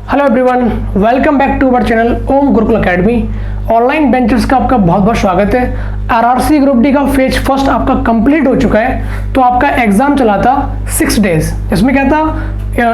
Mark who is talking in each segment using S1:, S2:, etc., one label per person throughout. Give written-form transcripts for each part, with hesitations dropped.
S1: Hello everyone, welcome back to our channel Om Gurukul academy. Online benchers का आपका बहुत बहुत स्वागत है। आरआरसी ग्रुप डी का फेज फर्स्ट आपका कंप्लीट हो चुका है। तो आपका एग्जाम चला था 6 डेज, इसमें क्या था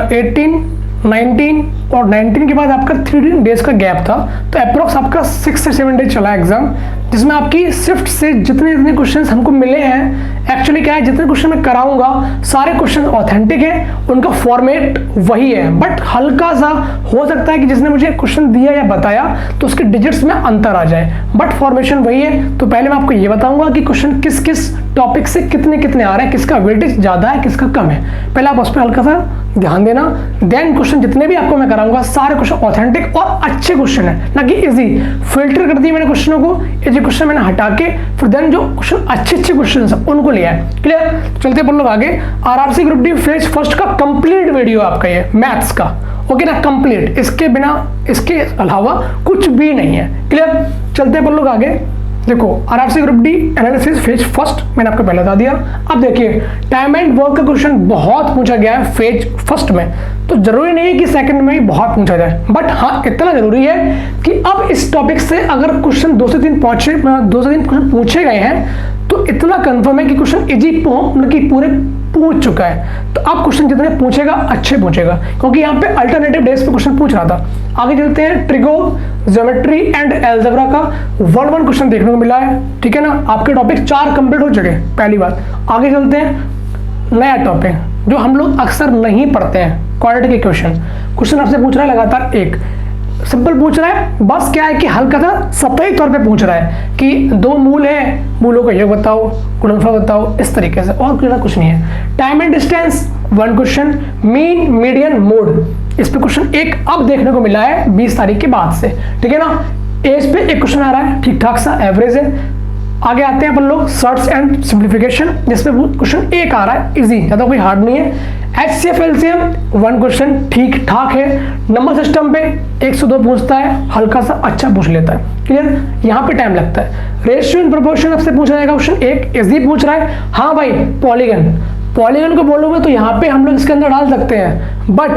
S1: 18, 19 और 19 के बाद आपका 3 डेज का गैप था। तो अप्रोक्स आपका 6 से 7 डेज चला एग्जाम, जिसमें आपकी शिफ्ट से जितने क्वेश्चंस हमको मिले हैं, एक्चुअली क्या है, जितने क्वेश्चन मैं कराऊंगा सारे क्वेश्चन ऑथेंटिक है, उनका फॉर्मेट वही है, बट हल्का सा हो सकता है कि जिसने मुझे क्वेश्चन दिया या बताया तो उसके डिजिट्स में अंतर आ जाए, बट फॉर्मेशन वही है। तो पहले मैं आपको ये बताऊंगा कि क्वेश्चन किस किस टॉपिक से कितने आ रहे हैं, किसका वेटेज ज्यादा है, किसका कम है, पहले आप उस पर हल्का सा ध्यान देना। देन क्वेश्चन जितने भी आपको मैं कराऊंगा सारे क्वेश्चन ऑथेंटिक और अच्छे क्वेश्चन है, ना कि इजी। फिल्टर कर दिए मैंने क्वेश्चनों को, इजी क्वेश्चन मैंने हटा के फिर देन जो क्वेश्चन अच्छे क्वेश्चन है उनको लिया है। क्लियर? चलते अपन लोग आगे। RRC group D phase first का कंप्लीट वीडियो आपका ये मैथ्स का, ओके ना, कंप्लीट, इसके बिना इसके अलावा कुछ भी नहीं है। क्लियर? चलते अपन लोग आगे। देखो, RRC group D analysis phase first मैंने आपको पहले बता दिया। अब देखिए, टाइम एंड वर्क का क्वेश्चन बहुत पूछा गया है फेज फर्स्ट में, तो जरूरी नहीं है कि सेकंड में ही बहुत पूछा जाए, बट हाँ इतना जरूरी है कि अब इस टॉपिक से अगर क्वेश्चन 2 से 3 क्वेश्चन पूछे गए हैं तो इतना कंफर्म है कि क्वेश्चन इजी मतलब कि पूरे पूछ चुका है। तो अब क्वेश्चन जितने पूछेगा अच्छे पूछेगा, क्योंकि यहाँ पे अल्टरनेटिव डेज पे क्वेश्चन पूछ रहा था। आगे चलते हैं, ट्रिगो ज्योमेट्री एंड अलजेब्रा का 1 क्वेश्चन देखने को मिला है, ठीक है ना। आपके टॉपिक 4 कंप्लीट हो चुके, पहली बात। आगे चलते हैं, नया टॉपिक जो हम लोग अक्सर नहीं पढ़ते हैं, क्वाड्रेटिक इक्वेशन। क्वेश्चन आपसे पूछ रहा है लगातार एक सिंपल पूछ रहा है, बस क्या है कि हल्का सा सतही तौर पे पूछ रहा है कि 2 मूल है, मूलों का योग बताओ, गुणनफल बताओ, इस तरीके से, और कुछ नहीं है। Time and distance 1 question, mean median mode, इस पे क्वेश्चन एक अब देखने को मिला है 20 तारीख के बाद से, ठीक है ना। एज पे एक क्वेश्चन आ रहा है, ठीक ठाक सा एवरेज है। आगे आते हैं अपन लोग सर्च एंड सिंप्लीफिकेशन, जिसमें क्वेश्चन एक आ रहा है, इजी, ज्यादा कोई हार्ड नहीं है। HCF LCM 1 क्वेश्चन ठीक ठाक है। नंबर सिस्टम पे 1 से 2 पूछता है, हल्का सा अच्छा पूछ लेता है। क्लियर? यहाँ पे टाइम लगता है। रेशियो इन प्रोपोर्शन आपसे पूछा जाएगा, क्वेश्चन एक इजी पूछ रहा है। हाँ भाई, पॉलीगन को बोलोगे तो यहाँ पे हम लोग इसके अंदर डाल सकते हैं, बट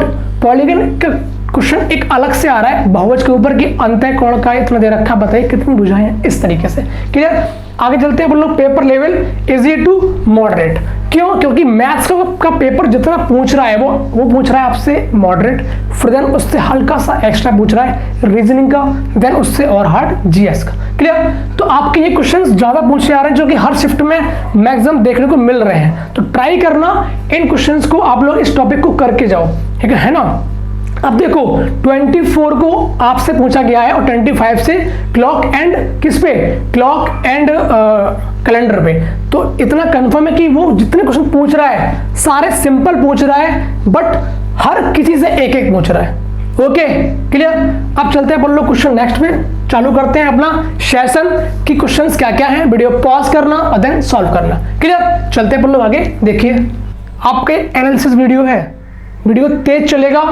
S1: पॉलीगन का क्वेश्चन एक अलग से आ रहा है, बहुभुज के ऊपर की अंतः कोण का इतना दे रखा, बताइए कितनी बुझाएं, इस तरीके से। क्लियर? आगे चलते हैं अपन लोग, paper level easy to moderate. क्यों? क्योंकि मैथ्स का पेपर जितना पूछ रहा है वो पूछ रहा है आपसे मॉडरेट, फिर देन उससे हल्का सा एक्स्ट्रा पूछ रहा है रीजनिंग का, देन उससे और हार्ड जीएस का। क्लियर? तो आपके ये क्वेश्चंस ज्यादा पूछे आ रहे हैं, जो कि हर शिफ्ट में मैक्सिमम देखने को मिल रहे हैं। तो ट्राई करना इन क्वेश्चंस को, आप लोग इस टॉपिक को करके जाओ, ठीक है ना। अब देखो, 24 को आपसे पूछा गया है और 25 से क्लॉक एंड किस पे, क्लॉक एंड कैलेंडर पे। तो इतना कंफर्म है कि वो जितने क्वेश्चन पूछ रहा है सारे सिंपल पूछ रहा है, बट हर किसी से एक एक पूछ रहा है। Okay, clear? अब चलते हैं अपन लोग क्वेश्चन नेक्स्ट पे, चालू करते हैं अपना सेशन की क्वेश्चंस क्या क्या है, वीडियो पॉज करना और देन सॉल्व करना। क्लियर? चलते हैं अपन लोग आगे। देखिए, आपके एनालिसिस वीडियो है, वीडियो तेज चलेगा,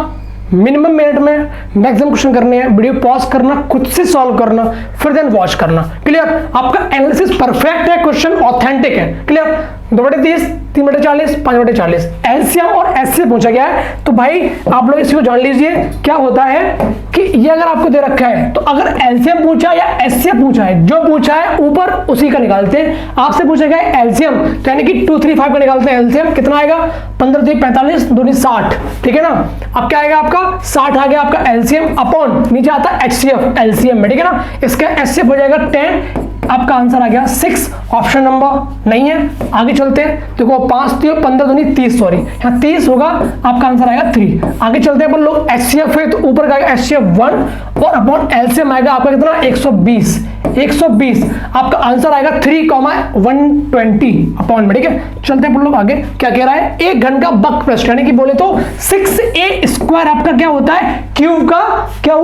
S1: मिनिमम मिनट में मैक्सिमम क्वेश्चन करने हैं, वीडियो पॉज करना, खुद से सॉल्व करना, फिर देन वॉच करना। क्लियर? आपका एनालिसिस परफेक्ट है, क्वेश्चन ऑथेंटिक है। क्लियर? 2/30, 3/40, 5/40 एलसीएम और एचसीएफ पूछा गया है। तो भाई आप लोग इसको जान लीजिए, क्या होता है कि ये अगर आपको दे रखा है तो अगर एलसीएम पूछा या एचसीएफ पूछा है, जो पूछा है ऊपर उसी का निकालते हैं। आपसे पूछा गया है एलसीएम, तो यानी कि 235 का निकालते हैं एलसीएम, कितना आएगा, 15 45 2 60, ठीक है ना। अब क्या आएगा आपका 60 आ गया आपका एलसीएम, अपॉन नीचे आता है एचसीएफ एलसीएम में, ठीक है ना। इसका एचसीएफ हो जाएगा 10, आपका आंसर आ गया 6, ऑप्शन नंबर नहीं है। आगे चलते हैं, देखो 5 15 दूनी 30, सॉरी यहाँ 30 होगा, आपका आंसर आएगा 3। आगे चलते हैं अपन लोग, एचसीएफ है तो ऊपर का एचसीएफ 1 और अपॉन एलसीएम आएगा आपका कितना, 120 आपका आंसर आएगा 3,120 अपॉन में, ठीक है। चलते हैं अपन लोग आगे, क्या कह रहा है, 1 घंटा बक प्रश्न, यानी कि बोले तो 6a² आपका क्या होता है, क्यूब का क्या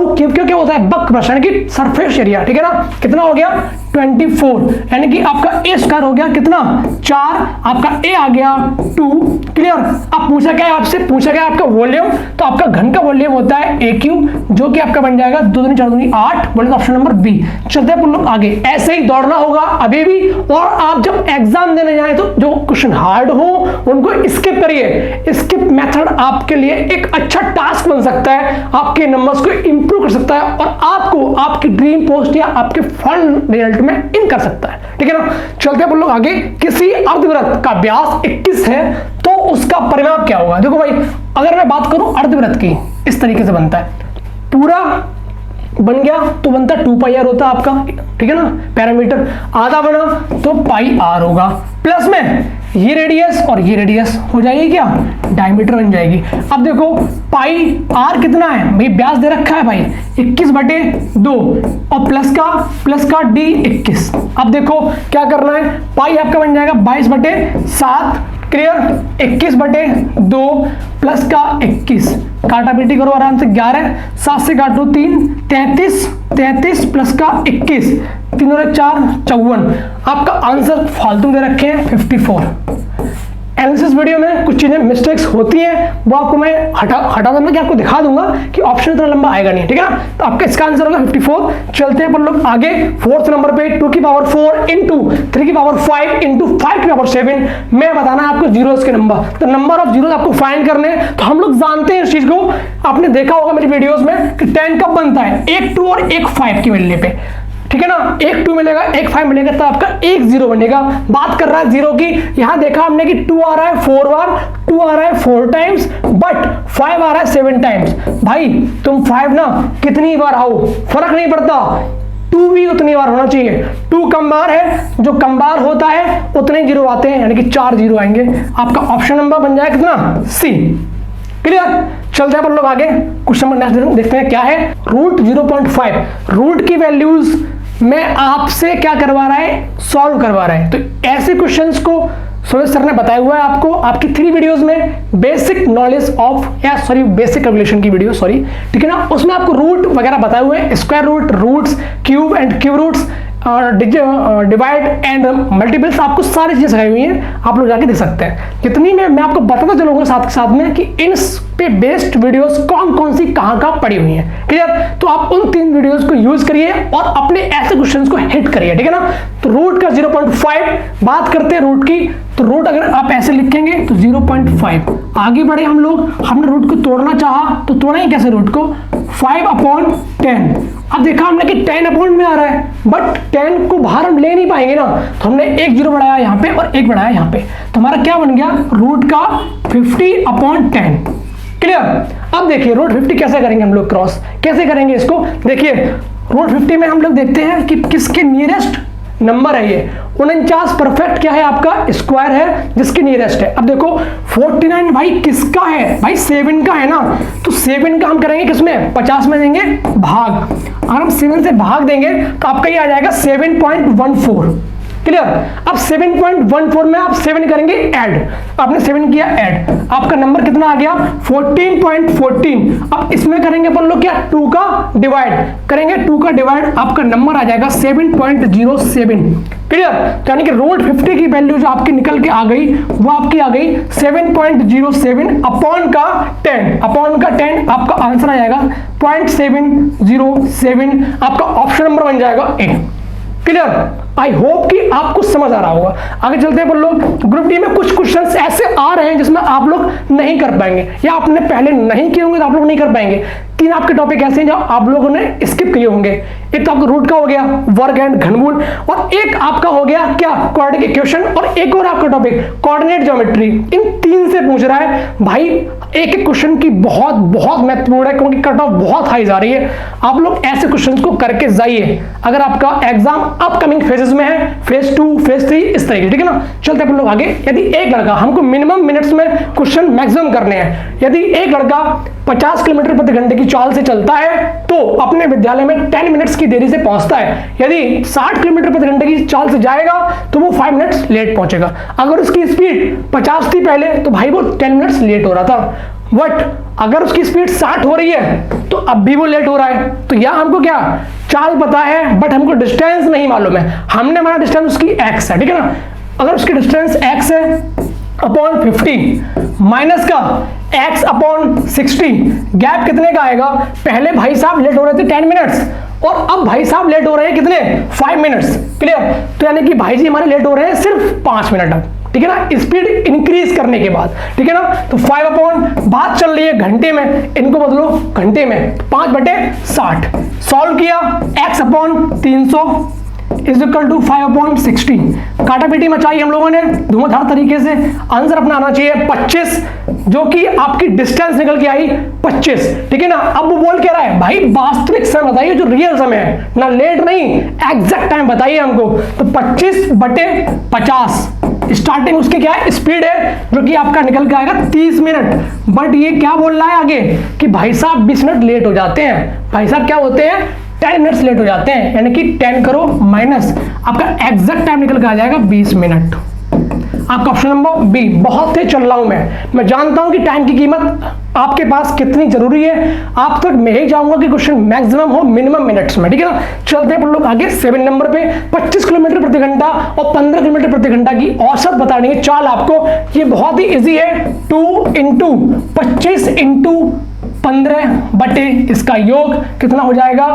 S1: होता है, बक प्रश्न, यानी कि सरफेस एरिया, ठीक है ना। कितना हो गया, 24, यानी कि आपका ए स्क्वायर हो गया कितना 4, आपका ए आ गया 2। क्लियर। अब पूछा क्या है आपसे, पूछा गया आपका वॉल्यूम, तो आपका घन का वॉल्यूम होता है ए क्यूब, जो कि आपका बन जाएगा 2 दूनी 4 दूनी 8, बोले तो ऑप्शन नंबर बी। चलते हैं लोग आगे। ऐसे ही दौड़ना होगा अभी भी, और आप जब एग्जाम देने जाए तो जो क्वेश्चन हार्ड हो उनको स्किप करिए। स्किप मेथड आपके लिए एक अच्छा टास्क बन सकता है, आपके नंबर्स को इंप्रूव कर सकता है और आपको आपकी ड्रीम पोस्ट या आपके फन रिजल्ट में इन कर सकता है। ठीक है ना। चलते हैं लोग आगे। किसी अर्धवृत्त का व्यास 21 है तो उसका परिमाप क्या होगा। देखो भाई, अगर मैं बात करूं अर्धवृत्त की, इस तरीके से बनता है, पूरा बन गया तो बनता 2 पाई आर होता है आपका, ठीक है ना, पैरामीटर। आधा बना तो पाई आर होगा, प्लस में ये रेडियस और ये रेडियस हो जाएगी क्या, डायमीटर बन जाएगी। अब देखो पाई आर कितना है भाई, व्यास दे रखा है भाई 21/2 और प्लस का डी 21। अब देखो क्या करना है, पाई आपका बन जाएगा 22/7। क्लियर। 21/2 प्लस का 21, काटा पीटी करो आराम से, 11, 7 से काटो 3, 33 प्लस का 21, 3 और 4 54। आपका आंसर फालतू दे रखे हैं 54। एनालिसिस वीडियो में कुछ चीजें मिस्टेक्स होती हैं, वो आपको मैं हटा दूंगा कि आपको दिखा दूंगा कि ऑप्शन इतना लंबा आएगा नहीं। ठीक है ना। तो आपका इसका आंसर होगा 54। चलते हैं पर लोग आगे। 4th नंबर पे 2 की पावर 4 इंटू 3 की पावर 5 इंटू 5 की पावर 7 में बताना है आपको जीरोस के नंबर। तो नंबर ऑफ जीरोस आपको फाइंड करने हैं। तो हम लोग जानते हैं इस चीज को, आपने देखा होगा मेरी वीडियोस में कि 10 कब बनता है, एक 2 और एक 5 की वैल्यू पे। ठीक है ना। एक 2 मिलेगा, एक 5 मिलेगा, तो आपका एक 0 बनेगा। बात कर रहा है 0 की, यहां देखा हमने कि 2 आ रहा है 4 बार, 2 आ रहा है 4 टाइम्स, बट 5 आ रहा है 7 टाइम्स। भाई तुम 5 ना कितनी बार आओ फर्क नहीं पड़ता, 2 भी उतनी बार होना चाहिए। 2 कम बार है, जो कम बार होता है उतने 0 आते हैं, यानी कि 4 0 आएंगे। आपका ऑप्शन नंबर बन जाएगा कितना, सी। क्लियर। चलते हैं पर लोग आगे। क्वेश्चन नंबर नेक्स्ट देखते हैं क्या है। रूट 0.5, रूट की वैल्यूज में आपसे क्या करवा रहा है, सॉल्व करवा रहा है। तो ऐसे क्वेश्चंस को सूरज सर ने बताया हुआ है आपको आपकी 3 वीडियोस में, basic knowledge of basic calculation की वीडियो, ठीक है ना। उसमें आपको रूट वगैरह बताए हुए हैं, square root, roots, cube and cube roots, divide and multiples, आपको सारी चीजें सिखाई हुई हैं, आप लोग जाके देख सकते हैं। कितनी में मैं आपको बताता चलूंगा साथ के साथ में कि इन पे बेस्ड वीडियोस कौन कौन सी कहां पड़ी हुई हैं। क्लियर। तो आप उन 3 वीडियोस को यूज करिए और अपने ऐसे क्वेश्चंस को हिट करिए। ठीक है ना। तो रूट का 0.5 बात करते हैं रूट की, तो रूट अगर आप ऐसे लिखेंगे तो 0.5। आगे बढ़े हम लोग, हमने रूट को तोड़ना चाहा तो तोड़ा ही कैसे रूट को, 5/10। अब देखा हमने कि 10 अपॉन में आ रहा है, बट 10 को बाहर हम ले नहीं पाएंगे ना, तो हमने एक 0 बढ़ाया यहाँ पे और एक बढ़ाया यहाँ पे, तो हमारा क्या बन गया, रूट का 50/10। क्लियर। अब देखिए रूट 50 कैसे करेंगे हम लोग, क्रॉस कैसे करेंगे इसको। देखिए रूट 50 में हम लोग देखते हैं कि किसके नियरेस्ट नंबर है ये। 49 परफेक्ट क्या है आपका, स्क्वायर है जिसकी नियरेस्ट है। अब देखो 49 भाई किसका है, भाई 7 का है ना, तो 7 का हम करेंगे किसमें, 50 में देंगे भाग। अगर हम 7 से भाग देंगे तो आपका ये आ जाएगा 7.14। क्लियर। अब 7.14 में आप 7 करेंगे ऐड, आपने 7 किया ऐड, आपका नंबर कितना आ गया 14.14। अब इसमें करेंगे अपन लोग क्या, 2 का डिवाइड करेंगे, 2 का डिवाइड, आपका नंबर आ जाएगा 7.07। क्लियर। यानी कि रूट 50 की वैल्यू जो आपकी निकल के आ गई वो आपकी आ गई 7.07 अपॉन का 10 आपका आंसर आ जाएगा 0.707। आपका ऑप्शन नंबर बन जाएगा ए। क्लियर। आई होप कि आपको समझ आ रहा होगा। आगे चलते हैं लोग। ग्रुप डी में कुछ क्वेश्चंस ऐसे आ रहे हैं जिसमें आप लोग नहीं कर पाएंगे, या आपने पहले नहीं किए होंगे तो आप लोग नहीं कर पाएंगे। 3 आपके टॉपिक ऐसे हैं जो आप लोगों ने स्किप किए होंगे। एक तो आपका रूट का हो गया, वर्ग एंड घनमूल, और एक आपका हो गया क्या, क्वाड्रेटिक इक्वेशन, और एक और आपका टॉपिक कोऑर्डिनेट ज्योमेट्री। इन 3 से पूछ रहा है भाई। एक एक क्वेश्चन की बहुत महत्वपूर्ण है, क्योंकि कट ऑफ बहुत हाई जा रही है। आप लोग ऐसे क्वेश्चन को करके जाइए अगर आपका एग्जाम अपकमिंग फेजेस में है, फेज 2, फेज 3, इस तरीके। ठीक है ना। चलते हैं लोग आगे। यदि एक लड़का, हमको मिनिमम मिनट्स में क्वेश्चन मैक्सिमम करने हैं, यदि एक लड़का 50 किलोमीटर प्रति घंटे की चाल से चलता है तो अपने विद्यालय में 10 मिनट्स की देरी से पहुंचता है। यदि 60 किलोमीटर प्रति घंटे की चाल से जाएगा तो वो 5 मिनट्स लेट पहुंचेगा। अगर उसकी स्पीड 50 थी पहले तो भाई वो 10 मिनट्स लेट हो रहा था। बट अगर उसकी स्पीड 60 हो रही है तो अब भी वो लेट हो रहा है। तो यहां हमको क्या चाल पता है बट हमको डिस्टेंस नहीं मालूम है। हमने माना डिस्टेंस उसकी x है, ठीक है ना। अगर उसकी डिस्टेंस x है अपॉन 50 माइनस का x अपॉन 60, गैप कितने का आएगा? पहले भाई साहब लेट हो रहे थे 10 मिनट्स और अब भाई साहब लेट हो रहे हैं कितने? 5 मिनट्स। क्लियर? तो यानी कि भाई जी हमारे लेट हो रहे हैं सिर्फ 5 मिनट अब, ठीक है ना, स्पीड इंक्रीज करने के बाद, ठीक है ना। तो 5 अपॉन, बात चल रही है घंटे में, इनको बदलो घंटे में, 5/60 सॉल्व किया, x upon 300 is equal to 5 upon 60। काटा पीटी मचाई हम लोगों ने धुआंधार तरीके से। आंसर अपना आना चाहिए 25, जो कि आपकी डिस्टेंस निकल के आई 25, ठीक है ना। अब वो बोल क्या रहा है भाई वास्तविक समय बताइए, जो रियल समय है ना, लेट नहीं, एग्जैक्ट टाइम बताइए हमको। तो 25/50 स्टार्टिंग उसके क्या है? स्पीड है, जो कि आपका निकल के आएगा 30 मिनट। बट ये क्या बोल रहा है आगे कि भाई साहब 20 मिनट लेट हो जाते हैं। भाई साहब क्या होते हैं? 10 मिनट्स लेट हो जाते हैं, यानी कि 10 करो माइनस, आपका एग्जैक्ट टाइम निकल के आ जाएगा 20 मिनट। आपका ऑप्शन नंबर बी। बहुत तेज चल रहा हूं मैं जानता हूं कि टाइम की कीमत आपके पास कितनी जरूरी है। आप तक मैं ही चाहूंगा कि क्वेश्चन मैक्सिमम हो मिनिमम मिनट्स में, ठीक है ना। चलते हैं लोग आगे 7 नंबर पे। 25 किलोमीटर प्रति घंटा और 15 किलोमीटर प्रति घंटा की औसत बता देंगे चाल आपको। ये बहुत ही इजी है, 2 × 25 × 15 बटे इसका योग कितना हो जाएगा?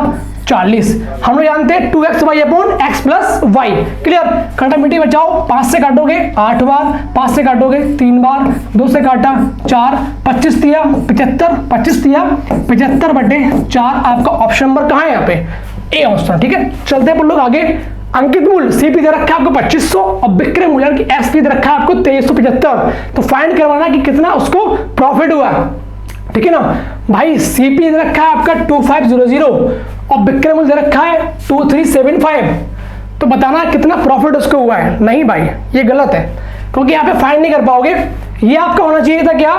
S1: 40। हम लोग जानते हैं 2xy upon x plus y. Clear? काटा मिट्टी बचाओ, 5 से काटोगे 8 बार, 5 से काटोगे 3 बार, 2 से काटा 4, 25 दिया 75, 25 दिया 75/4। आपका ऑप्शन नंबर कहाँ है? यहाँ पे ए ऑप्शन, ठीक है। चलते हैं लोग आगे। अंकित मूल्य सीपी दे रखा है आपको 2500 और विक्रय मूल्य की एसपी दे रखा है आपको 2375। तो फाइंड करवाना कि कितना उसको प्रॉफिट हुआ, ठीक है ना। भाई सीपी दे रखा है आपका 2500 और विक्रय मूल्य दे रखा है 2375, तो बताना कितना प्रॉफिट उसको हुआ है। नहीं भाई ये गलत है, क्योंकि यहाँ पे फाइंड नहीं कर पाओगे। ये आपका होना चाहिए था क्या?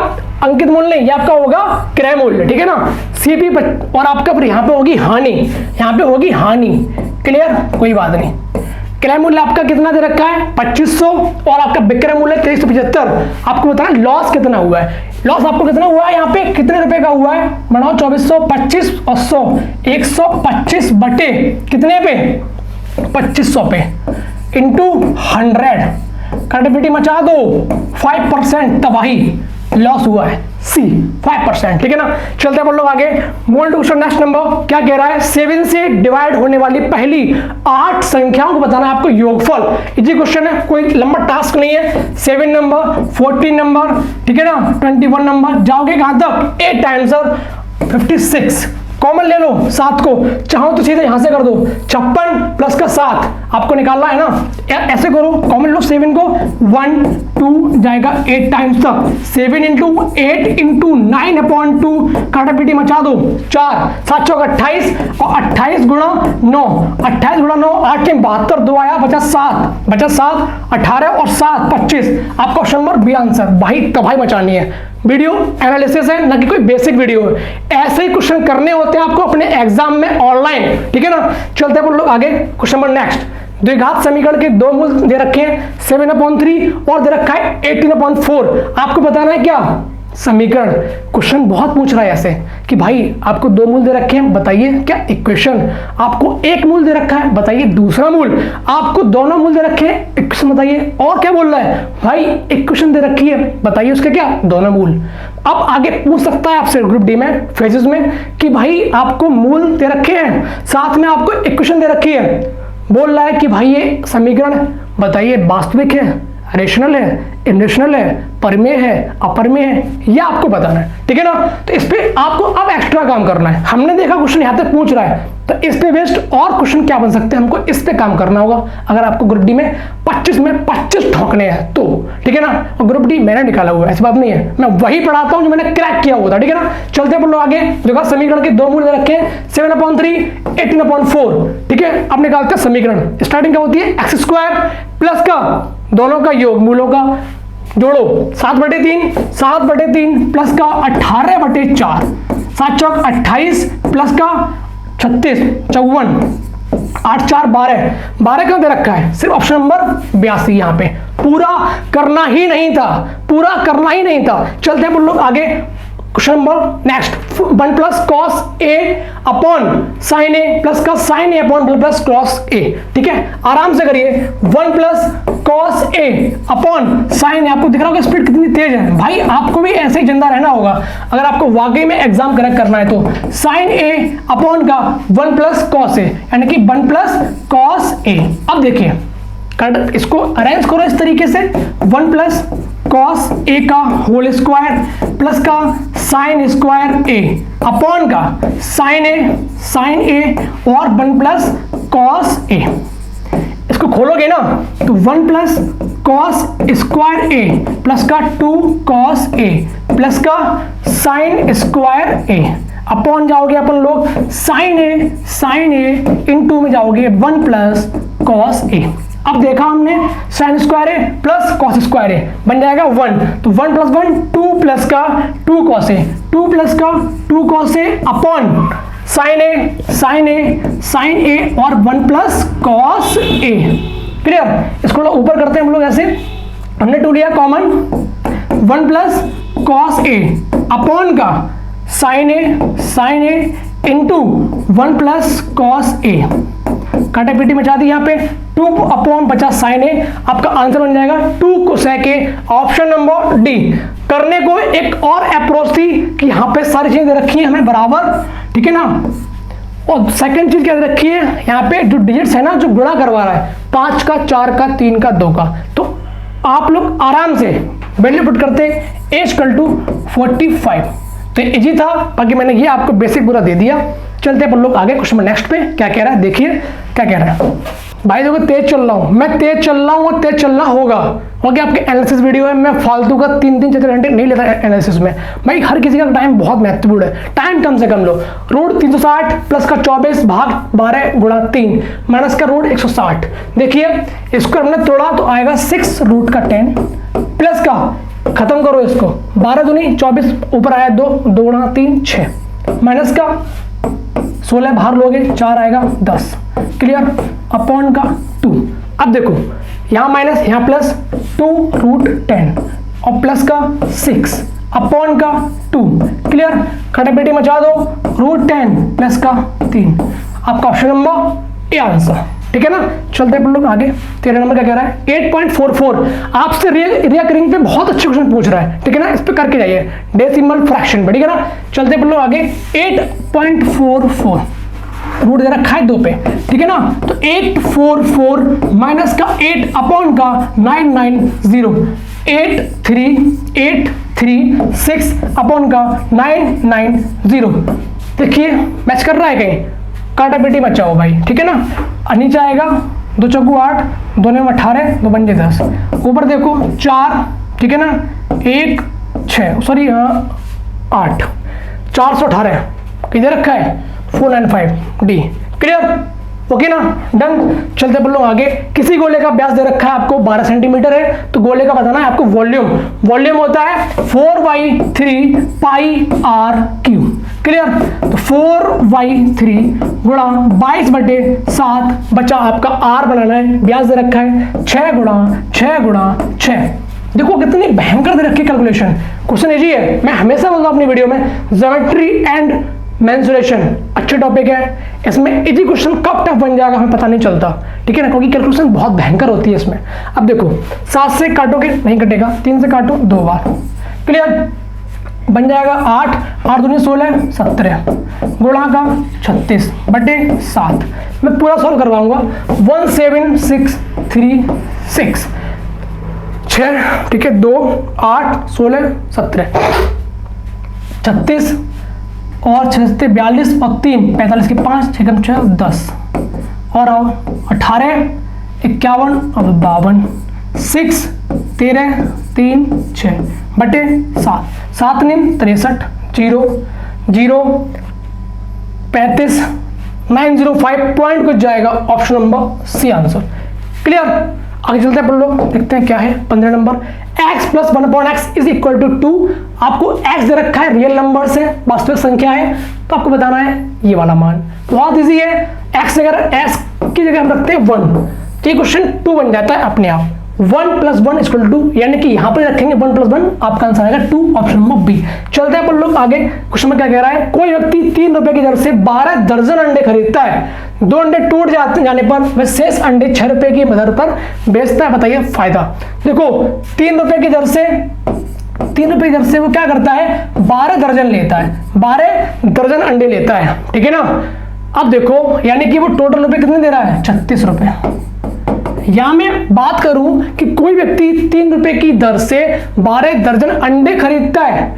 S1: अंकित मूल्य नहीं, ये आपका होगा क्रय मूल्य, ठीक है ना। सीपी और आपका फिर यहाँ पे होगी हानि, यहाँ पे होगी हानि। क्लियर? कोई बात नहीं। क्रय मूल्य आपका कितना दे रखा है? 2500 और आपका विक्रय मूल्य 2375। आपको बताना लॉस कितना हुआ है। लॉस आपको कितना हुआ है? यहाँ पे कितने रुपए का हुआ है? बनाओ 2400, 25 और 100, 125 बटे कितने पे? 2500 पे इंटू 100। कंडक्टिविटी मचा दो, 5% तबाही लॉस हुआ है। सी 5%, ठीक है ना। चलते हैं लोग आगे। मोल टू क्वेश्चन नेक्स्ट नंबर क्या कह रहा है? 7 से डिवाइड होने वाली पहली 8 संख्याओं को बताना है आपको योगफल। इजी क्वेश्चन है, कोई लंबा टास्क नहीं है। 7 नंबर, 14 नंबर, ठीक है ना, 21 नंबर, जाओगे कहां तक? 8 टाइम्स 56। कॉमन ले लो 7 को, चाहो तो सीधे यहां से कर दो, 56 प्लस का 7 आपको निकालना है ना। ऐसे करो, कॉमन लो 7 को, 1 2 जाएगा 8 टाइम्स तक। 7 × 8 × 9/2 काटा पीटी मचा दो, 4 7 चौक 28 और 28 गुणा 9, 28 गुणा 9 8 के 72, 2 आया, बचा 7, 18 और 7 25। आपका ऑप्शन नंबर बी आंसर। भाई तबाही मचानी है। वीडियो एनालिसिस है ना कि कोई बेसिक वीडियो है। ऐसे ही क्वेश्चन करने होते हैं आपको अपने एग्जाम में ऑनलाइन, ठीक है ना। चलते हैं लोग आगे। Question number next. द्विघात समीकरण के 2 मूल दे रखे हैं 7/3 और दे रखा है 18/4। आपको बताना है क्या? समीकरण। क्वेश्चन बहुत पूछ रहा है ऐसे कि भाई आपको 2 मूल दे रखे हैं, बताइए क्या इक्वेशन। आपको 1 मूल दे रखा है, बताइए दूसरा मूल। आपको दोनों मूल दे रखे हैं, इक्वेशन बताइए। और क्या बोल रहा है भाई? इक्वेशन दे रखी है, बताइए उसके क्या? दोनों मूल। अब आगे पूछ सकता है आपसे ग्रुप डी में फेजेस में कि भाई आपको मूल दे रखे हैं, साथ में आपको इक्वेशन दे रखी है। बोल रहा है कि भाई ये समीकरण बताइए वास्तविक है, रेशनल है, इरेशनल है, परिमेय है, अपरिमेय है, यह आपको बताना है, ठीक है ना। तो इस पे आपको अब एक्स्ट्रा काम करना है। हमने देखा क्वेश्चन यहाँ तक पूछ रहा है, तो इस पे बेस्ड और क्वेश्चन क्या बन सकते हैं, हमको इस पे काम करना होगा। अगर आपको ग्रुप डी में 25 में 25 ठोकने हैं तो, ठीक है ना। और ग्रुप डी मैंने निकाला हुआ है, ऐसी बात नहीं है, मैं वही पढ़ाता हूँ जो मैंने क्रैक किया हुआ था, ठीक है ना। चलते हैं लोग आगे। देखो समीकरण के 2 मूल दे रखे हैं 7/3 18/4, ठीक है। अब निकालते हैं समीकरण। स्टार्टिंग क्या होती है? x² प्लस का दोनों का योग, मूलों का जोड़ो, 7/3 7/3 प्लस का 18/4, 7 चौक 28 प्लस का 36 54, 8 4 12, 12 क्यों दे रखा है? सिर्फ ऑप्शन नंबर 82। यहाँ पे पूरा करना ही नहीं था, पूरा करना ही नहीं था। चलते हैं लोग आगे। Question number next, 1 plus cos A upon sine A plus का sine A upon 1 plus cos A. ठीक है, आराम से करिए। 1 plus cos A upon sine A, आपको दिख रहा होगा स्पीड कितनी तेज है भाई, आपको भी ऐसे ही जिंदा रहना होगा अगर आपको वाकई में एग्जाम करेक्ट करना है तो। साइन ए अपॉन का 1 प्लस कॉस ए, यानी कि 1 प्लस कॉस ए। अब देखिए इसको अरेंज करो इस तरीके से, 1 प्लस कॉस ए का होल स्क्वायर प्लस का साइन स्क्वायर ए अपॉन का साइन ए और 1 प्लस कॉस ए। इसको खोलोगे ना तो 1 प्लस कॉस स्क्वायर ए प्लस का 2 कॉस ए प्लस का साइन स्क्वायर ए अपॉन जाओगे अपन लोग साइन ए इनटू में जाओगे 1 प्लस कॉस ए। अब देखा हमने साइन स्क्वायर ए प्लस कॉस स्क्वायर ए बन जाएगा 1, तो 1 प्लस 1 2 प्लस का 2 कॉस ए, 2 प्लस का 2 कॉस ए अपॉन साइन ए और 1 प्लस कॉस ए। क्लियर, इसको ऊपर करते हैं हम लोग ऐसे, हमने 2 लिया common, 1 plus cos A upon का साइन ए इंटू 1 प्लस कॉस ए, काटा पीटी मचा दी यहाँ पे, 2 अपॉन बचा साइन ए। आपका आंसर बन जाएगा 2 कोसेक ए, ऑप्शन नंबर डी। करने को एक और अप्रोच थी कि यहाँ पे सारी चीजें रखी है हमें बराबर, ठीक है ना। और सेकंड चीज क्या रखी है, यहाँ पे जो डिजिट्स है ना जो गुणा करवा रहा है, 5 का 4 का 3 का 2 का, तो आप लोग आराम से वैल्यू पुट करते a = 45। तो इजी था, बाकी मैंने ये आपको बेसिक पूरा दे दिया। चलते अपन लोग आगे क्वेश्चन नेक्स्ट पे क्या कह रहा है, देखिए क्या कह रहा है। भाई देखो तेज चल रहा हूं मैं, तेज चल रहा हूं और तेज चलना होगा। ओके, आपके एनालिसिस वीडियो है, मैं फालतू का 3-4 घंटे नहीं लेता एनालिसिस में भाई। हर किसी का टाइम बहुत महत्वपूर्ण है, टाइम कम से कम लो। रूट 360 प्लस का 24 भाग 12 गुणा 3 माइनस का रूट 160। देखिए इसको हमने तोड़ा तो आएगा 6 रूट का 10 प्लस का, खत्म करो इसको, 12 दूनी 24 ऊपर आया 2 गुणा 3 6 माइनस का 16 बाहर लोगे 4 आएगा 10। क्लियर, अपॉन का 2। अब देखो यहाँ माइनस यहाँ प्लस 2 रूट 10 और प्लस का 6 अपॉन का 2। क्लियर, खटापेटी मचा दो, रूट 10 प्लस का 3। आपका ऑप्शन नंबर ए आंसर, ठीक है ना। चलते हैं लोग आगे। 13 नंबर क्या कह रहा है, 8.44 आपसे रिकरिंग पे बहुत अच्छे क्वेश्चन पूछ रहा है, ठीक है ना। इस पे करके जाइए डेसिमल फ्रैक्शन पे, ठीक है ना। चलते हैं लोग आगे। 8.44 रूट दे रखा है 2 पे, ठीक है ना। तो 844 माइनस का 8 अपॉन का 990 836 अपॉन का 990। देखिए मैच कर रहा है कहीं, काटा पेटी बचाओ भाई, ठीक है ना। नीचे आएगा 2 चौकू 8, 2 में 18, 2 बन 10। ऊपर देखो 4, ठीक है ना, 1 6 सॉरी 8 418 किधर रखा है 495 डी। क्लियर, ओके ना, डन। चलते बोलो आगे। किसी गोले का व्यास दे रखा है आपको 12 सेंटीमीटर है, तो गोले का बताना है आपको वॉल्यूम। वॉल्यूम होता है 4/3 पाई आर क्यूब। क्लियर, तो 4/3 गुणा 22/7 बचा आपका आर बनाना है, व्यास दे रखा है 6 गुणा 6। देखो कितनी भयंकर दे रखी कैलकुलेशन। क्वेश्चन इजी है, मैं हमेशा बोलता हूं अपनी वीडियो में, ज्योमेट्री एंड मेंसुरेशन अच्छे टॉपिक है। इसमें इजी क्वेश्चन कब टफ बन जाएगा हमें पता नहीं चलता, ठीक है ना, क्योंकि कैलकुलेशन बहुत भयंकर होती है इसमें। अब देखो 7 से काटोगे नहीं कटेगा, 3 से काटो 2 बार। क्लियर, बन जाएगा 8 दूनी 16 17 गुणा का 36/7। मैं पूरा सॉल्व करवाऊंगा। 17636 6, ठीक है, 2 8 16 17 36 और 6 से 42 और 3 45 के 5 6 6 10 और आओ 18 51 और 52 6 13 3 6/7 7 9 63 0 0 35 905 पॉइंट कुछ जाएगा, option number C answer. Clear, आगे चलते हैं अपन लोग, देखते हैं क्या है 15 नंबर। x + 1/x = 2। आपको x दे रखा है रियल नंबर से, वास्तविक संख्या है, तो आपको बताना है ये वाला मान। बहुत इजी है, x अगर s की जगह हम रखते हैं 1 तो ये क्वेश्चन 2 बन जाता है अपने आप। 1 + 1 = 2, यानी कि यहां पर रखेंगे 1 + 1, आपका आंसर आएगा 2, ऑप्शन नंबर बी। चलते हैं अपन लोग आगे। क्वेश्चन में क्या कह रहा है, कोई व्यक्ति 3 रुपए की दर से 12 दर्जन अंडे खरीदता है, 2 अंडे टूट जाने पर वह शेष अंडे 6 रुपए की दर पर बेचता है, बताइए फायदा। देखो 3 रुपए की दर से वो क्या करता है, 12 दर्जन लेता है, 12 दर्जन अंडे लेता है, ठीक है ना। अब देखो यानी कि वो टोटल रुपए कितने दे रहा है, 36 रुपए। यहां मैं बात करूं कि कोई व्यक्ति 3 रुपए की दर से 12 दर्जन अंडे खरीदता है,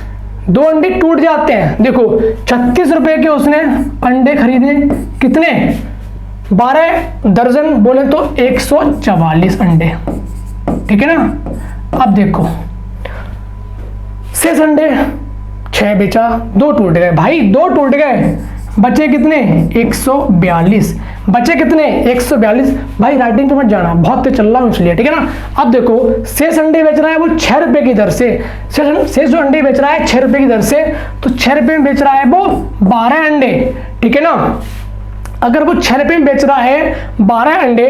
S1: 2 अंडे टूट जाते हैं। देखो 36 रुपए के उसने अंडे खरीदे, कितने, 12 दर्जन बोले तो 144 अंडे, ठीक है ना। अब देखो शेष अंडे 6 बेचा, 2 टूट गए भाई, 2 टूट गए, बचे कितने, 142, बचे कितने, 142। भाई राइटिंग पे मत जाना, बहुत तेज चल रहा हूं इसलिए, ठीक है ना। अब देखो शेष अंडे बेच रहा है वो 6 रुपए की दर से, शेष जो अंडे बेच रहा है 6 रुपए की दर से, तो 6 रुपए में बेच रहा है वो 12 अंडे, ठीक है ना। अगर वो 6 रुपए में बेच रहा है 12 अंडे,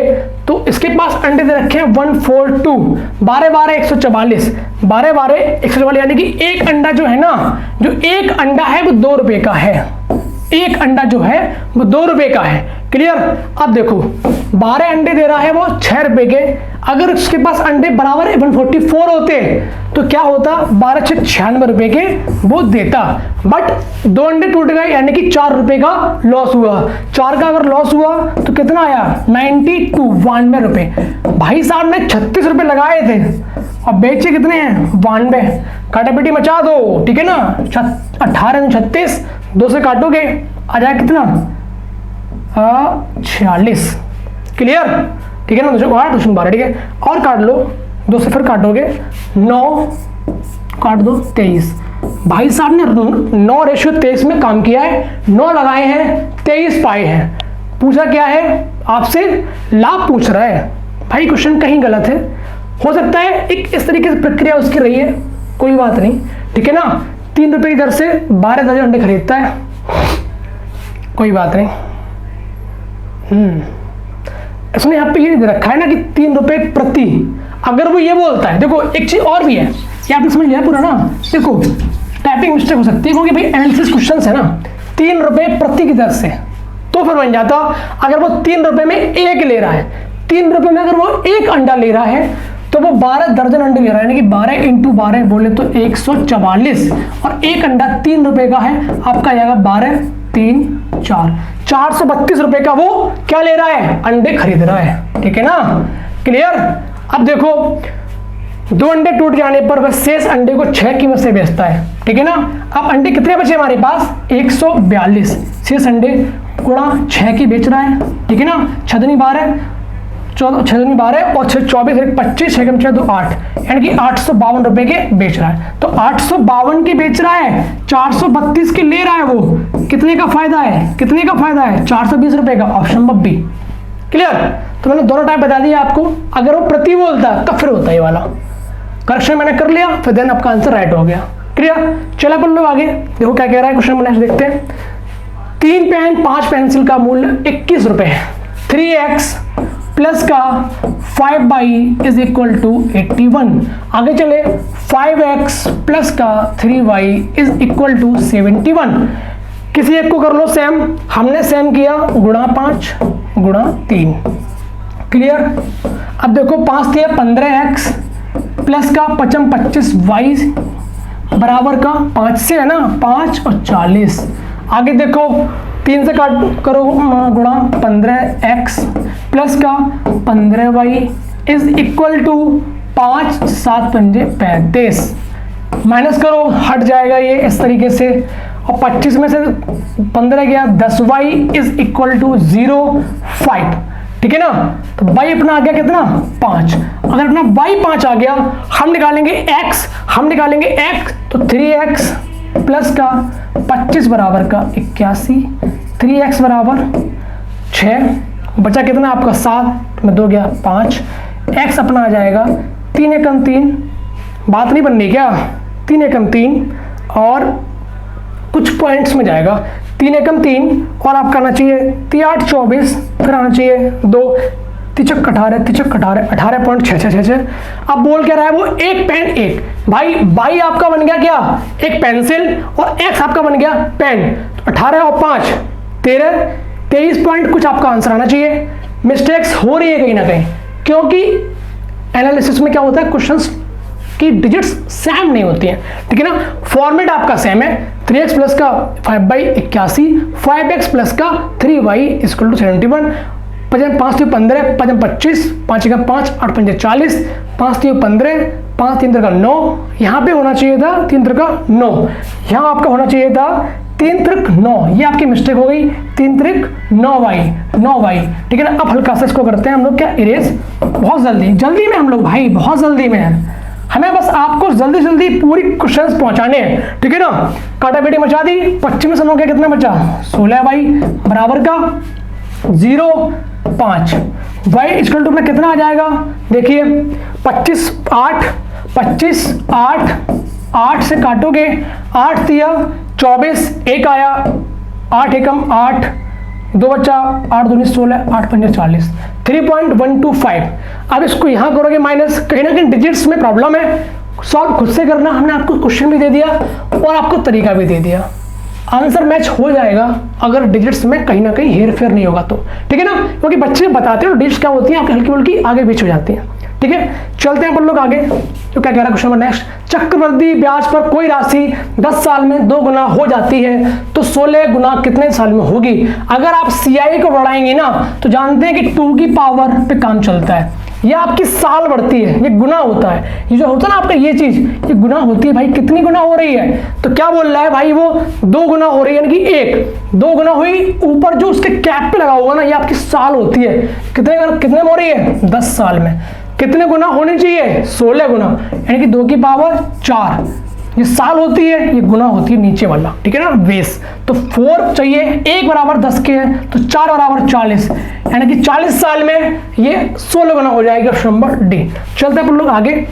S1: तो इसके पास अंडे दे रखे हैं 142, 12 12 144, 12 12 144, यानी कि एक अंडा जो है ना, जो एक अंडा है वो 2 रुपए का है, एक अंडा जो है वो 2 रुपए का है, क्लियर। अब देखो 12 अंडे दे रहा है वो 6 रुपए के, अगर उसके पास अंडे बराबर 144 होते तो क्या होता, 12 6 96 रुपए के वो देता, बट 2 अंडे टूट गए, यानी कि 4 रुपए का लॉस हुआ। 4 का अगर लॉस हुआ तो कितना आया, 92 92 रुपए। भाई साहब ने 36 रुपए लगाए थे और बेचे कितने हैं, 92। काटापीटी मचा दो, ठीक है ना। 18 36, 2 से काटोगे आ जाए कितना, 46, क्लियर, ठीक है ना। 2 8 2 12, ठीक है, और काट लो, 2 से फिर काटोगे 9, काट दो 23। भाई साहब ने 9:23 में काम किया है, 9 लगाए हैं, 23 पाए हैं। पूछा क्या है आपसे, लाभ पूछ रहा है। भाई क्वेश्चन कहीं गलत है, हो सकता है एक इस तरीके से प्रक्रिया उसकी रही है, कोई बात नहीं, ठीक है ना। 3 रुपए की दर से 12 दर्जन अंडे खरीदता है, कोई बात नहीं। इसने यहाँ पे ये दे रखा है ना कि 3 रुपए प्रति, अगर वो ये बोलता है, देखो एक चीज और भी है, ये आपने समझ लिया पूरा ना। देखो टाइपिंग मिस्टेक हो सकती है क्योंकि भाई एनालिसिस क्वेश्चन है ना। 3 रुपए प्रति की दर से, तो फिर बन जाता, अगर वो 3 रुपए में एक ले रहा है, 3 रुपए में अगर वो एक अंडा ले रहा है तो वो 12 दर्जन अंडे ले रहा है, यानी कि 12 × 12 बोले तो 144, और एक अंडा 3 रुपए का है, आपका आएगा 12 3 4 432 रुपए का वो क्या ले रहा है, अंडे खरीद रहा है, ठीक है ना, क्लियर। अब देखो 2 अंडे टूट जाने पर वह शेष अंडे को 6 कीमत से बेचता है, ठीक है ना। अब अंडे कितने बचे हमारे पास, 142, शेष अंडे गुणा 6 की बेच रहा है, ठीक है ना। 6 दूनी 12, 14 6 दूनी 12 और 6 24 25, 6 6 2 8, यानी कि 852 रुपए के बेच रहा है। तो 852 के बेच रहा है, 432 के ले रहा है, वो कितने का फायदा है, कितने का फायदा है, 420 रुपए का, ऑप्शन नंबर बी, क्लियर। तो मैंने दोनों टाइप बता दिया आपको। अगर वो प्रति बोलता तब फिर होता है ये वाला, करेक्शन मैंने कर लिया, फिर देन आपका आंसर राइट हो गया, क्लियर। चलो अपन लोग आगे देखो क्या कह रहा है क्वेश्चन में, नेक्स्ट देखते हैं। 3 पेन 5 पेंसिल का मूल्य 21 रुपए है, 3x प्लस का 5y इज इक्वल टू 81। आगे चले, 5x प्लस का 3y इज इक्वल टू 71। किसी एक को कर लो सेम, हमने सेम किया, गुणा 5 गुणा 3, क्लियर। अब देखो 5 थे 15x प्लस का 5 25y बराबर का 5 से है ना 5 और 40। आगे देखो 3 से काट करो गुणा 15x प्लस का 15y इज इक्वल टू 5 7 पंजे 35। माइनस करो, हट जाएगा ये इस तरीके से, और 25 में से 15 गया, 10y इज इक्वल टू 0.5, ठीक है ना। तो y अपना आ गया कितना, 5। अगर अपना y 5 आ गया, हम निकालेंगे x, तो 3x प्लस का 25 बराबर का 81, 3x बराबर 6, बचा कितना आपका 7 में 2 गया 5, x अपना आ जाएगा 3 एकम 3, बात नहीं बननी क्या, 3 एकम 3 और कुछ पॉइंट्स में जाएगा, 3 एकम 3 और आपका आना चाहिए 3 8 24, फिर आना चाहिए 2, तिचक 18, तिचक 18, 18.6666। अब बोल क्या रहा है वो, एक पेन एक। भाई बाई आपका बन गया क्या, एक पेंसिल, और एक्स आपका बन गया पेन। तो 18 और 5 13, 23 पॉइंट कुछ आपका आंसर आना चाहिए। मिस्टेक्स हो रही है कहीं ना कहीं, क्योंकि एनालिसिस में क्या होता है, क्वेश्चंस की डिजिट्स सेम नहीं होती हैं, ठीक है ना। फॉर्मेट आपका सेम है, 3x प्लस का 5/81, 5x प्लस का 3y इक्वल टू 71, 5 3 15, 5 25, 5 1 5, 8 5 40, 5 3 15, 5 3 का 9, यहाँ पे होना चाहिए था 3 का 9, यहाँ आपका होना चाहिए था 3 त्रिक 9, ये आपकी मिस्टेक हो गई, 3 त्रिक 9y, ठीक है ना। अब हल्का सा इसको करते हैं हम लोग क्या, इरेज। बहुत जल्दी में हम लोग भाई, बहुत जल्दी में हैं, हमें बस आपको जल्दी जल्दी पूरी क्वेश्चंस पहुंचाने हैं, ठीक है ना। काटापीटी मचा दी, 25 में से 9 कितना बचा, 16 भाई, बराबर का 0 5, y इक्वल टू में कितना आ जाएगा, देखिए 25 8, 25 8, 8 से काटोगे, 8 दिया 24, 1 आया, 8 एकम 8, 2 बच्चा, 8 दूनी 16, 8 पंजे 40, 3.125। अब इसको यहाँ करोगे माइनस, कहीं ना कहीं डिजिट्स में प्रॉब्लम है, सॉल्व खुद से करना। हमने आपको क्वेश्चन भी दे दिया और आपको तरीका भी दे दिया, आंसर मैच हो जाएगा अगर डिजिट्स में कहीं ना कहीं हेर फेर नहीं होगा तो, ठीक है ना। क्योंकि बच्चे बताते हैं डिजिट्स क्या होती है आपकी हल्की बुल्की आगे पीछे हो जाती है, ठीक है। चलते हैं अपन लोग आगे, तो क्या कह रहा है क्वेश्चन नंबर नेक्स्ट, चक्रवृद्धि ब्याज पर कोई राशि 10 साल में 2 गुना हो जाती है तो 16 गुना कितने साल में होगी। अगर आप CI को बढ़ाएंगे ना तो जानते हैं कि 2 की पावर पे काम चलता है, ये आपकी साल बढ़ती है, ये गुना होता है, ये जो होता है ना आपका ये चीज, ये गुना होती है भाई। कितनी गुना हो रही है, तो क्या बोल रहा है भाई, वो 2 गुना हो रही है, यानी कि 2 गुना हुई, ऊपर जो उसके कैप पे लगा होगा ना ये आपकी साल होती है। कितने में हो रही है, 10 साल में। कितने गुना होनी चाहिए, 16 गुना, यानी कि 2 की पावर 4, ये साल होती है, ये गुना होती है नीचे वाला, ठीक है ना, बेस। तो 4 चाहिए, 1 बराबर 10 के है तो 4 बराबर 40, यानी कि 40 साल में ये 16 गुना हो जाएगा, ऑप्शन नंबर डी। चलते हैं अपन लोग आगे,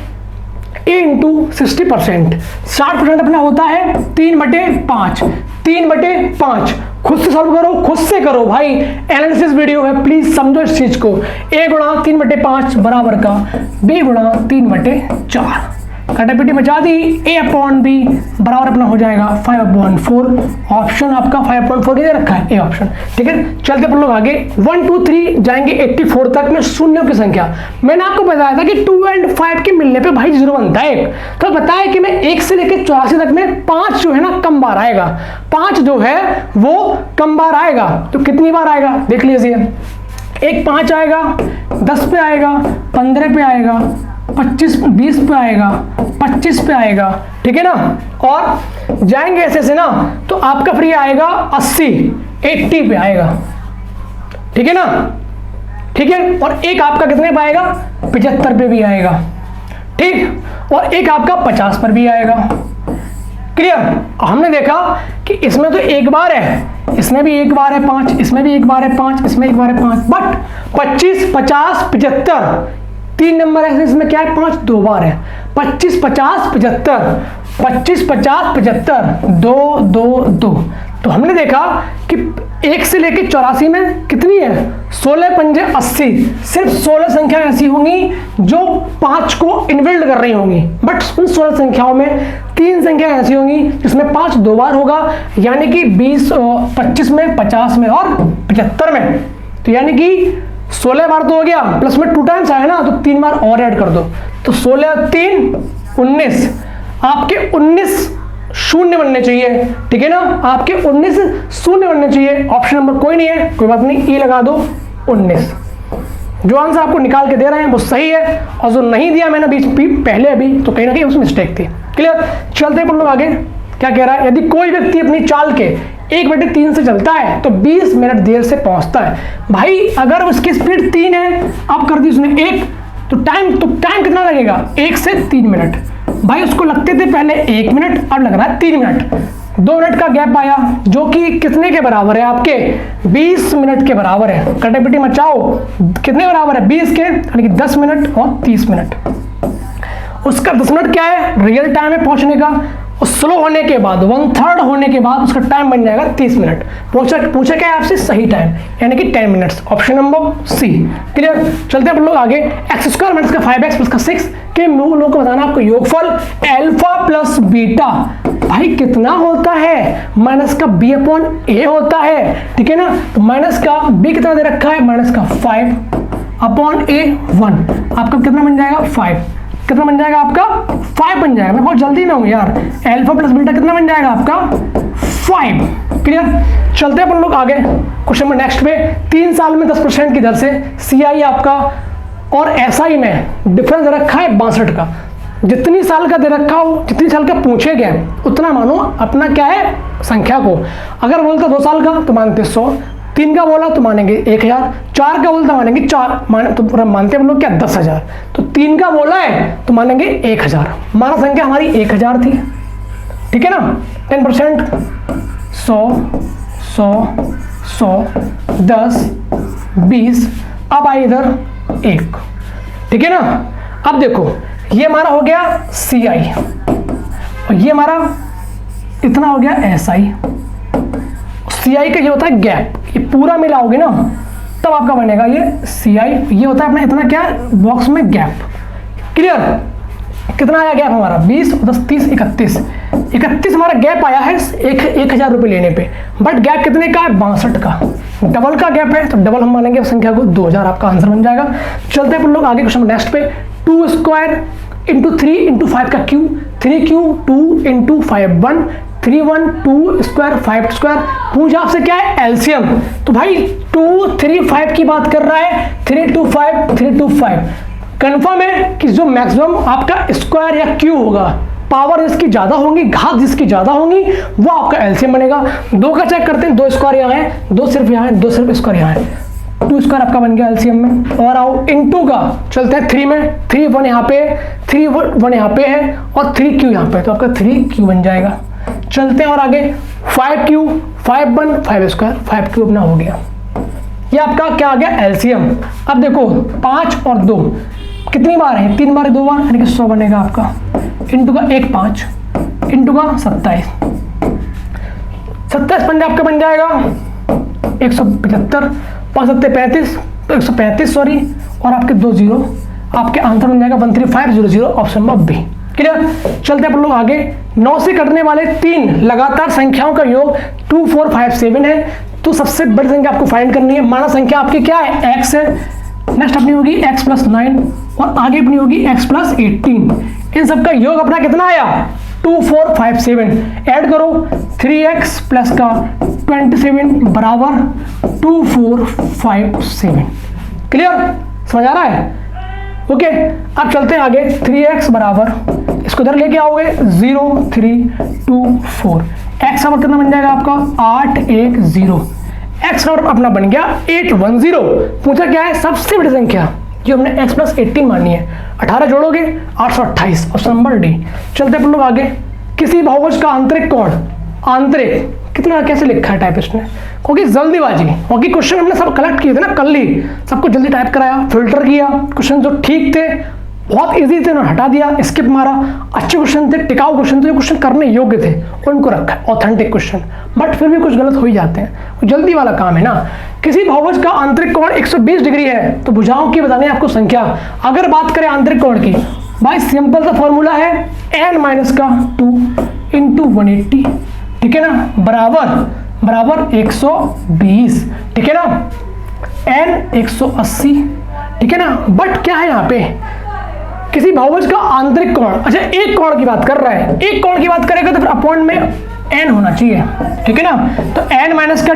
S1: a इंटू 60%, 60% अपना होता है 3/5, 3/5। खुद से सॉल्व करो, खुद से करो भाई, एनालिसिस वीडियो है, प्लीज समझो इस चीज को। a गुणा 3/5 बराबर का b गुणा 3/4, काटापीटी बचा दी, a/b बराबर अपना हो जाएगा 5/4। ऑप्शन आपका 5/4 दे रखा है, ए ऑप्शन, ठीक है। चलते अपन लोग आगे, 1 2 3 जाएंगे 84 तक में शून्यों की संख्या। मैंने आपको बताया था कि 2 और 5 के मिलने पे भाई 0 बनता है 1, तो बताया कि मैं 1 से लेकर 84 तक में 5 जो है ना कम बार आएगा, 5 जो है वो कम बार आएगा। तो कितनी बार आएगा देख लीजिए, एक 5 आएगा, 10 पे आएगा, 15 पे आएगा, 25 20 पे आएगा, 25 पे आएगा, ठीक है ना। और जाएंगे ऐसे से ना तो आपका फ्री आएगा 80 पे आएगा, ठीक है ना, ठीक है। और एक आपका कितने पे आएगा, 75 पे भी आएगा, ठीक। और एक आपका 50 पर भी आएगा, क्लियर। हमने देखा कि इसमें तो एक बार है, इसमें भी एक बार है 5, इसमें भी एक बार है 5, इसमें एक बार है 5, बट 25 50 75 3 नंबर है, इसमें क्या है 5 2 बार है, 25 50 75, 25 50 75 2 2 2। तो हमने देखा कि 1 से लेकर 84 में कितनी है, 16 पंजे 80, सिर्फ 16 संख्या ऐसी होंगी जो 5 को इनबिल्ड कर रही होंगी, बट उन 16 संख्याओं में 3 संख्या ऐसी होंगी जिसमें 5 2 बार होगा, यानी कि 25 में, 50 में और 75 में। तो यानी कि 16 बार तो हो गया, प्लस में 2 टाइम्स आया ना तो 3 बार और ऐड कर दो, तो 16 3 19, आपके 19 शून्य बनने चाहिए, ठीक है ना, आपके 19 शून्य बनने चाहिए। ऑप्शन नंबर कोई नहीं है, कोई बात नहीं, ई लगा दो 19। जो आंसर आपको निकाल के दे रहे हैं वो सही है, और जो नहीं दिया मैंने बीच पहले अभी तो कहीं ना कहीं उसमें मिस्टेक थी, क्लियर। चलते हैं लोग आगे, क्या कह रहा है, यदि कोई व्यक्ति अपनी चाल के 1/3 से चलता है तो 20 मिनट देर से पहुंचता है। भाई अगर उसकी स्पीड 3 है, अब कर दी उसने 1, तो टाइम कितना लगेगा, 1 से 3 मिनट। भाई उसको लगते थे पहले 1 मिनट, अब लग रहा है 3 मिनट, 2 मिनट का गैप आया, जो कि कितने के बराबर है, आपके 20 मिनट के बराबर है। कटापीटी मचाओ, कितने बराबर है, 20 के, यानी कि 10 मिनट और 30 मिनट। उसका 10 मिनट क्या है, रियल टाइम है पहुंचने का, स्लो होने के बाद 1/3 होने के बाद उसका टाइम बन जाएगा 30 मिनट। पूछा क्या है आपसे? सही टाइम यानी कि 10 minutes, option number C. Clear? चलते हैं अपन लोग आगे। x² माइनस का 5x प्लस का 6 के लोगों को बताना आपको योगफल अल्फा प्लस बीटा भाई कितना होता है? माइनस का b अपॉन a होता है, ठीक है ना। तो माइनस का b कितना दे रखा है? माइनस का 5 अपॉन a 1, आपका कितना बन जाएगा? 5। कितना बन जाएगा आपका? 5 बन जाएगा। मैं बहुत जल्दी में हूँ यार। अल्फा प्लस बीटा कितना बन जाएगा आपका? 5। क्लियर? चलते हैं अपन लोग आगे क्वेश्चन में नेक्स्ट पे। 3 साल में 10% की दर से CI आपका और SI में डिफरेंस दे रखा है 62 का। जितनी साल का दे रखा हो, जितनी साल का पूछे गए उतना मानो अपना क्या है संख्या को। अगर बोलते 2 साल का तो मानते 100, 3 का बोला तो मानेंगे 1000, 4 का बोलता मानेंगे 4 तो पूरा मानते हम लोग क्या 10,000। तो 3 का बोला है तो मानेंगे 1000। माना संख्या हमारी 1000 थी, ठीक है ना। 10% 100 100 100 10 20, अब आई इधर 1, ठीक है ना। अब देखो ये हमारा हो गया CI और ये हमारा इतना हो गया SI। CI का ये होता है गैप, ये पूरा मिलाओगे ना तब आपका बनेगा ये CI। ये होता है अपना इतना क्या बॉक्स में गैप। क्लियर? कितना आया गैप हमारा? 20 10 30 31 हमारा गैप आया है 1000 रुपये लेने पे। बट गैप कितने का है? 62 का। डबल का गैप है तो डबल हम मानेंगे संख्या को 2000, आपका आंसर बन जाएगा। चलते हैं लोग आगे क्वेश्चन नेक्स्ट पे। 2² इंटू 3 इंटू 5 का क्यू, 3 2 इंटू 5 1, 3 1 2 स्क्वायर 5 स्क्वायर। पूछा आपसे क्या है? एलसीएम। तो भाई 2 3 5 की बात कर रहा है, 3 2 5 3 2 5। कंफर्म है कि जो मैक्सिमम आपका स्क्वायर या क्यू होगा, पावर जिसकी ज्यादा होंगी, घात जिसकी ज्यादा होंगी, वो आपका एलसीएम बनेगा। 2 का चेक करते हैं, 2 स्क्वायर यहाँ है, 2 सिर्फ यहाँ है, 2 सिर्फ स्क्वायर यहाँ है। 2 स्क्वायर आपका बन गया एलसीएम में। और आओ इनटू का चलते हैं 3 में, 3 1 यहाँ पे, 3 1 यहाँ पे है और 3 क्यू यहाँ पे, तो आपका 3 क्यू बन जाएगा। चलते हैं और आगे 5 क्यू 5 1 5 स्क्वायर 5 क्यू अपना हो गया। ये आपका क्या आ गया? एलसीएम। अब देखो 5 और 2 कितनी बार है? 3 बार 2 बार यानी कि 100 बनेगा आपका। इनटू का 1 5 इनटू का 27, 27 पंजे आपका बन जाएगा 175, 5 7 35 तो 135 सॉरी, और आपके 2 0, आपके आंसर बन जाएगा 13500, ऑप्शन नंबर बी। क्लियर? चलते हैं अपन लोग आगे। 9 से कटने वाले 3 लगातार संख्याओं का योग 2 4 5 7 है। तो सबसे बड़ी संख्या आपको फाइंड करनी है। माना संख्या आपकी क्या है? x है। नेक्स्ट अपनी होगी x + 9 और आगे अपनी होगी x + 18। इन सबका योग अपना कितना आया? 2 4 5 7। ऐड करो 3x प्लस का 27 बराबर 2 4 5 7। क्लियर? समझ आ रहा है? ओके, अब चलते हैं आगे। 3x बराबर, इसको इधर लेके आओगे 0 3 2 4। x बराबर कितना बन जाएगा आपका? 8 1 0। x बराबर अपना बन गया 810। पूछा क्या है? सबसे बड़ी संख्या जो हमने x + 18 मानी है। 18 जोड़ोगे 828, ऑप्शन नंबर डी। चलते अपन लोग आगे। किसी बहुभुज का आंतरिक कोण, आंतरिक कितना कैसे लिखा है टाइपिस्ट ने? क्योंकि जल्दीबाजी, क्योंकि क्वेश्चन हमने सब कलेक्ट किए थे ना कल ही, सबको जल्दी टाइप कराया, फिल्टर किया, क्वेश्चन जो ठीक थे बहुत इजी थे उन्होंने हटा दिया, स्किप मारा। अच्छे क्वेश्चन थे, टिकाऊ क्वेश्चन थे, जो क्वेश्चन करने योग्य थे उनको रखा है ऑथेंटिक क्वेश्चन। बट फिर भी कुछ गलत हो ही जाते हैं, जल्दी वाला काम है ना। किसी बहुभुज का आंतरिक कोण 120 डिग्री है तो भुजाओं की बतानी है आपको संख्या। अगर बात करें आंतरिक कोण की, भाई सिंपल सा फॉर्मूला है n - 2 × 180, ठीक है ना, बराबर 120, ठीक है ना, n 180, ठीक है ना। बट क्या है यहाँ पे? किसी बहुभुज का आंतरिक कोण, अच्छा एक कोण की बात कर रहा है, एक कोण की बात करेगा तो फिर अपॉन में n होना चाहिए, ठीक है ना। तो n -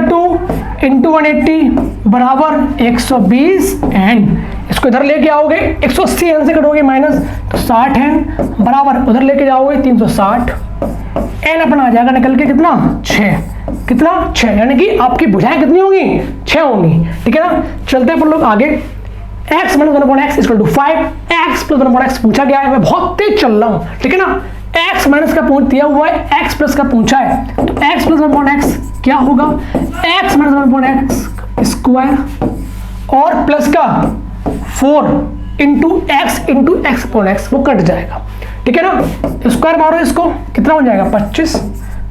S1: 2 × 180 बराबर 120 n। इसको इधर लेके आओगे 180 n से कटोगे माइनस तो 60 n बराबर उधर लेके जाओगे 360 n अपना आ जाएगा निकल के कितना? 6। कितना? 6, यानी कि आपकी भुजाएं कितनी होंगी? 6 होंगी, ठीक है ना। चलते हैं अपन लोग आगे। x - 1/x = 5, x + 1/x पूछा गया है। मैं बहुत तेज चल रहा हूँ, ठीक है ना। x माइनस का पूछ दिया हुआ है, x प्लस का पूछा है, तो x + 1/x क्या होगा? x - 1/x स्क्वायर और प्लस का 4 × x × x/x वो कट जाएगा, ठीक है ना, स्क्वायर मारो इसको, कितना हो जाएगा 25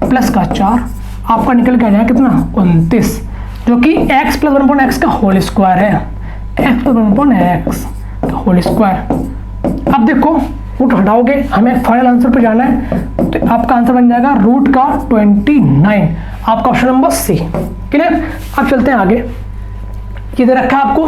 S1: प्लस का 4, आपका निकल के आ जाएगा कितना 29, जो कि x प्लस 1/x का होल स्क्वायर है, x प्लस 1/x का होल स्क्वायर। अब देखो रूट हटाओगे, हमें फाइनल आंसर पे जाना है, तो आपका आंसर बन जाएगा रूट का 29, आपका ऑप्शन नंबर सी। क्लियर। अब चलते हैं आगे। ये दे रखा है आपको,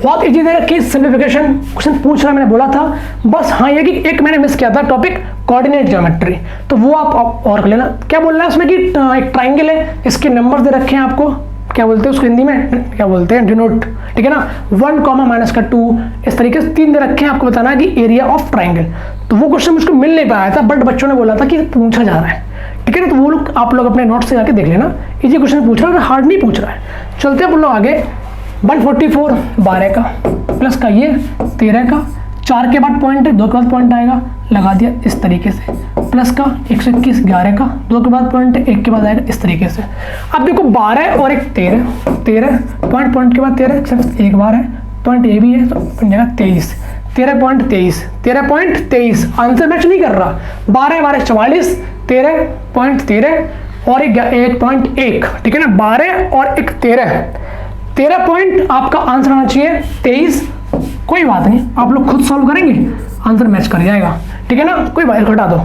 S1: बहुत इजी दे रखी, सिंप्लीफिकेशन क्वेश्चन पूछ रहा है, मैंने बोला था बस। हाँ ये कि एक मैंने मिस किया था टॉपिक कोऑर्डिनेट ज्योमेट्री, तो वो आप और कर लेना। क्या बोल रहा है उसमें कि एक ट्राइंगल है, इसके नंबर दे रखे हैं आपको, क्या बोलते हैं उसको हिंदी में, क्या बोलते हैं, डिनोट, ठीक है ना, 1, -2, इस तरीके से 3 दे रखे हैं, आपको बताना है कि एरिया ऑफ ट्राइंगल। तो वो क्वेश्चन मुझको मिल नहीं पाया था, बट बच्चों ने बोला था कि पूछा जा रहा है, ठीक है ना, तो वो लोग आप लोग अपने नोट से जाके देख लेना, इजी क्वेश्चन पूछ रहा है, हार्ड नहीं पूछ रहा है। चलते हैं हम लोग आगे। 144 12 का प्लस का ये 13 का, 4 के बाद पॉइंट है, 2 के बाद पॉइंट आएगा, लगा दिया इस तरीके से, प्लस का 121 11 का, 2 के बाद पॉइंट है, 1 के बाद आएगा इस तरीके से। अब देखो 12 और एक 13 पॉइंट के बाद 13 सिर्फ एक बार है, पॉइंट ये भी है, तो बन जाएगा 23, 13.23 आंसर मैच नहीं कर रहा। 12 12 44, 13.13 और 1.1, ठीक है ना, 12 और एक 13 पॉइंट आपका आंसर आना चाहिए 23। कोई बात नहीं, आप लोग खुद सॉल्व करेंगे, आंसर मैच कर जाएगा, ठीक है ना, कोई बात घटा दो,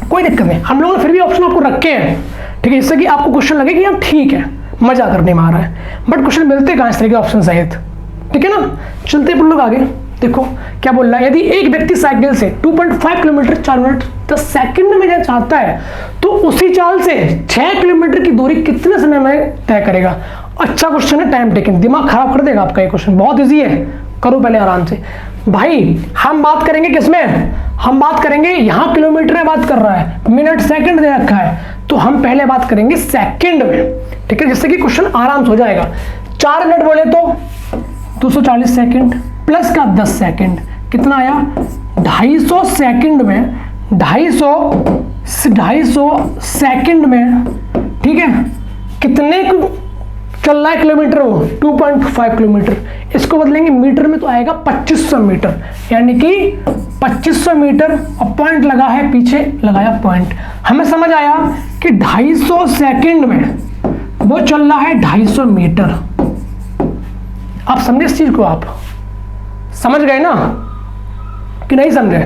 S1: कोई दिक्कत नहीं। हम लोगों ने फिर भी ऑप्शन आपको रखे हैं, ठीक है, जिससे कि आपको क्वेश्चन लगे कि यार ठीक है मजा करने में आ रहा है, बट क्वेश्चन मिलते कहाँ इस तरह के ऑप्शन सहित, ठीक है ना। चलते हम लोग आगे। देखो क्या बोल रहा है, यदि एक व्यक्ति साइकिल से 2.5 किलोमीटर 4 मिनट 10 सेकंड में जाना चाहता है, तो उसी चाल से 6 किलोमीटर की दूरी कितने समय में तय करेगा। अच्छा क्वेश्चन है, टाइम टेकिंग, दिमाग खराब कर देगा आपका ये क्वेश्चन, बहुत इजी है, करो पहले आराम से। भाई हम बात करेंगे किसमें, हम बात करेंगे, यहाँ किलोमीटर में बात कर रहा है, मिनट सेकंड दे रखा है, तो हम पहले बात करेंगे सेकंड में, ठीक है, जिससे कि क्वेश्चन आराम से हो जाएगा। 4 मिनट बोले तो 240 सेकंड प्लस का 10 सेकंड, कितना आया 250 सेकंड में, 250 सेकंड में, ठीक है, कितने चल रहा है किलोमीटर, वो 2.5 किलोमीटर, इसको बदलेंगे मीटर में तो आएगा 2500 मीटर, यानी कि 2500 मीटर, और पॉइंट लगा है पीछे, लगाया पॉइंट। हमें समझ आया कि 250 सेकंड में वो चल रहा है 250 मीटर। आप समझे इस चीज को, आप समझ गए ना कि नहीं समझे।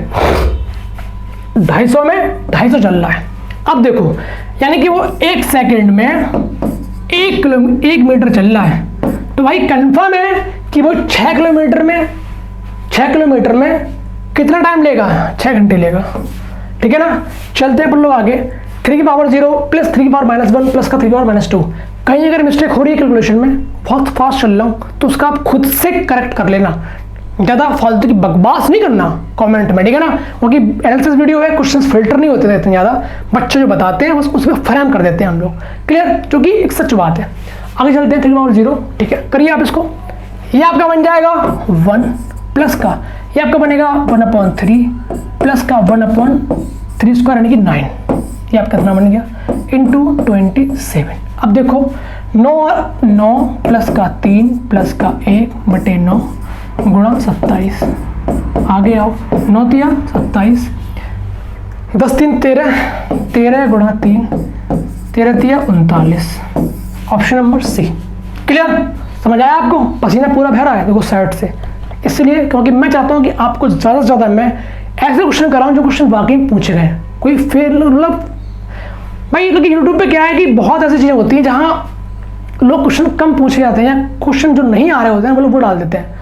S1: 250 में 250 चल रहा है। अब देखो यानी कि वो 1 सेकंड में 1 मीटर चल रहा है, तो भाई कंफर्म है कि वो 6 किलोमीटर में कितना टाइम लेगा, 6 घंटे लेगा, ठीक है ना। चलते हैं अपन लोग आगे। 3 की पावर 0 प्लस 3 की पावर -1 प्लस का 3 की पावर -2, कहीं अगर मिस्टेक हो रही है कैलकुलेशन में, बहुत फास्ट चल रहा हूँ, तो उसका आप खुद से करेक्ट कर लेना, ज़्यादा फालतू की बकवास नहीं करना कमेंट में, ठीक है ना, क्योंकि एनालिसिस वीडियो है, क्वेश्चंस फिल्टर नहीं होते थे इतने ज़्यादा, बच्चे जो बताते हैं बस उसमें फ्रेम कर देते हैं हम लोग, क्लियर, जो कि एक सच बात है। आगे चलते हैं। 3 की पावर 0, ठीक है, करिए आप इसको, ये आपका बन जाएगा 1 प्लस का, ये आपका बनेगा 1/3 प्लस का 1/3 स्क्वायर यानी कि 9, ये आपका कितना बन गया इंटू 27। अब देखो 9 प्लस का 3 प्लस का 1/9 गुणा 27, आगे आओ, 9 तिया 27, 10 3 13, 13 गुणा 3, 13 तिया 39, ऑप्शन नंबर सी। क्लियर, समझ आया आपको, पसीना पूरा बह रहा है देखो साइड से, इसलिए क्योंकि मैं चाहता हूँ कि आपको ज़्यादा से ज़्यादा मैं ऐसे क्वेश्चन कराऊँ जो क्वेश्चन वाकई पूछे गए, कोई फेल, मतलब भाई क्योंकि यूट्यूब पे क्या है कि बहुत ऐसी चीज़ें होती हैं जहाँ लोग क्वेश्चन कम पूछे जाते हैं, या क्वेश्चन जो नहीं आ रहे होते हैं वो लोग वो डाल देते हैं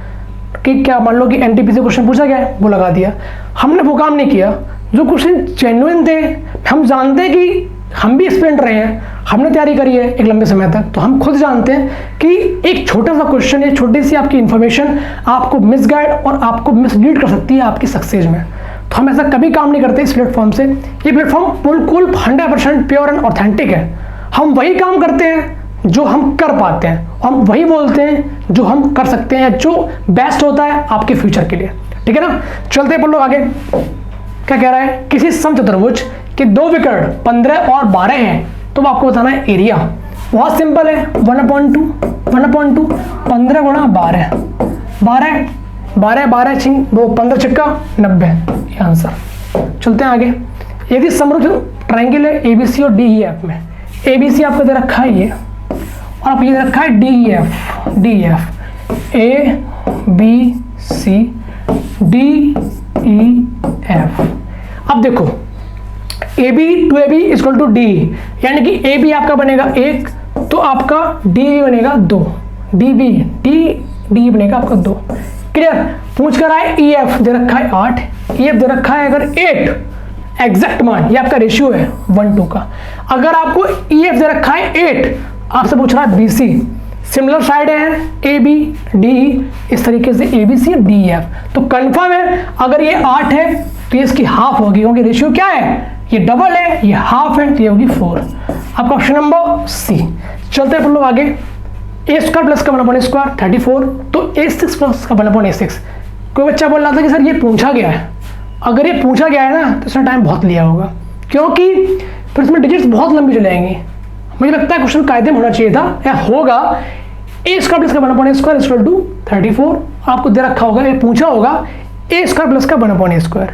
S1: कि क्या, मान लो कि एनटीपीसी क्वेश्चन पूछा गया है वो लगा दिया। हमने वो काम नहीं किया, जो क्वेश्चन जेन्युइन थे, हम जानते हैं कि हम भी स्टूडेंट रहे हैं, हमने तैयारी करी है एक लंबे समय तक, तो हम खुद जानते हैं कि एक छोटा सा क्वेश्चन या छोटी सी आपकी इन्फॉर्मेशन आपको मिसगाइड और आपको मिसलीड कर सकती है आपकी सक्सेस में। तो हम ऐसा कभी काम नहीं करते इस प्लेटफॉर्म से। ये प्लेटफॉर्म बिल्कुल 100% प्योर एंड ऑथेंटिक है। हम वही काम करते हैं जो हम कर पाते हैं, हम वही बोलते हैं जो हम कर सकते हैं, जो बेस्ट होता है आपके फ्यूचर के लिए, ठीक है ना। चलते हैं लोग आगे। क्या कह रहा है, किसी समचतुर्भुज के 2 विकर्ण 15 और 12 हैं, तो आपको बताना है एरिया। बहुत सिंपल है, 1/2 15 गुणा 12 12 12 छिंग वो 15 छिक्का 90, ये आंसर, चलते हैं आगे। यदि समरुच ट्रायंगल है ABC और DEF में, ABC आपको दे रखा है ये, और आप ये दे रखा है DEF ABCDEF। अब देखो AB to AB equal to DE, यानी कि AB आपका बनेगा 1, तो आपका DE बनेगा 2, DE बनेगा आपका 2। क्लियर? पूछ कर आए EF दे रखा है 8, EF दे रखा है अगर 8, एग्जैक्ट मान, ये आपका रेशियो है 1:2 का। अगर आपको EF दे रखा है 8, आपसे पूछ रहा है BC, सिमिलर साइड है AB DE, इस तरीके से ABC DEF, तो कंफर्म है अगर ये 8 है तो ये इसकी हाफ होगी, क्योंकि रेशियो क्या है, ये डबल है, ये हाफ है, तो ये होगी 4। आपका ऑप्शन नंबर C। चलते हैं लोग आगे। A² प्लस का 1/² 34, तो A6 प्लस का 1/A6। कोई बच्चा बोल रहा था कि सर ये पूछा गया है, अगर ये पूछा गया है ना तो इसने टाइम बहुत लिया होगा, क्योंकि फिर इसमें डिजिट्स बहुत लंबी चले जाएंगी। मुझे लगता है क्वेश्चन कायदे में होना चाहिए था या होगा A² प्लस का 1/A² इक्वल टू 34, आपको दे रखा होगा, ये पूछा होगा A² प्लस का 1/A²,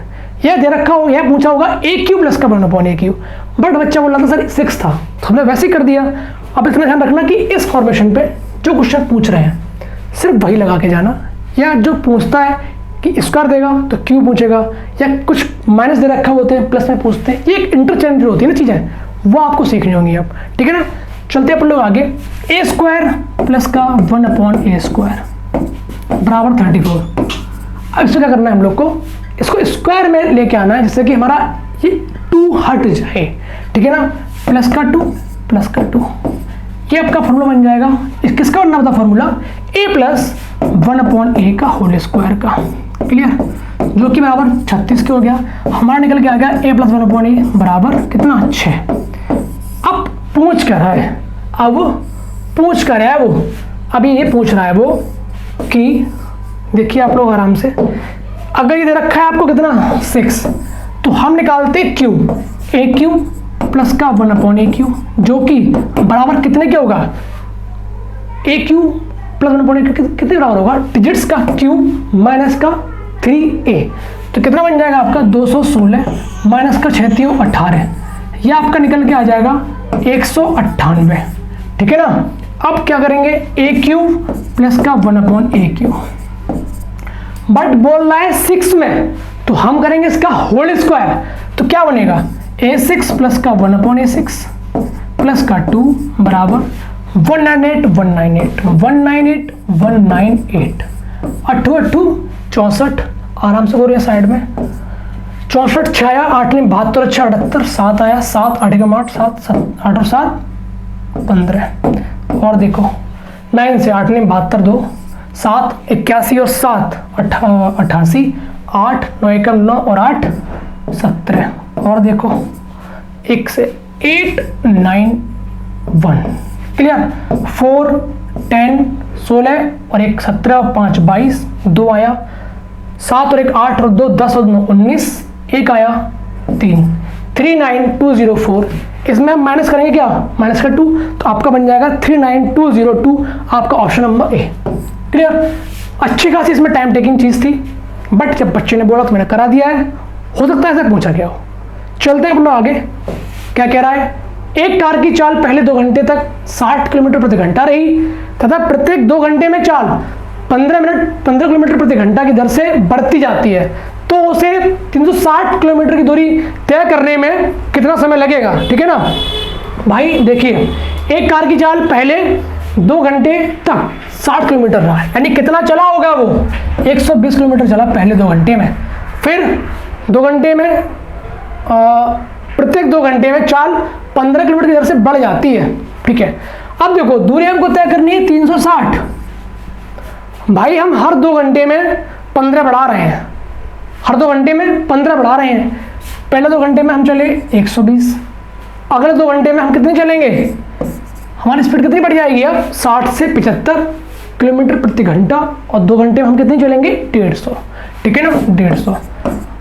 S1: यह दे रखा होगा, यह पूछा होगा AQ प्लस का 1/AQ, बट बच्चा बोल रहा था सर 6 था, तो हमने वैसे ही कर दिया। अब इतना ध्यान रखना कि इस फॉर्मेशन पे जो क्वेश्चन पूछ रहे हैं सिर्फ वही लगा के जाना, या जो पूछता है कि स्क्वायर देगा तो क्यू पूछेगा, या कुछ माइनस दे रखा होते हैं प्लस में पूछते हैं, ये एक इंटरचेंज होती है ना चीज़ें, वो आपको सीखनी होंगी अब, ठीक है ना। चलते हैं अपन लोग आगे। A² प्लस का 1/A² बराबर 34। अब इसको क्या करना है हम लोग को, इसको स्क्वायर में लेके आना है, जिससे कि हमारा ये 2 हट जाए, ठीक है ना। प्लस का 2 प्लस का 2, ये आपका फॉर्मूला बन जाएगा। किसका बनना था फॉर्मूला, A प्लस 1/A का होल स्क्वायर का। क्लियर? जो कि बराबर 36 के हो गया। हमारा निकल के आ गया A प्लस 1/A बराबर कितना, 6। अब पूछ कर है, वो अभी ये पूछ रहा है वो कि देखिए आप लोग आराम से, अगर ये दे रखा है आपको कितना 6, तो हम निकालते Q, AQ प्लस का 1/AQ, जो कि बराबर कितने के होगा, AQ प्लस 1/AQ कितने बराबर होगा, डिजिट्स का Q माइनस का 3A, तो कितना बन जाएगा आपका 216 माइनस का 6 3 18, यह आपका निकल के आ जाएगा 198, ठीक है ना। अब क्या करेंगे, AQ प्लस का 1/AQ, बट बोल रहा है 6 में, तो हम करेंगे इसका होल स्क्वायर, तो क्या बनेगा A6 प्लस का 1/A6 प्लस का 2 बराबर 198 8 64, आराम से बोलिए साइड में, 64 6 आया, 8 ने 72 6 78, 7 आया, 7 8 का 8 7 8 और 7 15, और देखो 9 से 8 ने 72 2 7 81 और 7 88, 8 9 1 9 और 8 17, और देखो 1 से 8 9 1। क्लियर? 4 10 16 और 1 17 और 5 22, 2 आया, 7 और 1 8 और 2 10 और 9 19, 1 आया 3 39204। इसमें हम माइनस करेंगे क्या, माइनस का 2, तो आपका बन जाएगा 39202, आपका ऑप्शन नंबर A। क्लियर? अच्छी खासी इसमें टाइम टेकिंग चीज़ थी, बट जब बच्चे ने बोला तो मैंने करा दिया है, हो सकता है ऐसा पूछा गया हो। चलते हैं अपन लोग आगे। क्या कह रहा है, एक कार की चाल पहले 2 घंटे तक 60 किलोमीटर प्रति घंटा रही तथा प्रत्येक 2 घंटे में चाल 15 किलोमीटर प्रति घंटा की दर से बढ़ती जाती है, तो उसे 360 किलोमीटर की दूरी तय करने में कितना समय लगेगा, ठीक है ना। भाई देखिए, एक कार की चाल पहले 2 घंटे तक 60 किलोमीटर रहा है, यानी कितना चला होगा वो, 120 किलोमीटर चला पहले 2 घंटे में। फिर 2 घंटे में प्रत्येक 2 घंटे में चाल 15 किलोमीटर की दर से बढ़ जाती है, ठीक है। अब देखो दूरी हमको तय करनी है 360, भाई हम हर 2 घंटे में 15 बढ़ा रहे हैं, हर 2 घंटे में 15 बढ़ा रहे हैं। पहले 2 घंटे में हम चले 120, अगले 2 घंटे में हम कितने चलेंगे, हमारी स्पीड कितनी बढ़ जाएगी अब 60 से 75 किलोमीटर प्रति घंटा, और 2 घंटे में हम कितने चलेंगे 150, ठीक है ना 150।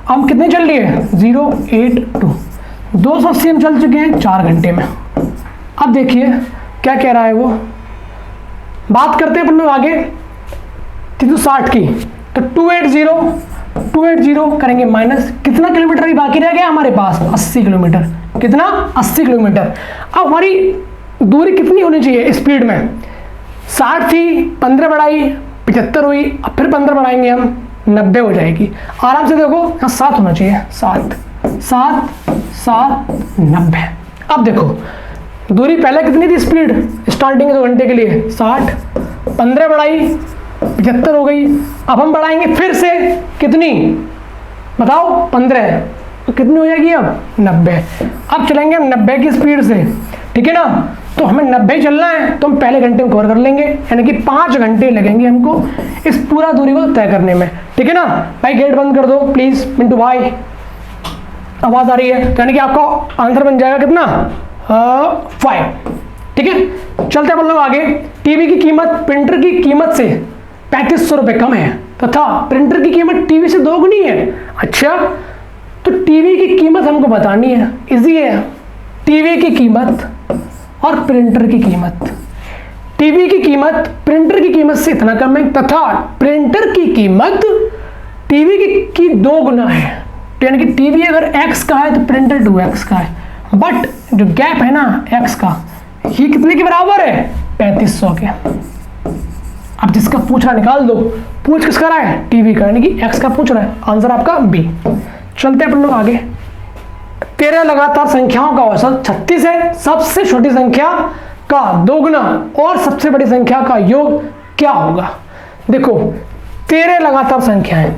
S1: हम कितने चल रही है 082, 280 हम चल चुके हैं 4 घंटे में। अब देखिए क्या कह रहा है वो, बात करते हैं अपन लोग आगे 360 की, तो 280 280 करेंगे माइनस, कितना किलोमीटर ही बाकी रह गया हमारे पास, 80 किलोमीटर। कितना? 80 किलोमीटर। अब हमारी दूरी कितनी होनी चाहिए स्पीड में? 60 थी, 15 बढ़ाई 75 हुई, अब फिर 15 बढ़ाएंगे हम 90 हो जाएगी। आराम से देखो, यहाँ 7 होना चाहिए, 7 7 7 90। अब देखो दूरी पहले कितनी थी स्पीड स्टार्टिंग 2 घंटे के लिए? 60, 15 बढ़ाई 75 हो गई। अब हम बढ़ाएंगे फिर से कितनी बताओ? 15, तो कितनी हो जाएगी अब? 90। अब चलेंगे हम 90 की स्पीड से, ठीक है ना? तो हमें 90 चलना है, तो हम पहले घंटे में कवर कर लेंगे, यानी कि 5 घंटे लगेंगे हमको इस पूरा दूरी को तय करने में, ठीक है ना? भाई गेट बंद कर दो प्लीज मिंटू भाई, आवाज आ रही है। यानी कि आपका आंसर बन जाएगा कितना? 5, ठीक है। चलते हैं हम लोग आगे। टीवी की कीमत प्रिंटर की कीमत से 3500 रुपये कम है तथा प्रिंटर की कीमत टीवी से दोगुनी है। अच्छा, तो टीवी की कीमत हमको बतानी है, इजी है। टीवी की कीमत और प्रिंटर की कीमत, टीवी की कीमत प्रिंटर की कीमत से इतना कम है तथा प्रिंटर की कीमत टीवी की 2 गुना है। यानी कि टीवी अगर x का है तो प्रिंटर 2x का है, बट जो गैप है ना x का, ये कितने के बराबर है? 3500 के। अब जिसका पूछ रहा निकाल दो। पूछ किसका रहा है? टीवी का, यानी कि x का पूछ रहा है। आंसर आपका बी। चलते हैं अपन लोग आगे। 13 लगातार संख्याओं का औसत 36 है। सबसे छोटी संख्या का 2 गुना और सबसे बड़ी संख्या का योग क्या होगा? देखो 13 लगातार संख्याएं,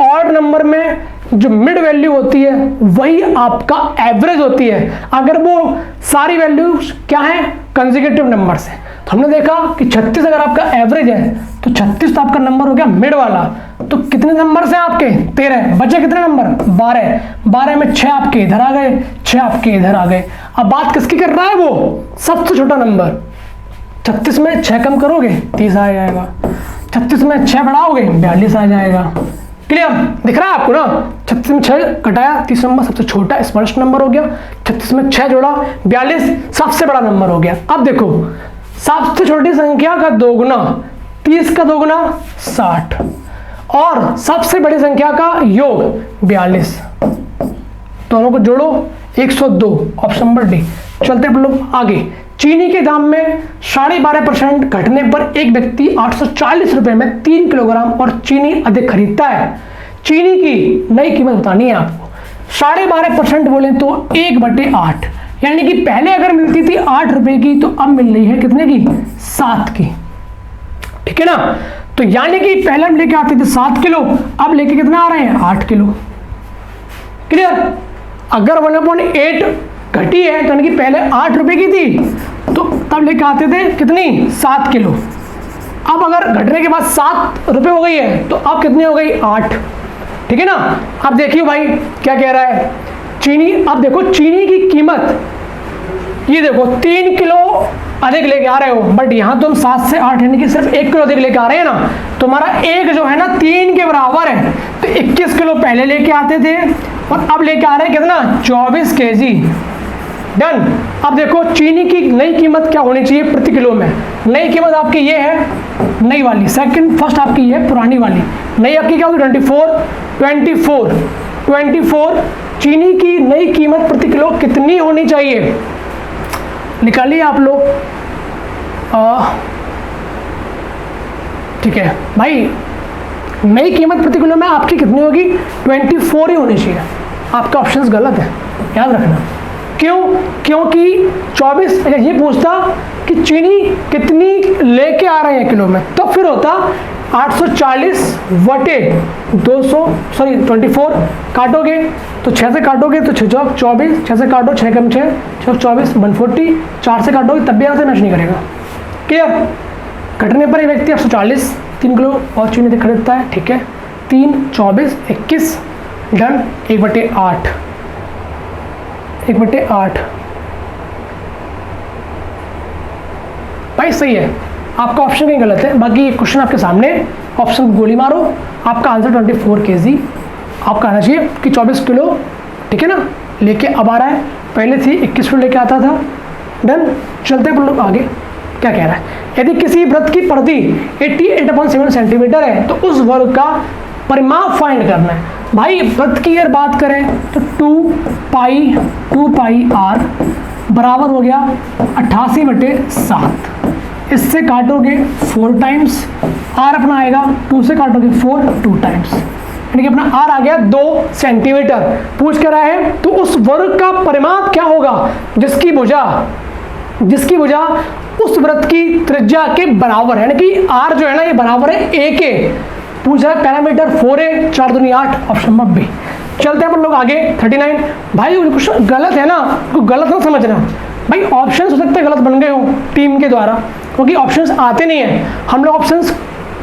S1: ऑड नंबर में जो मिड वैल्यू होती है वही आपका एवरेज होती है। अगर वो सारी वैल्यूज क्या है? कंसेक्यूटिव नंबर से। तो हमने देखा कि 36 अगर आपका एवरेज है तो 36 तो आपका नंबर हो गया मिड वाला। तो कितने नंबर हैं आपके? 13। बचे कितने नंबर? 12। 12 में 6 आपके इधर आ गए, 6 आपके इधर आ गए। अब बात किसकी कर रहा है? वो सबसे छोटा नंबर। 36 में 6 कम करोगे 30 आ जाएगा, 36 में 6 बढ़ाओगे 42 आ जाएगा। क्लियर? दिख रहा है आपको ना? 36 में 6 घटाया, 30 नंबर सबसे छोटा स्मॉलेस्ट नंबर हो गया। 36 में 6 जोड़ा 42 सबसे बड़ा नंबर हो गया। अब देखो सबसे छोटी संख्या का 2 गुना, 30 का 2 गुना 60 और सबसे बड़ी संख्या का योग 42, दोनों को जोड़ो 102, ऑप्शन नंबर डी। चलते हैं लोग आगे। चीनी के दाम में 12.5% घटने पर एक व्यक्ति 840 रुपए में 3 किलोग्राम और चीनी अधिक खरीदता है। चीनी की नई कीमत बतानी है आपको। 12.5% बोले तो 1/8, यानी कि पहले अगर मिलती थी 8 रुपए की तो अब मिल रही है कितने की? 7 की, ठीक है ना? तो यानी कि पहले हम लेके आते थे 7 किलो, अब लेके कितना आ रहे हैं? 8 किलो। क्लियर? अगर 1/8 घटी है तो यानी कि पहले 8 रुपए की थी तो तब लेके आते थे कितनी? 7 किलो। अब अगर घटने के बाद 7 रुपए हो गई है तो अब कितनी हो गई? 8, ठीक है ना? अब देखिए भाई क्या कह रहा है। चीनी, अब देखो चीनी की कीमत, ये देखो 3 किलो अधिक लेके आ रहे हो, बट यहाँ तुम 7 से 8 यानी कि सिर्फ 1 किलो अधिक लेके आ रहे हैं ना। तुम्हारा एक जो है ना 3 के बराबर है, तो 21 किलो पहले लेके आते थे और अब लेके आ रहे हैं कितना? 24 kg। डन। अब देखो चीनी की नई कीमत क्या होनी चाहिए प्रति किलो में? नई कीमत आपकी ये है, नई वाली, सेकंड फर्स्ट आपकी ये पुरानी वाली। नई आपकी क्या होगी? 24 चीनी की नई कीमत प्रति किलो कितनी होनी चाहिए? निकालिए आप लोग। ठीक है भाई, नई कीमत प्रति किलो में आपकी कितनी होगी? 24 ही होनी चाहिए। आपका ऑप्शन गलत है, याद रखना। क्यों? क्योंकि 24 अगर ये पूछता कि चीनी कितनी लेके आ रहे हैं किलो में, तो फिर होता 840 बटे 200, सॉरी 24 काटोगे तो 6 से काटोगे तो 6 24, 6 से काटो 6 कम 6 24 140, 4 से काटोगे तब भी यहाँ से मैच नहीं करेगा। क्लियर? घटने पर एक व्यक्ति 840 3 किलो और चीनी खरीदता है, ठीक है। 3 24 21 डन। 1/8 भाई सही है, आपका ऑप्शन कहीं गलत है। बाकी क्वेश्चन आपके सामने, ऑप्शन गोली मारो, आपका आंसर 24 kg आपका आना चाहिए कि 24 किलो, ठीक है ना, लेके अब आ रहा है। पहले थी 21 किलो लेके आता था। डन। चलते हैं लोग आगे। क्या कह रहा है? यदि किसी वृत्त की परिधि 88.7 सेंटीमीटर है तो उस वर्ग का परिमाप फाइंड करना है। भाई वृत्त की अगर बात करें तो 2 पाई r बराबर हो गया 88/7। इससे काटोगे 4 टाइम्स, r अपना आएगा 2 से काटोगे 4 2 टाइम्स, यानी कि अपना r आ गया 2 सेंटीमीटर। पूछ कर रहा है तो उस वर्ग का परिमाप क्या होगा जिसकी भुजा उस वृत्त की त्रिज्या के बराबर है, यानी कि r जो है ना ये बराबर है a के। पूछ रहा है पैरामीटर 4 है, 4 दूनी 8, ऑप्शन नंबर बी। चलते हैं अपन लोग आगे 39। भाई क्वेश्चन गलत है ना, तो गलत ना समझना भाई, ऑप्शंस हो सकते हैं गलत बन गए हो टीम के द्वारा, क्योंकि ऑप्शंस आते नहीं हैं। हम लोग ऑप्शंस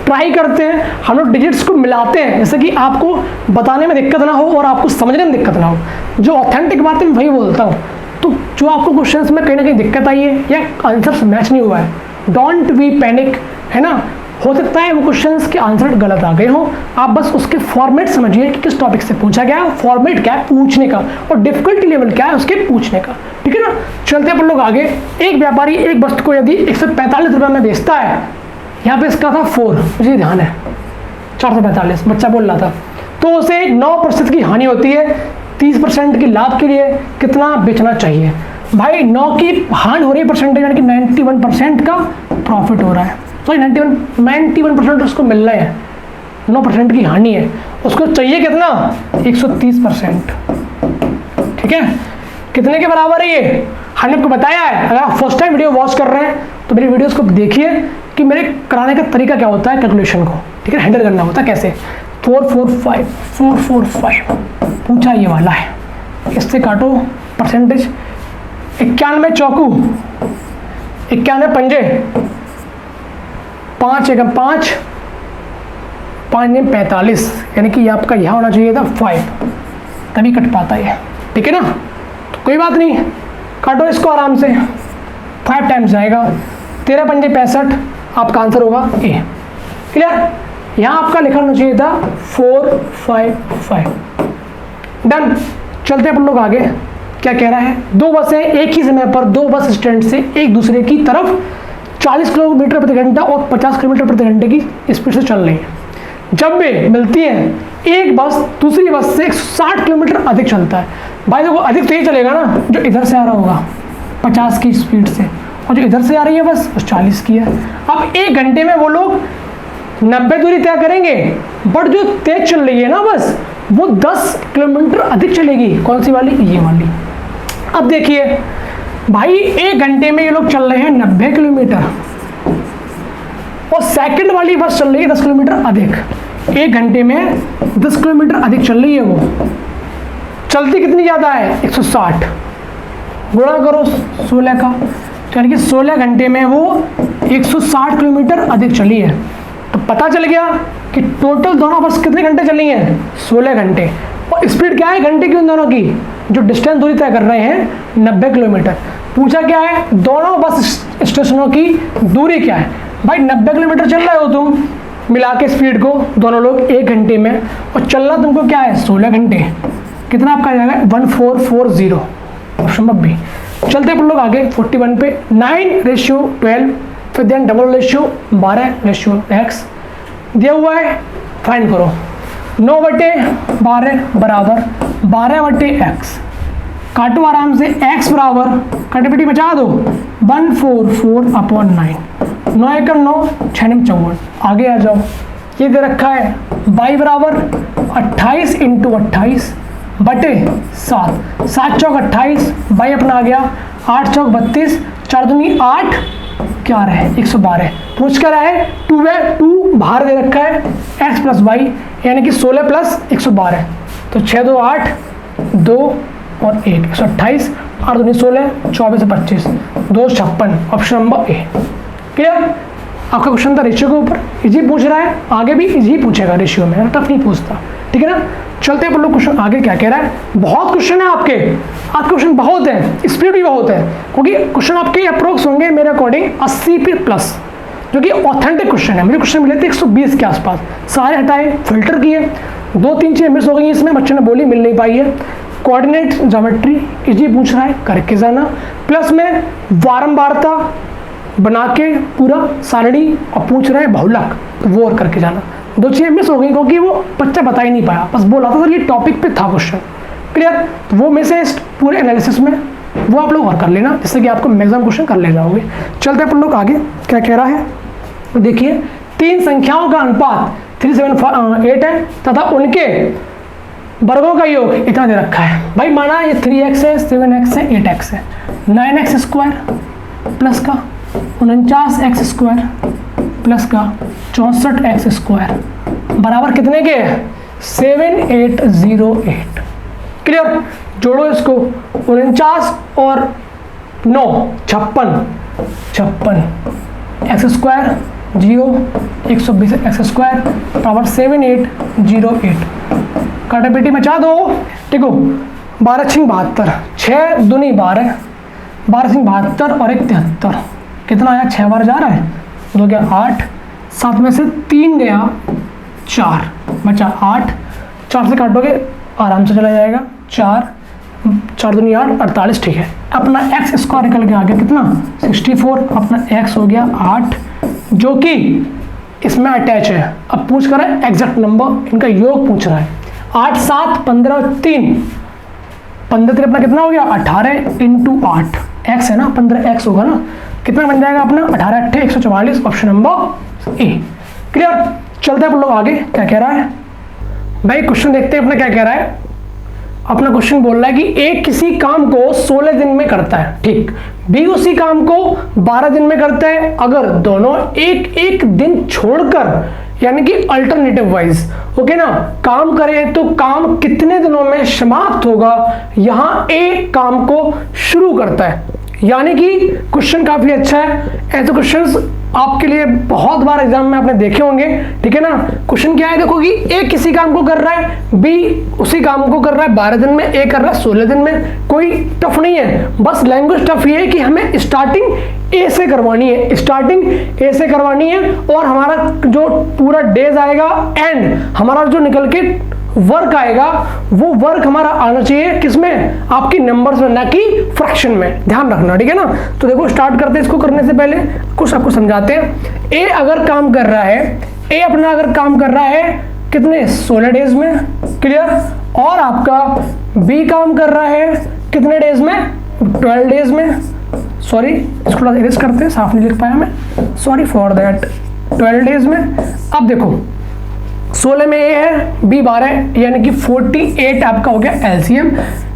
S1: ट्राई करते हैं, हम लोग डिजिट्स को मिलाते हैं, जैसे कि आपको बताने में दिक्कत ना हो और आपको समझने में दिक्कत ना हो। जो ऑथेंटिक बात है मैं वही बोलता हूँ। तो जो आपको क्वेश्चंस में कहीं ना कहीं दिक्कत आई है या आंसर्स मैच नहीं हुआ है, डोंट बी पैनिक, है ना। हो सकता है वो क्वेश्चंस के आंसर गलत आ गए हो, आप बस उसके फॉर्मेट समझिए कि किस टॉपिक से पूछा गया है, फॉर्मेट क्या है पूछने का और डिफिकल्टी लेवल क्या है उसके पूछने का, ठीक है ना। चलते अपन लोग आगे। एक व्यापारी एक वस्तु को यदि 145 रुपये में बेचता है, यहाँ पे इसका था 4, मुझे ध्यान है 445 बच्चा बोल रहा था, तो उसे 9% की हानि होती है, 30% की लाभ के लिए कितना बेचना चाहिए। भाई 9 की हानि हो रही है परसेंटेज, यानी कि 91% का प्रॉफिट हो रहा है, तो 91% उसको मिल रहा है, 9% की हानि है, उसको चाहिए कितना 130%, ठीक है। कितने के बराबर है ये हमने आपको बताया है। अगर आप फर्स्ट टाइम वीडियो वॉच कर रहे हैं तो मेरी वीडियोस को देखिए कि मेरे कराने का तरीका क्या होता है, कैलकुलेशन को, ठीक है, हैंडल करना होता है कैसे। 445 पूछा ये वाला है, इससे काटो परसेंटेज, 91 चौकू, 91 पंजे, 5 एकम 5, 5 ने 45, यानी कि आपका यहाँ होना चाहिए था 5, तभी कट पाता है, ठीक है ना। तो कोई बात नहीं, काटो इसको आराम से, 5 टाइम्स जाएगा, 13 पंजे 65, आपका आंसर होगा ए। क्लियर, यहाँ आपका लिखा होना चाहिए था 455। डन। चलते अपन लोग आगे। क्या कह रहा है, 2 बसें एक ही समय पर 2 बस स्टैंड से एक दूसरे की तरफ 40 किलोमीटर प्रति घंटा और 50 किलोमीटर प्रति घंटे की स्पीड से चल रही है। जब वे मिलती है, एक बस दूसरी बस से 160 किलोमीटर अधिक चलता है। भाई देखो अधिक तो ही चलेगा ना, जो इधर से आ रहा होगा 50 की स्पीड से, और जो इधर से आ रही है बस 40 की है। अब 1 घंटे में वो लोग 90 दूरी तय करेंगे, बट जो तेज चल रही है ना बस वो 10 किलोमीटर अधिक चलेगी। कौन सी वाली, ये वाली। अब देखिए भाई 1 घंटे में ये लोग चल रहे हैं 90 किलोमीटर और सेकंड वाली बस चल रही है 10 किलोमीटर अधिक। 1 घंटे में 10 किलोमीटर अधिक चल रही है, वो चलती कितनी ज़्यादा है 160, गुणा करो 16 का, यानी कि 16 घंटे में वो 160 किलोमीटर अधिक चली है। तो पता चल गया कि टोटल दोनों बस कितने घंटे चली हैं, 16 घंटे। और स्पीड क्या है घंटे की उन दोनों की, जो डिस्टेंस दूरी तय कर रहे हैं 90 किलोमीटर। पूछा क्या है, दोनों बस स्टेशनों की दूरी क्या है। भाई 90 किलोमीटर चल रहे हो तुम, मिला के स्पीड को दोनों लोग 1 घंटे में, और चलना तुमको क्या है 16 घंटे। कितना आपका आ जाएगा 1440, ऑप्शन नंबर बी। चलते अपन लोग आगे 41 पे। 9:12, फिर देन डबल रेशियो 12:x दिया हुआ है, फाइंड करो। 9/12 बराबर 12/x, काटो आराम से, x बराबर कटपिटी बचा दो 144/9, 9 एकम 9, 6 निम 54। आगे आ जाओ, ये दे रखा है y बराबर 28 × 28/7, 7 चौक 28, y अपना आ गया 8 चौक 32, 4 दूनी 8, क्या रहा है 112। पूछ कर रहा है 2 बाहर दे रखा है x + y, यानी कि 16 + 112, तो 6 2 8, 2 और 1, 128, 8 दूनी 16, 24 से 25, 2 56, ऑप्शन नंबर ए। क्लियर। आपका क्वेश्चन था रेशियो के ऊपर, इजी पूछ रहा है, आगे भी इजी पूछेगा रेशियो में, टफ नहीं पूछता, ठीक है ना। चलते हैं लोग क्वेश्चन आगे क्या कह रहा है। बहुत क्वेश्चन है आपके क्वेश्चन बहुत है, स्पीड भी बहुत है, क्योंकि क्वेश्चन आपके अप्रोक्स होंगे मेरे अकॉर्डिंग 80+, जो कि ऑथेंटिक क्वेश्चन है। मुझे क्वेश्चन मिले थे 120 के आसपास, सारे हटाए, फिल्टर किए, 2-3 चीज़ें मिस हो गई इसमें, बच्चे ने बोली मिल नहीं पाई है। कोऑर्डिनेट ज्योमेट्री इजी पूछ रहा है, करके जाना, प्लस में वारंवारता बना के पूरा सारणी, और पूछ रहे हैं बहुलक, वो और करके जाना। 2 चीज़ें मिस हो गई क्योंकि वो बच्चा बता ही नहीं पाया, बस बोला था सर ये टॉपिक पे था क्वेश्चन। क्लियर? तो वो में से इस पूरे एनालिसिस में वो आप लोग और कर लेना, जिससे कि आपको मैक्सिमम क्वेश्चन कर ले जाओगे। चलते हैं अपन लोग आगे, क्या कह रहा है तो देखिए, 3 संख्याओं का अनुपात 3, 7, 8 है तथा उनके वर्गों का योग इतना दे रखा है। भाई माना ये 3x है, 7x है, 8x है, 9x स्क्वायर प्लस का 49x स्क्वायर प्लस का 64x स्क्वायर बराबर कितने के? 7808। क्लियर? जोड़ो इसको, 49 और 9 56 x square 0 120 x square power 7808। काटा पेटी मचा दो। ठीक हो, 12 6 72, 6 दूनी 12, 12 6 72 और 1 73। कितना आया? 6 बार जा रहा है, 2 गया 8, 7 में से 3 गया 4, बचा 8, 4 से काटोगे आराम से चला जाएगा, 4 4 दूनी 8 48। ठीक है, अपना एक्स स्क्वायर निकल के आ गया कितना? 64। अपना एक्स हो गया 8, जो कि इसमें अटैच है। अब पूछ कर रहा है एग्जैक्ट नंबर, इनका योग पूछ रहा है। 8 7 15 3, 15 अपना कितना हो गया? 18 इंटू 8, एक्स है ना, 15x होगा ना, कितना बन जाएगा अपना? 18 8 144, ऑप्शन नंबर ए। क्लियर? चलते हैं अपन लोग आगे, क्या कह रहा है भाई, क्वेश्चन देखते हैं अपना क्या कह रहा है। अपना क्वेश्चन बोल रहा है कि ए किसी काम को 16 दिन में करता है, ठीक, बी उसी काम को 12 दिन में करता है, अगर दोनों एक एक दिन छोड़कर यानी कि अल्टरनेटिव वाइज, ओके ना, काम करें तो काम कितने दिनों में समाप्त होगा। यहां ए काम को शुरू करता है, यानी कि क्वेश्चन काफी अच्छा है। ऐसे क्वेश्चंस आपके लिए बहुत बार एग्जाम में आपने देखे होंगे। ठीक है ना, क्वेश्चन क्या है देखो कि ए किसी काम को कर रहा है, बी उसी काम को कर रहा है 12 दिन में, ए कर रहा है 16 दिन में। कोई टफ नहीं है, बस लैंग्वेज टफ ये है कि हमें स्टार्टिंग ए से करवानी है, स्टार्टिंग ए से करवानी है, और हमारा जो पूरा डेज आएगा एंड हमारा जो निकल के वर्क आएगा वो वर्क हमारा आना चाहिए किसमें? आपकी नंबर्स में, ना कि फ्रैक्शन में, ध्यान रखना। ठीक है ना, तो देखो स्टार्ट करते हैं। इसको करने से पहले कुछ आपको समझाते हैं। ए अगर काम कर रहा है, ए अपना अगर काम कर रहा है कितने? 16 डेज में। क्लियर? और आपका बी काम कर रहा है कितने डेज में? 12 डेज में। सॉरी, इसको थोड़ा इरेज करते हैं, साफ नहीं लिख पाया मैं, सॉरी फॉर दैट। 12 डेज में। अब देखो 16 में ए है, बी 12, यानी कि 48 आपका हो गया एलसीएम,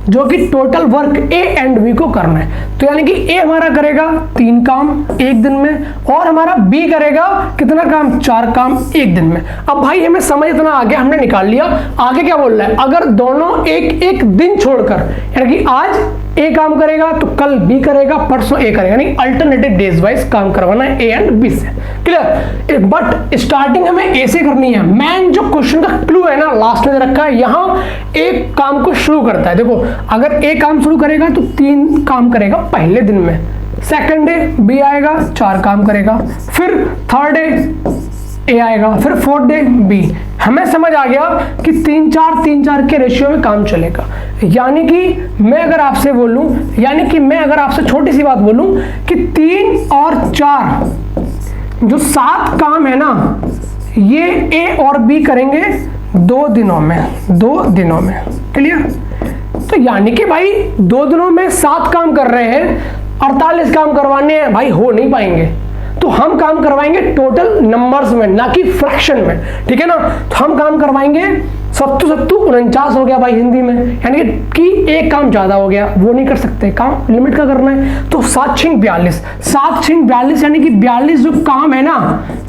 S1: जो कि total work A and B को करना है। तो यानी कि ए हमारा करेगा 3 काम 1 दिन में, और हमारा बी करेगा कितना काम? 4 काम 1 दिन में। अब भाई हमें समझ इतना आगे हमने निकाल लिया। आगे क्या बोल रहा है? अगर दोनों एक एक दिन छोड़कर, यानी कि आज ए काम करेगा तो कल बी करेगा, परसों ए करेगा, यानी अल्टरनेटिव डेज वाइज काम करवाना है ए एंड बी से। क्लियर? बट स्टार्टिंग हमें ए से करनी है। मैन जो क्वेश्चन का क्लू है ना, लास्ट में रखा है, यहां एक काम को शुरू करता है। देखो अगर ए काम शुरू करेगा तो 3 काम करेगा पहले दिन में, सेकंड डे बी आएगा 4 काम करेगा, फिर थर्ड डे ए आएगा, फिर फोर्थ डे बी। हमें समझ आ गया कि 3-4 के रेशियो में काम चलेगा। यानी कि मैं अगर आपसे बोलूं, यानी कि मैं अगर आपसे छोटी सी बात बोलूं कि 3 और 4 जो 7 काम है ना, ये ए और बी करेंगे 2 दिनों में, 2 दिनों में। क्लियर? तो यानी कि भाई 2 दिनों में 7 काम कर रहे हैं, 48 काम करवाने हैं, भाई हो नहीं पाएंगे। तो हम काम करवाएंगे टोटल नंबर्स में, ना कि फ्रैक्शन में। ठीक है ना, तो हम काम करवाएंगे 7 7 49 हो गया भाई हिंदी में, यानी कि एक काम ज्यादा हो गया, वो नहीं कर सकते, काम लिमिट का करना है। तो 7 6 42, 7 6 42, यानी कि 42 जो काम है ना,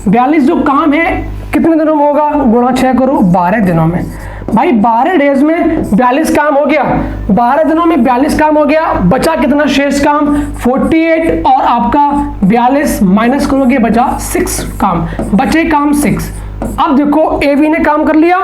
S1: 42 जो काम है कितने दिनों में होगा? गुणा 6 करो, 12 दिनों में। भाई 12 डेज में 42 काम हो गया, 12 दिनों में 42 काम हो गया, बचा कितना शेष काम? 48, और आपका 42 माइनस करोगे बचा 6 काम, बचे काम 6। अब देखो ए बी ने काम कर लिया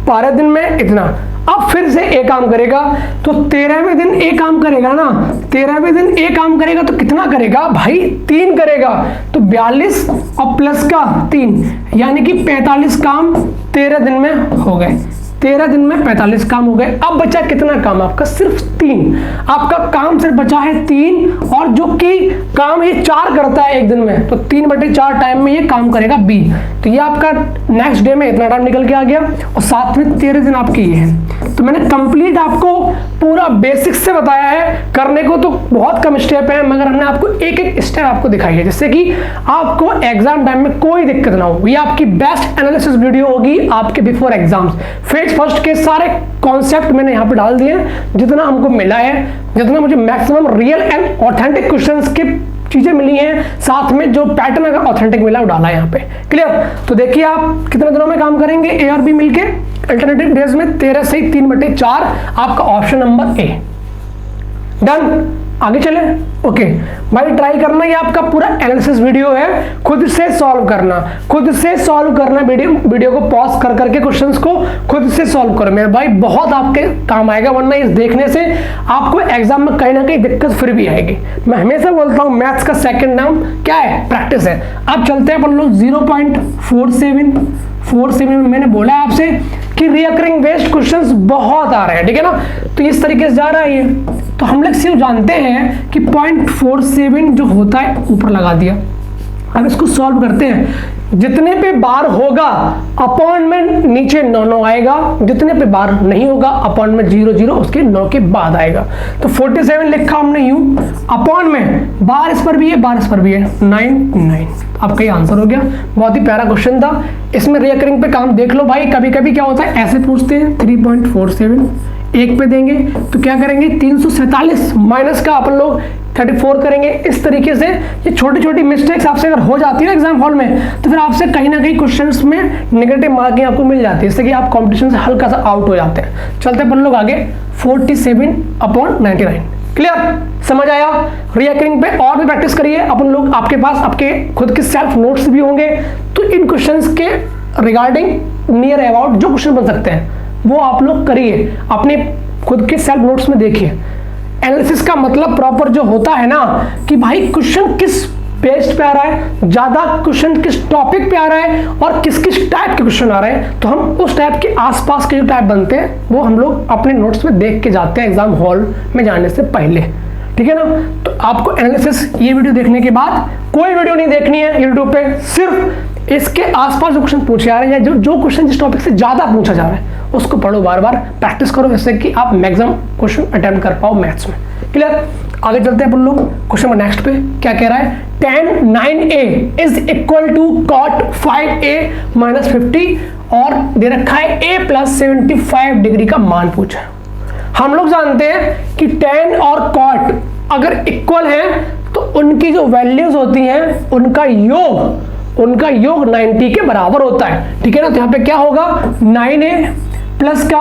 S1: 12 दिन में इतना, अब फिर से ए काम करेगा, तो 13वें दिन ए काम करेगा ना, 13वें दिन ए काम करेगा तो कितना करेगा भाई? 3 करेगा, तो 42 और प्लस का 3, यानी कि 45 काम 13 दिन में हो गए। 13 दिन में 45 काम हो गए। अब बचा कितना काम आपका? सिर्फ 3। आपका काम सिर्फ बचा है 3, और जो कि काम ये 4 करता है एक दिन में, तो 3/4 टाइम में ये काम करेगा बी। तो ये आपका नेक्स्ट डे में इतना टाइम निकल के आ गया, और साथ में 13 दिन आपके ये है। तो मैंने कंप्लीट आपको पूरा बेसिक से बताया है। करने को तो बहुत कम स्टेप है, मगर हमने आपको एक एक स्टेप आपको दिखाई है, जिससे कि आपको एग्जाम टाइम में कोई दिक्कत ना हो। ये आपकी बेस्ट एनालिसिस वीडियो होगी आपके बिफोर एग्जाम्स। फेज फर्स्ट के सारे कॉन्सेप्ट मैंने यहाँ पे डाल दिए, जितना हमको मिला है, जितना मुझे maximum real and authentic questions की चीजें मिली हैं, साथ में जो पैटर्न अगर ऑथेंटिक मिला वो डाला है यहाँ पे। क्लियर? तो देखिए आप कितने दिनों में काम करेंगे ए और बी मिलके अल्टरनेटिव डेज में? 13 से 3/4 आपका ऑप्शन नंबर ए। डन, आगे चले। ओके भाई, ट्राई करना, ये आपका पूरा एनालिसिस वीडियो है, खुद से सॉल्व करना, खुद से सॉल्व करना। वीडियो को पॉज कर करके क्वेश्चंस को खुद से सॉल्व करो मेरे भाई, बहुत आपके काम आएगा। वरना इस देखने से आपको एग्जाम में कहीं ना कहीं दिक्कत फिर भी आएगी। मैं हमेशा बोलता हूँ मैथ्स का सेकंड नाम क्या है? प्रैक्टिस है। अब चलते हैं अपन लोग 0.47 में मैंने बोला है आपसे कि रिकरिंग बेस्ड क्वेश्चंस बहुत आ रहे हैं, ठीक है ना? तो इस तरीके से जा रहा है ये। तो हम लोग सिर्फ जानते हैं कि 0.47 जो होता है ऊपर लगा दिया। अब इसको सॉल्व करते हैं। जितने पे बार होगा अपॉन में नीचे 9 आएगा, जितने पे बार नहीं होगा अपॉन में 0 उसके 9 के बाद आएगा। तो 47 लिखा हमने यूं, अपॉन में बार इस पर भी है, बार इस पर भी है, 9 आपका ये आंसर हो गया। बहुत ही प्यारा क्वेश्चन था। इसमें रिकरिंग पे काम देख लो भाई। कभी कभी क्या होता है, ऐसे पूछते हैं 3.47 एक पे देंगे तो क्या करेंगे, 347 माइनस का अपन लोग 34 करेंगे। इस तरीके से ये छोटी छोटी मिस्टेक्स आपसे अगर हो जाती है एग्जाम हॉल में, तो फिर आपसे कहीं ना कहीं क्वेश्चंस में नेगेटिव मार्किंग आपको मिल जाती है, इससे कि आप कंपटीशन से हल्का सा आउट हो जाते हैं। चलते अपन लोग आगे 47/99। क्लियर? समझ आया? रिकरिंग पे और भी प्रैक्टिस करिए अपन लोग। आपके पास आपके खुद के सेल्फ नोट्स भी होंगे, तो इन क्वेश्चंस के रिगार्डिंग नियर अबाउट जो क्वेश्चन बन सकते हैं वो आप लोग करिए, अपने खुद के सेल्फ नोट्स में देखिए। एनालिसिस का मतलब प्रॉपर जो होता है ना, कि भाई क्वेश्चन किस बेस्ड पे आ रहा है, ज्यादा क्वेश्चन किस टॉपिक पे आ रहा है, और किस किस टाइप के क्वेश्चन आ रहे हैं, तो हम उस टाइप के आसपास के जो टाइप बनते हैं वो हम लोग अपने नोट्स में देख के जाते हैं एग्जाम हॉल में जाने से पहले, ठीक है ना? तो आपको एनालिसिस ये वीडियो देखने के बाद कोई वीडियो नहीं देखनी है यूट्यूब पे, सिर्फ इसके आसपास जो क्वेश्चन पूछे जा रहे हैं, या जो क्वेश्चन जिस टॉपिक से ज्यादा पूछा जा रहा है उसको पढ़ो, बार बार प्रैक्टिस करो, जिससे कि आप मैक्सिमम क्वेश्चन अटेम्प्ट कर पाओ मैथ्स में। क्लियर? आगे चलते हैं अपन लोग क्वेश्चन नंबर नेक्स्ट पे। क्या कह रहा है? tan 9a is equal to cot 5a minus 50, और दे रखा है a प्लस 75 डिग्री का मान पूछा। हम लोग जानते हैं कि tan और cot अगर इक्वल है तो उनकी जो वैल्यूज होती हैं उनका योग 90 के बराबर होता है, ठीक है ना? तो यहाँ पे क्या होगा, 9a प्लस का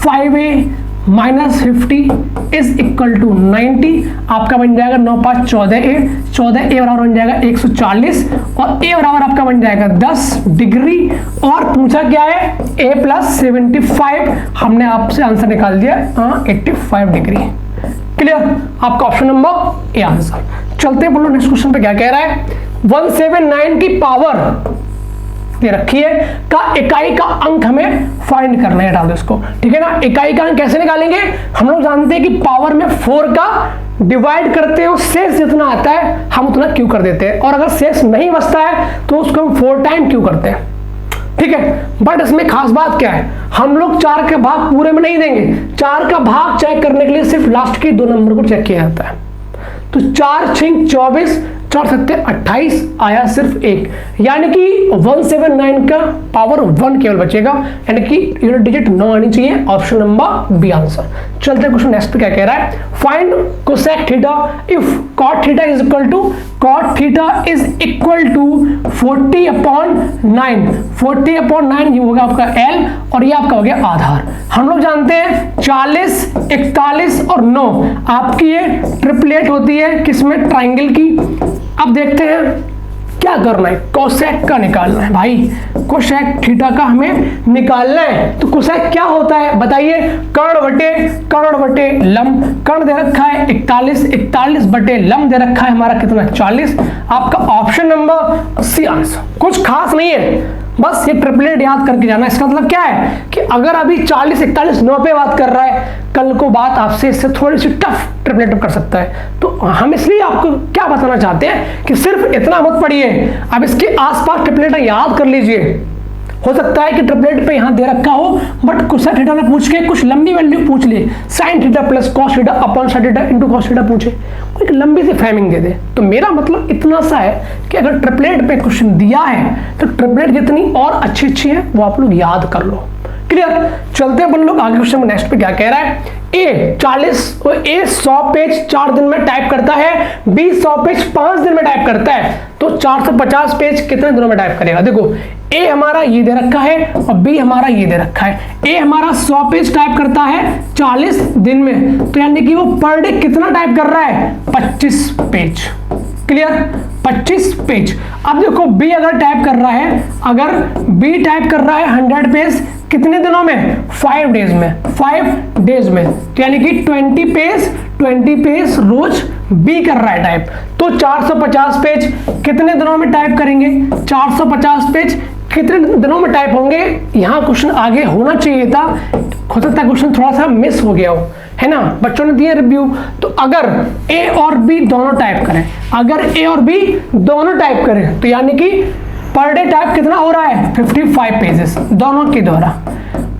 S1: 5a minus 50 is equal to 90। आपका बन जाएगा 9 5 14a, 14a बराबर बन जाएगा 140, और a बराबर आपका बन जाएगा 10 डिग्री। और पूछा क्या है, a प्लस 75, हमने आपसे आंसर निकाल दिया 85 डिग्री। क्लियर? आपका ऑप्शन नंबर ए आंसर। चलते हैं बोलो नेक्स्ट क्वेश्चन पे। क्या कह रहा है? 179 की पावर दे रखी है का इकाई का अंक हमें फाइंड करना है, डाल दो इसको, ठीक है ना? इकाई का अंक कैसे निकालेंगे? हम लोग जानते हैं कि पावर में 4 का डिवाइड करते हैं, शेष जितना आता है हम उतना क्यू कर देते हैं, और अगर शेष नहीं बचता है तो उसको हम 4 टाइम क्यू करते हैं, ठीक है? बट इसमें खास बात क्या है, हम लोग 4 का भाग पूरे में नहीं देंगे। 4 का भाग चेक करने के लिए सिर्फ लास्ट के 2 नंबर को चेक किया जाता है। तो 4 6 24, 4 7 28, आया सिर्फ 1, यानी कि 179 का पावर 1 केवल बचेगा, यानी कि यूनिट डिजिट 9 आनी चाहिए। Option number B answer. चलते हैं क्वेश्चन नेक्स्ट पे। क्या कह रहा है? Find cosec theta if cot theta is equal to 40/9। 40/9 ये होगा आपका L, और ये आपका हो गया आधार। हम लोग जानते हैं 40, 41 और 9 आपकी ये ट्रिपलेट होती है किसमें, ट्राइंगल की। अब देखते हैं क्या करना है, कोसेक का निकालना है भाई, कोसेक थीटा का हमें निकालना है। तो कोसेक क्या होता है बताइए? कर्ण बटे लंब। कर्ण दे रखा है 41 बटे लंब दे रखा है हमारा कितना, 40। आपका ऑप्शन नंबर सी आंसर। कुछ खास नहीं है, बस ये ट्रिपलेट याद करके जाना। इसका मतलब क्या है कि अगर अभी 40 41 9 पे बात कर रहा है, कल को बात आपसे इससे थोड़ी सी टफ ट्रिपलेट कर सकता है। तो हम इसलिए आपको क्या बताना चाहते हैं कि सिर्फ इतना मत पढ़िए, अब इसके आसपास ट्रिपलेट याद कर लीजिए। हो सकता है कि ट्रिपलेट पे यहां दे रखा हो बट कोसेक थीटा ना पूछ के कुछ लंबी वैल्यू पूछ ले, sine theta plus cos theta upon sine theta into cos theta पूछे, कोई लंबी सी फ्रेमिंग दे दे। तो मेरा मतलब इतना सा है कि अगर ट्रिपलेट पे क्वेश्चन दिया है तो ट्रिपलेट जितनी और अच्छी है वो आप लोग याद कर लो। क्लियर? चलते हैं अपन लोग आगे क्वेश्चन नेक्स्ट पे क्या कह रहा है। ए 100 पेज 4 दिन में टाइप करता है, बी 100 पेज 5 दिन में टाइप करता है, तो 450 पेज कितने दिनों में टाइप करेगा? देखो ए हमारा ये दे रखा है और बी हमारा ये दे रखा है। ए हमारा 100 पेज टाइप करता है 40 दिन में, तो यानी कि वो पर डे कितना टाइप कर रहा है? 25 पेज। क्लियर? 25 पेज। अब देखो बी अगर टाइप कर रहा है, अगर बी टाइप कर रहा है 100 पेज कितने दिनों में? 5 डेज में। 5 डेज में, तो यानी कि 20 पेज रोज बी कर रहा है टाइप। तो 450 पेज कितने दिनों में टाइप करेंगे? 450 पेज कितने दिनों में टाइप होंगे? यहां क्वेश्चन आगे होना चाहिए था, हो सकता है क्वेश्चन थोड़ा सा मिस हो गया हो, है ना? बच्चों ने दिए रिव्यू। तो अगर ए और बी दोनों टाइप करें, अगर ए और बी दोनों टाइप करें, तो यानी कि पर डे टाइप कितना हो रहा है? 55 पेजेस दोनों के द्वारा।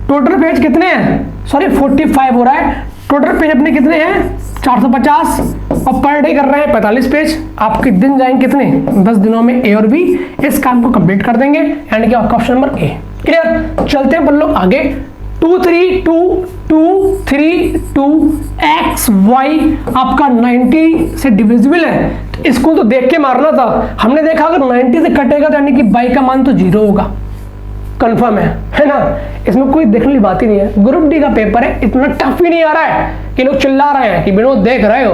S1: टोटल पेज कितने हैं? सॉरी 45 हो रहा है। टोटल पेज अपने कितने हैं? 450 और पर डे कर रहे हैं 45 पेज। आपके दिन जाएंगे कितने? 10 दिनों में ए और बी इस काम को कंप्लीट कर देंगे, यानी कि आपका ऑप्शन नंबर ए। क्लियर? चलते हैं अपन लोग आगे। 2 3 2 2 3 2 x y आपका 90 से डिविजिबल है, तो इसको तो देख के मारना था। हमने देखा अगर 90 से कटेगा तो यानी कि y का मान तो 0 होगा, कंफर्म है ना? इसमें कोई देखने वाली बात ही नहीं है। ग्रुप डी का पेपर है, इतना टफ ही नहीं आ रहा है कि लोग चिल्ला रहे हैं कि विनोद देख रहे हो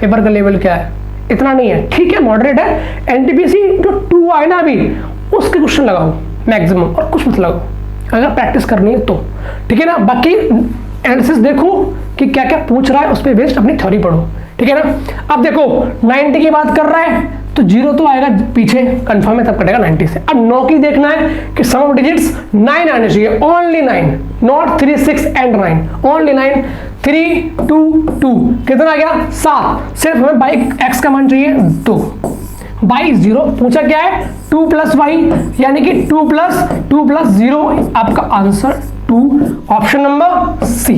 S1: पेपर का लेवल क्या है, इतना नहीं है। ठीक है, मॉडरेट है। एनटीपीसी जो 2 आए ना अभी, उसके क्वेश्चन लगाओ मैक्सिमम, और कुछ मत लगाओ अगर प्रैक्टिस करनी है तो। ठीक है ना? बाकी एनालिसिस देखो कि क्या क्या पूछ रहा है, उस पर बेस्ड अपनी थ्योरी पढ़ो। ठीक है ना? अब देखो 90 की बात कर रहा है तो 0 तो आएगा पीछे, कंफर्म है, तब कटेगा 90 से। अब 9 की देखना है कि सम ऑफ डिजिट्स 9 आने चाहिए, ओनली 9, नॉट 3 6 एंड 9, ओनली 9। 3 2 2 कितना आ गया? 7। सिर्फ हमें बाई एक्स का मान चाहिए 2, बाई 0 पूछा क्या है? 2 प्लस वाई, यानी कि 2 प्लस 0 आपका आंसर 2, ऑप्शन नंबर सी।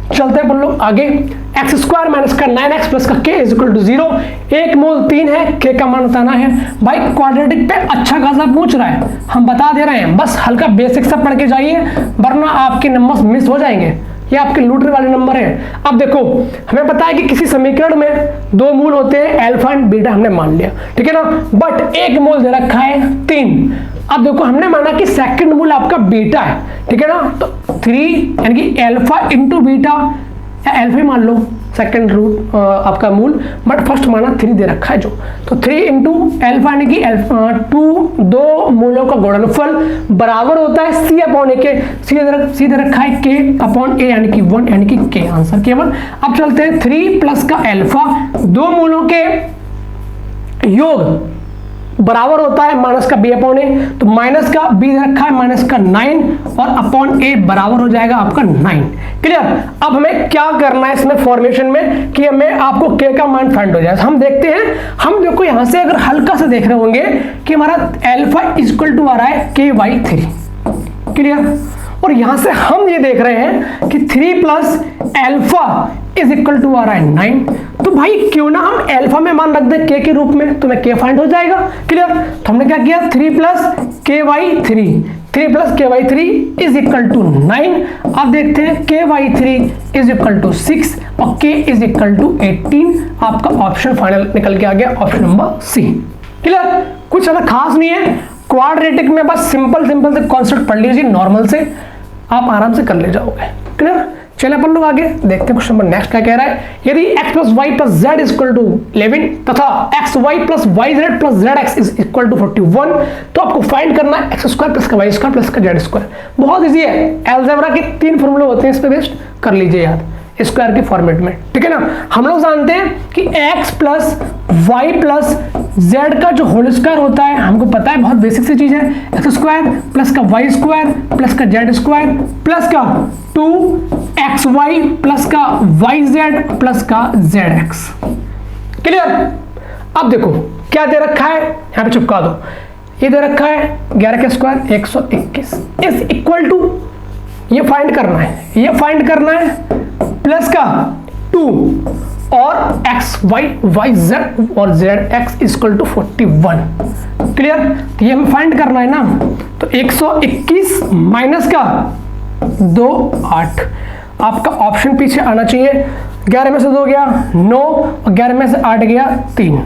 S1: चलते हैं अपन लोग आगे। एक्स स्क्वायर माइनस का 9x प्लस का k इज इक्वल टू 0। 1 मोल 3 है, k का मान बताना है। भाई क्वाड्रेटिक पे अच्छा खासा पूछ रहा है, हम बता दे रहे हैं, बस हल्का बेसिक सब पढ़ के जाइए वरना आपके नंबर मिस हो जाएंगे। ये आपके लूटने वाले नंबर है। अब देखो हमें पता है कि किसी समीकरण में 2 मूल होते हैं, अल्फा एंड बीटा हमने मान लिया, ठीक है ना? बट 1 मूल दे रखा है 3। अब देखो हमने माना कि सेकंड मूल आपका बीटा है, ठीक है ना? तो 3 यानी कि अल्फा इंटू बीटा, या अल्फा मान लो सेकंड रूट आपका मूल, बट फर्स्ट माना 3 दे रखा है जो, तो 3 इंटू अल्फा यानी कि 2 दो मूलों का गुणनफल बराबर होता है c अपॉन ए के। सी दे रखा है k अपॉन ए यानी कि 1, यानी कि k आंसर केवल। अब चलते हैं 3 प्लस का अल्फा, 2 मूलों के योग बराबर होता है माइनस का b अपॉन ए, तो माइनस का b रखा है माइनस का 9 और अपॉन a बराबर हो जाएगा आपका 9। क्लियर? अब हमें क्या करना है इसमें फॉर्मेशन में कि हमें आपको k का मान फाइंड हो जाए। हम देखते हैं, हम देखो यहां से अगर हल्का से देख रहे होंगे कि हमारा अल्फा इक्वल टू आ रहा है ky3। क्लियर? और यहां से हम ये देख रहे हैं कि 3 plus alpha is equal to आ रहा है 9। तो भाई क्यों ना हम अल्फा में मान रख दें k के रूप में, तो मैं k फाइंड हो जाएगा। क्लियर? तो हमने क्या किया? 3 plus ky3, 3 plus ky3 is equal to 9। अब देखते हैं ky3 इज इक्वल टू 6 और k इज इक्वल टू 18। आपका ऑप्शन फाइनल निकल के आ गया, ऑप्शन नंबर सी। क्लियर? कुछ ज्यादा खास नहीं है, क्वाड्रेटिक में बस सिंपल से कॉन्सेप्ट पढ़ लीजिए, नॉर्मल से आप आराम से कर ले जाओगे। क्लियर? चलिए अपन लोग आगे देखते हैं क्वेश्चन नंबर नेक्स्ट क्या कह रहा है। यदि x plus y plus z is equal to 11 तथा x y plus y z plus z x is equal to 41, तो आपको फाइंड करना है एक्स स्क्वायर प्लस का वाई स्क्वायर प्लस का जेड स्क्वायर। बहुत इजी है, अलजेब्रा के 3 फॉर्मूले होते हैं, इस पे बेस्ड कर लीजिए याद। स्क्वायर के फॉर्मेट में, ठीक है ना। हम लोग जानते हैं कि x plus y plus z का जो होल स्क्वायर होता है, हमको पता है, बहुत बेसिक सी चीज है, एक्स स्क्वायर प्लस का वाई स्क्वायर प्लस का जेड स्क्वायर प्लस का 2xy प्लस का yz प्लस का zx। क्लियर। अब देखो क्या दे रखा है, यहां पे चिपका दो, ये दे रखा है 11 का स्क्वायर 121 इज इक्वल टू, ये फाइंड करना है, ये फाइंड करना है प्लस का 2 और xy yz और zx इक्वल टू 41। क्लियर। तो ये हमें फाइंड करना है ना, तो 121 माइनस का 2 8, आपका ऑप्शन पीछे आना चाहिए। 11 में से 2 गया 9 और 11 में से 8 गया 3,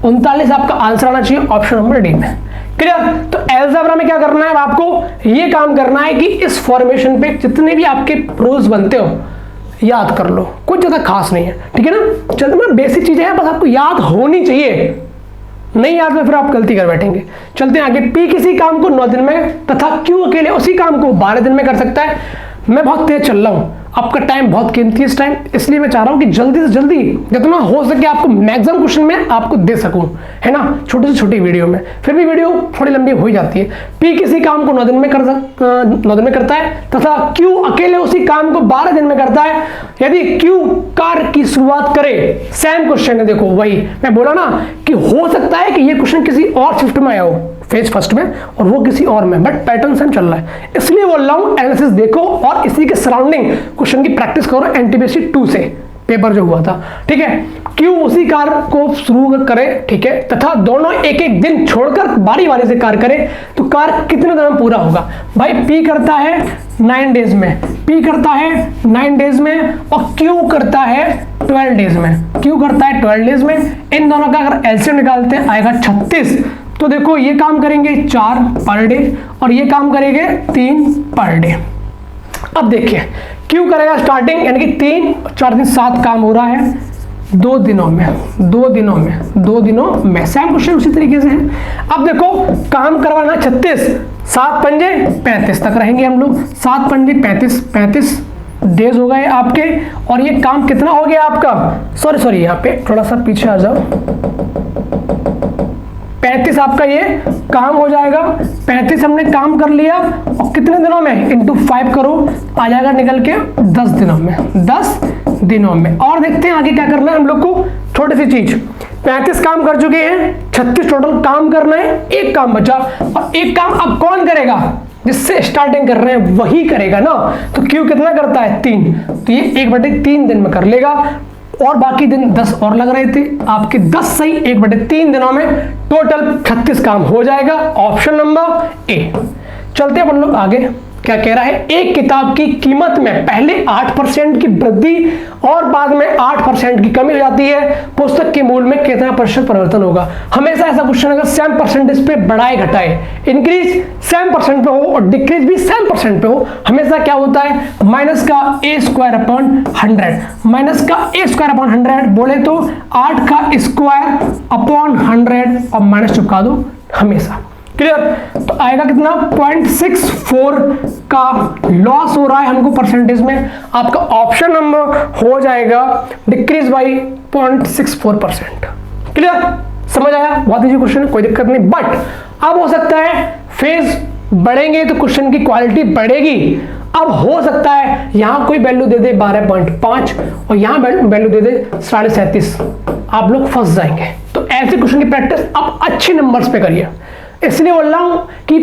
S1: 39 आपका आंसर आना चाहिए ऑप्शन नंबर डी में। क्लियर। तो अलजेब्रा में क्या करना है, आपको ये काम करना है कि इस फॉर्मेशन पे जितने भी आपके रोज बनते हो याद कर लो, कुछ ज्यादा खास नहीं है, ठीक है ना। चलो मैं बेसिक चीजें हैं, बस आपको याद होनी चाहिए, नहीं याद में फिर आप गलती कर बैठेंगे। चलते हैं आगे। पी किसी काम को 9 दिन में तथा क्यू अकेले उसी काम को 12 दिन में कर सकता है। मैं बहुत तेज चल रहा हूँ, आपका टाइम बहुत कीमती है इस टाइम, इसलिए मैं चाह रहा हूँ कि जल्दी से जल्दी जितना हो सके आपको मैक्सिमम क्वेश्चन में आपको दे सकूं, है ना, छोटी से छोटी वीडियो में। फिर भी वीडियो थोड़ी लंबी हो ही जाती है। पी किसी काम को 9 दिन में 9 दिन में करता है तथा क्यू अकेले उसी काम को 12 दिन में करता है। यदि क्यू कार्य की शुरुआत करे, सेम क्वेश्चन है, देखो वही मैं बोला ना कि हो सकता है कि ये क्वेश्चन किसी और शिफ्ट में आया हो, फेज फर्स्ट में, और वो किसी और में, बट पैटर्न सेम चल रहा है, इसलिए बोल रहा हूं एनालिसिस देखो और इसी के सराउंडिंग क्वेश्चन की प्रैक्टिस करो एनटीपीसी 2 से पेपर जो हुआ था, ठीक है। क्यों उसी कार्य को शुरू करे, ठीक है, तथा दोनों एक एक दिन छोड़कर बारी बारी से कार्य करे, तो कार्य कितने दिन में पूरा होगा। भाई पी करता है 9 डेज में, पी करता है 9 डेज में और क्यू करता है 12 डेज में, क्यू करता है 12 डेज में। इन दोनों का अगर एलसीएम निकालते हैं आएगा 36। तो देखो ये काम करेंगे 4 पर डे और ये काम करेंगे 3 पर डे। अब देखिए क्यों करेगा स्टार्टिंग, यानी कि 3 4 दिन 7 काम हो रहा है 2 दिनों में, 2 दिनों में सेम क्वेश्चन उसी तरीके से है। अब देखो काम करवाना 36, 7 पंजे 35 तक रहेंगे हम लोग, 7 पंजे 35 डेज हो गए आपके। और ये काम कितना हो गया आपका, सॉरी यहाँ पे थोड़ा सा पीछे आ जाओ, 35 आपका ये काम हो जाएगा। 35 हमने काम कर लिया और कितने दिनों में, इंटू 5 करो, आ जाएगा निकल के 10 दिनों में, 10 दिनों में। और देखते हैं आगे क्या करना है हम लोग को, छोटी सी चीज, 35 काम कर चुके हैं, 36 टोटल काम करना है, एक काम बचा, और एक काम अब कौन करेगा, जिससे स्टार्टिंग कर रहे हैं वही करेगा ना। तो क्यू कितना करता है 3, तो ये 1/3 दिन में कर लेगा, और बाकी दिन 10 और लग रहे थे आपके, 10 सही 1/3 दिनों में टोटल 36 काम हो जाएगा, ऑप्शन नंबर ए। चलते अपन लोग आगे, क्या कह रहा है, एक किताब की कीमत में पहले 8% की वृद्धि और बाद में 8% की कमी हो जाती है, पुस्तक के मूल्य में कितना प्रतिशत परिवर्तन होगा। हमेशा ऐसा क्वेश्चन अगर सेम परसेंटेज पे बढ़ाए घटाए, इंक्रीज सेम परसेंट पे हो और डिक्रीज भी सेम परसेंट पे हो, हमेशा क्या होता है, माइनस का a² / 100, माइनस का a² / 100 बोले तो 8 का स्क्वायर अपॉन 100 और माइनस चुका दो हमेशा। क्लियर। तो आएगा कितना, 0.64 का लॉस हो रहा है हमको परसेंटेज में, आपका ऑप्शन नंबर हो जाएगा डिक्रीज बाई 0.64%। क्लियर, समझ आया, बहुत इजी क्वेश्चन है, कोई दिक्कत नहीं। बट अब हो सकता है फेज बढ़ेंगे तो क्वेश्चन की क्वालिटी बढ़ेगी। अब हो सकता है यहां कोई वैल्यू दे दे 12.5 और यहां वैल्यू दे दे 37.5, आप लोग फंस जाएंगे। तो ऐसे क्वेश्चन की प्रैक्टिस अब अच्छे नंबर्स पे करिए, इसलिए बोल रहा हूं कि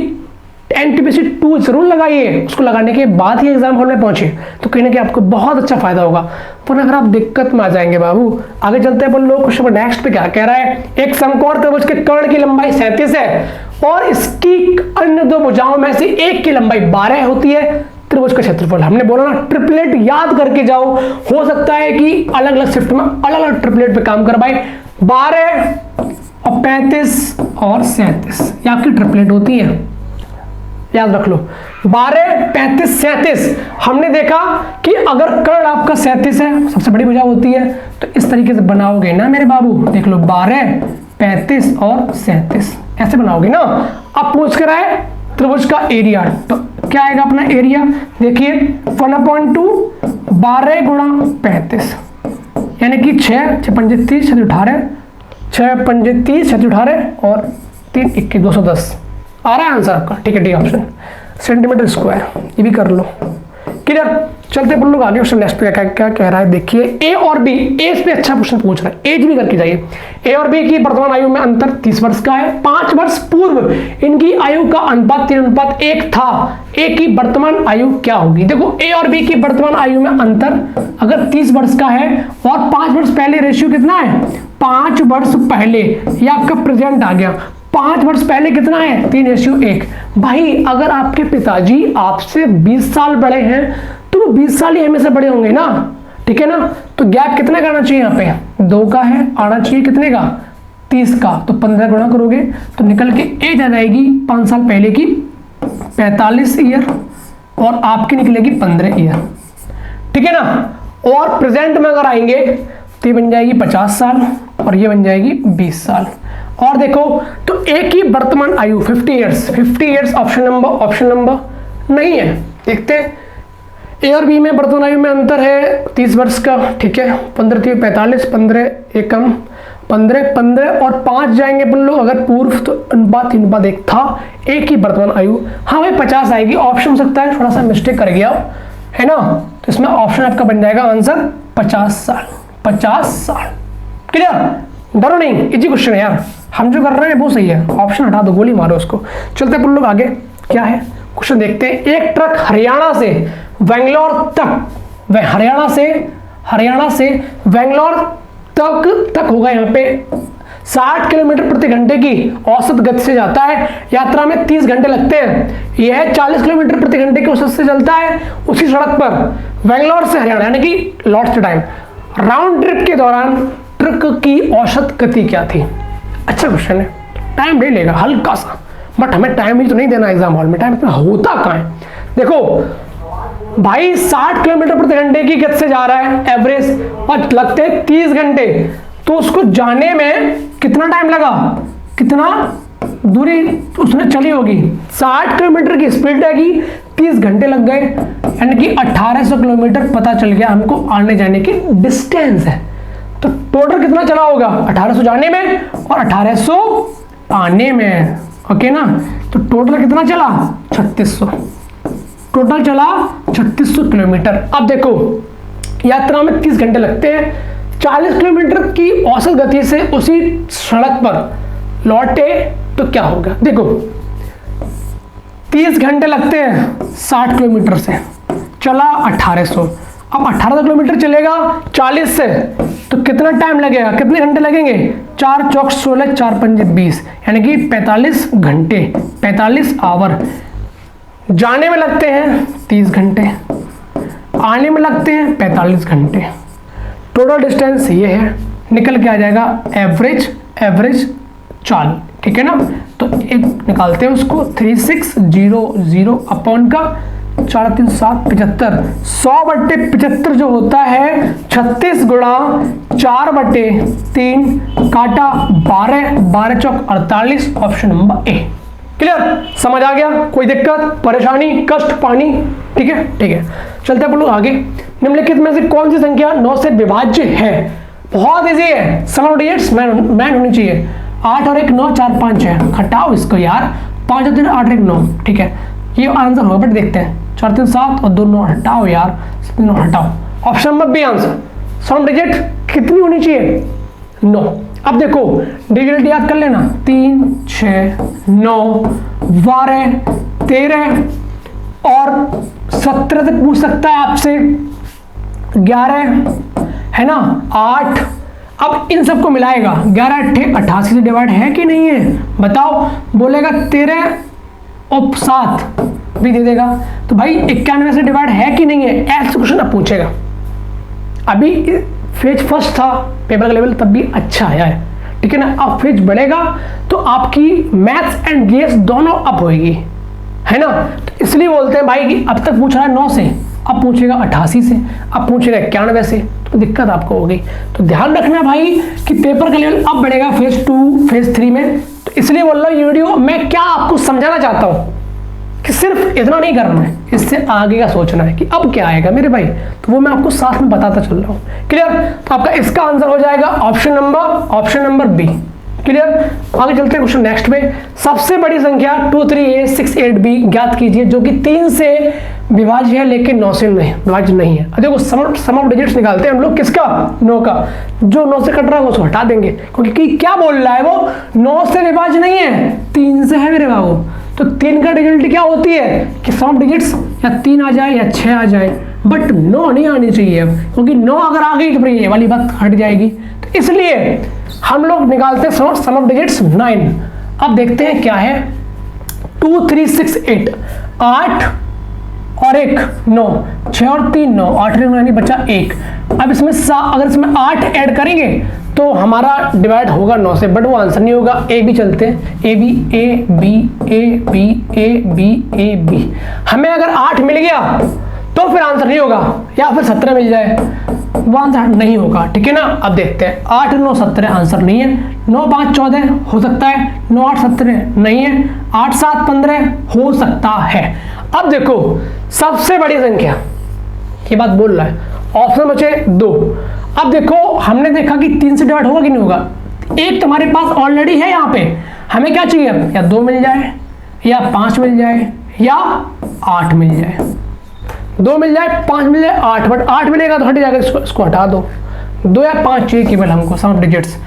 S1: एनटीपीसी 2 जरूर लगाइए, उसको लगाने के बाद ही एग्जाम हॉल में पहुंचे तो कहीं ना कहीं आपको बहुत अच्छा फायदा होगा। पर अगर आप दिक्कत में आ जाएंगे बाबू, आगे चलते हैं अपन लोग क्वेश्चन नेक्स्ट पे क्या कह रहा है। एक समकोण त्रिभुज के कर्ण की लंबाई 37 है और इसकी अन्य 2 भुजाओं में से एक की लंबाई 12 होती है, त्रिभुज का क्षेत्रफल। हमने बोला ना ट्रिपलेट याद करके जाओ, हो सकता है कि अलग अलग शिफ्ट में अलग अलग ट्रिपलेट पे काम करवाए। 12 और 35 और 37 ये आपकी ट्रिपलेट होती है, याद रख लो। 12 35 37 हमने देखा कि अगर कर्ण आपका 37 है, सबसे बड़ी भुजा होती है, तो इस तरीके से बनाओगे ना मेरे बाबू, देख लो 12 35 और 37 ऐसे बनाओगे ना। अब पूछ कर आए त्रिभुज का एरिया, तो क्या आएगा अपना एरिया, देखिए 1/2 12 गुणा 35 यानी कि 6 6 पंजे 30 6 18 6 पंजे 30 6 18 और 3 21 210 आ रहा है आंसर आपका। ठीक है, डी ऑप्शन सेंटीमीटर स्क्वायर, ये भी कर लो। क्लियर, चलते अपन लोग आगे क्वेश्चन नेक्स्ट पे क्या क्या कह रहा है देखिए। ए और बी, एज पे अच्छा क्वेश्चन पूछ रहा है, एज भी करके जाइए। ए और बी की वर्तमान आयु में अंतर 30 वर्ष का है। 5 वर्ष पूर्व इनकी आयु का अनुपात 3:1 था। ए की वर्तमान आयु क्या होगी? देखो ए और बी की वर्तमान आयु में अंतर अगर 30 वर्ष का है और 5 वर्ष पहले रेशियो कितना है? 5 वर्ष पहले, ये आपका प्रेजेंट आ गया। 5 वर्ष पहले कितना है? 3:1। भाई अगर आपके पिताजी आपसे 20 साल बड़े हैं तो वो 20 साल ही हमेशा बड़े होंगे ना, ठीक है ना। तो गैप कितना करना चाहिए? यहाँ पे 2 का है, आना चाहिए कितने का? 30 का। तो 15 गुणा करोगे तो निकल के एज आ जाएगी 5 साल पहले की 45 ईयर और आपकी निकलेगी 15 ईयर, ठीक है ना। और प्रेजेंट में अगर आएंगे तो ये बन जाएगी 50 साल और ये बन जाएगी 20 साल। और देखो तो ए की वर्तमान आयु 50 ईयर्स ऑप्शन नंबर नहीं है। देखते हैं ए और बी में वर्तमान आयु में अंतर है 30 वर्ष का, ठीक है। 15 3 45, 15 एक कम 15 और 5 जाएंगे अपन लोग अगर पूर्व, तो अनुपात 3:1 था। ए की वर्तमान आयु हाँ भाई 50 आएगी, ऑप्शन हो सकता है थोड़ा सा मिस्टेक कर गया है ना। तो इसमें ऑप्शन आपका बन जाएगा आंसर 50 साल। 50 साल, क्लियर, डरो नहीं, इजी क्वेश्चन है यार, हम जो कर रहे हैं वो सही है। ऑप्शन हटा दो, गोली मारो उसको। चलते अपन लोग आगे, क्या है क्वेश्चन देखते हैं। एक ट्रक हरियाणा से बेंगलोर तक, हरियाणा से बेंगलोर तक होगा यहाँ पे 60 किलोमीटर प्रति घंटे की औसत गति से जाता है। यात्रा में 30 घंटे लगते हैं। यह 40 किलोमीटर प्रति घंटे की औसत से चलता है उसी सड़क पर बेंगलोर से हरियाणा, यानी कि लौटते टाइम। राउंड ट्रिप के दौरान ट्रक की औसत गति क्या थी? अच्छा क्वेश्चन है, टाइम ले लेगा हल्का सा, बट हमें टाइम ही तो नहीं देना एग्जाम हॉल में। टाइम इतना होता कहाँ है? देखो भाई 60 किलोमीटर प्रति घंटे की गति से जा रहा है एवरेज और लगते हैं 30 घंटे, तो उसको जाने में कितना टाइम लगा? कितना दूरी उसने चली होगी? 60 किलोमीटर की स्पीड लगी, 30 घंटे लग गए, यानी कि 1800 किलोमीटर पता चल गया हमको आने जाने की डिस्टेंस है। तो टोटल कितना चला होगा? 1800 जाने में और 1800 आने में, ओके ना। तो टोटल कितना चला? 3600, टोटल चला 3600 किलोमीटर। अब देखो यात्रा में 30 घंटे लगते हैं, 40 किलोमीटर की औसत गति से उसी सड़क पर लौटे तो क्या होगा? देखो 30 घंटे लगते हैं 60 किलोमीटर से, चला 1800। अब 1800 किलोमीटर चलेगा 40 से, तो कितना टाइम लगेगा? कितने घंटे लगेंगे? 4 चौक 16, 4 पंजे 20, यानी कि 45 घंटे, 45 आवर। जाने में लगते हैं 30 घंटे, आने में लगते हैं 45 घंटे। टोटल डिस्टेंस ये है, निकल के आ जाएगा एवरेज चाल, ठीक है ना। तो एक निकालते हैं उसको, 3600 अपॉन का 4 3 7 75, 100/75 जो होता है 36 गुणा 4/3 काटा 12 चौक 48, ऑप्शन नंबर ए। क्लियर, समझ आ गया? कोई दिक्कत, परेशानी, कष्ट, पानी? ठीक है, ठीक है। चलते हैं अपन लोग आगे। निम्नलिखित में से कौन सी संख्या 9 से विभाज्य है? बहुत इजी है, सम ऑफ डिजिट्स मैन होनी चाहिए। 8 और 1 9, 4 5 है, हटाओ इसको यार, 5 और 3 8 1 9, ठीक है, ये आंसर होगा। बट देखते हैं 4 3 7 और 2 9, हटाओ यार, 9 हटाओ, option number B answer. Sum of digit कितनी होनी चाहिए? 9। अब देखो डिजिट याद कर लेना, 3 6 9 12 13 और 17 तक पूछ सकता है आपसे, 11 है ना, 8। अब इन सबको मिलाएगा, 11 8 88 से डिवाइड है कि नहीं है? बताओ, बोलेगा 13 और 7 भी दे देगा, तो भाई 91 से डिवाइड है कि नहीं है? ऐसे क्वेश्चन अब पूछेगा। अभी फेज फर्स्ट था पेपर का लेवल, तब भी अच्छा आया है, ठीक है ना। अब फेज बढ़ेगा तो आपकी मैथ्स एंड जीएस दोनों अप होगी, है ना। तो इसलिए बोलते हैं भाई कि अब तक पूछ रहा है 9 से, अब पूछेगा 88 से, अब पूछेगा 91 से, तो दिक्कत आपको होगी। तो ध्यान रखना भाई कि पेपर का लेवल अब बढ़ेगा फेज 2 फेज 3 में। तो इसलिए बोल रहा हूँ ये वीडियो मैं क्या आपको समझाना चाहता हूँ कि सिर्फ इतना नहीं करना है, इससे आगे का सोचना है कि अब क्या आएगा मेरे भाई, तो वो मैं आपको साथ में बताता चल रहा हूँ। क्लियर? तो आपका इसका आंसर हो जाएगा ऑप्शन नंबर बी। क्लियर? आगे चलते हैं क्वेश्चन नेक्स्ट पे। सबसे बड़ी संख्या 23a68b ज्ञात कीजिए जो कि 3 से विभाज्य है लेकिन 9 से नहीं विभाज्य नहीं है। देखो सम ऑफ डिजिट्स निकालते हैं हम लोग, किसका? 9 का। जो 9 से कट रहा है उसको हटा देंगे, क्योंकि क्या बोल रहा है वो, 9 से विभाज्य नहीं है, 3 से है मेरे बाबू। तो 3 का रिजल्ट क्या होती है कि सम ऑफ डिजिट्स या 3 आ जाए या 6 आ जाए, बट 9 नहीं आनी चाहिए अब, क्योंकि 9 अगर आ गई तो फिर ये वाली बात हट जाएगी। तो इसलिए हम लोग निकालते हैं सम ऑफ डिजिट्स 9। अब देखते हैं क्या है। 2 3 6 8, 8 और 1 9, 6 और 3 9, 8 यानी बचा 1। अब इसमें अगर इसमें 8 ऐड करेंगे तो हमारा डिवाइड होगा 9 से, बट वो आंसर नहीं होगा। ए बी चलते हैं, A B A B A B A B A B. हमें अगर 8 मिल गया तो फिर आंसर नहीं होगा, या फिर 17 मिल जाए वो आंसर नहीं होगा। ठीक है ना? अब देखते हैं, 8 9 17 आंसर नहीं है। 9 5 14 हो सकता है, 9 8 17 नहीं है, 8 7 15 हो सकता है। अब देखो सबसे बड़ी संख्या, ये बात बोल रहा है, ऑप्शन बचे 2। अब देखो हमने देखा कि 3 से डिवाइड होगा कि नहीं होगा, 1 तुम्हारे पास ऑलरेडी है यहाँ पे। हमें क्या चाहिए, या 2 मिल जाए या 5 मिल जाए या 8 मिल जाए। 2 मिल जाए, 5 मिल जाए, 8, बट 8 मिलेगा तो हट जाएगा, इसको हटा दो। 2 या 5 चाहिए केवल हमको सम ऑफ डिजिट्स।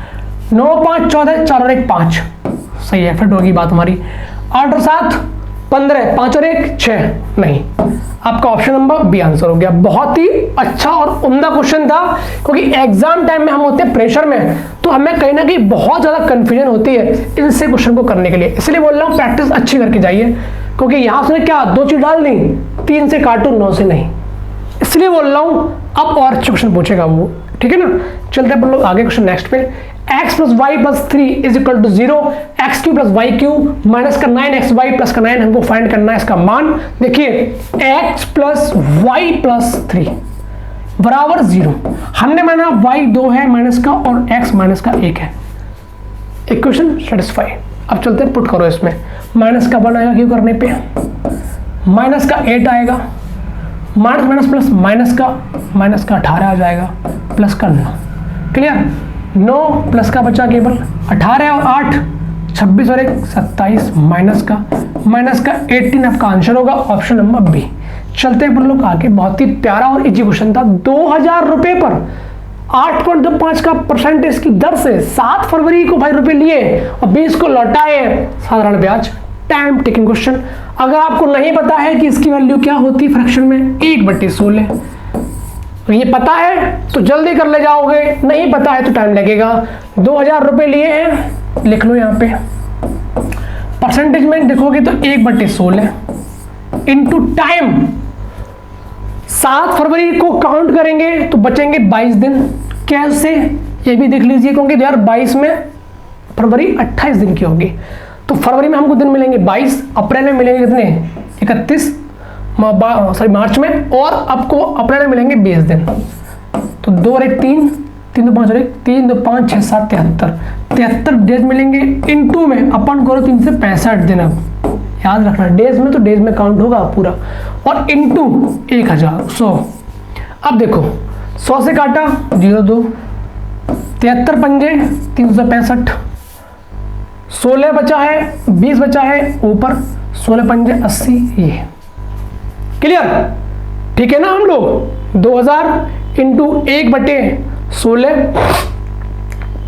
S1: 9 5 14, 4 और 1 5, सही है, फिट होगी बात हमारी। 8 और 7 15, 5 और 1 6, नहीं। आपका ऑप्शन नंबर बी आंसर हो गया। बहुत ही अच्छा और उम्दा क्वेश्चन था, क्योंकि एग्जाम टाइम में हम होते हैं प्रेशर में, तो हमें कहीं ना कहीं बहुत ज्यादा कंफ्यूजन होती है इनसे क्वेश्चन को करने के लिए। इसलिए बोल रहा हूँ प्रैक्टिस अच्छी करके जाइए, क्योंकि यहां से क्या 2 चीज डाल दी, 3 से काटो 9 से नहीं, इसलिए बोल रहा हूं। अब और अच्छे क्वेश्चन पूछेगा वो, ठीक है ना? चलते हैं लोग आगे क्वेश्चन नेक्स्ट पे। x + y + 3 = 0, x³ + y³ minus का 9xy प्लस का 9 हमको फाइंड करना है इसका मान। देखिए x + y + 3 बराबर 0। हमने माना y 2 है माइनस का और x माइनस का 1 है। Equation satisfy. अब चलते हैं, पुट करो इसमें। माइनस का 1 आएगा क्यों करने पे, माइनस का 8 आएगा, माइनस माइनस प्लस माइनस का 18 आ जाएगा, प्लस का 9। क्लियर? 9 प्लस का बचा केवल 18 और 8 26 और 1 27, माइनस का 18 आपका आंसर होगा, ऑप्शन नंबर बी। चलते हैं अपन लोग आगे। बहुत ही प्यारा और इजी क्वेश्चन था। 2000 रुपए पर 8.25 का परसेंटेज की दर से 7 फरवरी को भाई रुपए लिए और 20 को लौटाए, साधारण ब्याज, टाइम टेकिंग क्वेश्चन। अगर आपको नहीं पता है कि इसकी वैल्यू क्या होती है फ्रैक्शन में, 1/16, ये पता है तो जल्दी कर ले जाओगे, नहीं पता है तो टाइम लगेगा। 2000 रुपए लिए हैं, लिख लो यहाँ पे। परसेंटेज में देखोगे तो 1/16 इंटू टाइम, 7 फरवरी को काउंट करेंगे तो बचेंगे 22 दिन। कैसे, ये भी देख लीजिए, क्योंकि 2022 में फरवरी 28 दिन की होगी, तो फरवरी में हमको दिन मिलेंगे 22, अप्रैल में मिलेंगे कितने, 31, मार्च में, और आपको अप्रैल में मिलेंगे 20 दिन। तो 2 और 1 3, 3 2 5 और 1 3 2 5 6 7 73 डेज मिलेंगे। इनटू में अपन करो 3 से 65 दिन। अब याद रखना डेज में, तो डेज में काउंट होगा पूरा, और इनटू 1000 100। अब देखो 100 से काटा 0 2, 73 पंजे 365, 16 बचा है, 20 बचा है ऊपर, 16 पंजे 80, ये क्लियर? ठीक है ना? हम लोग 2000 इंटू 1/16,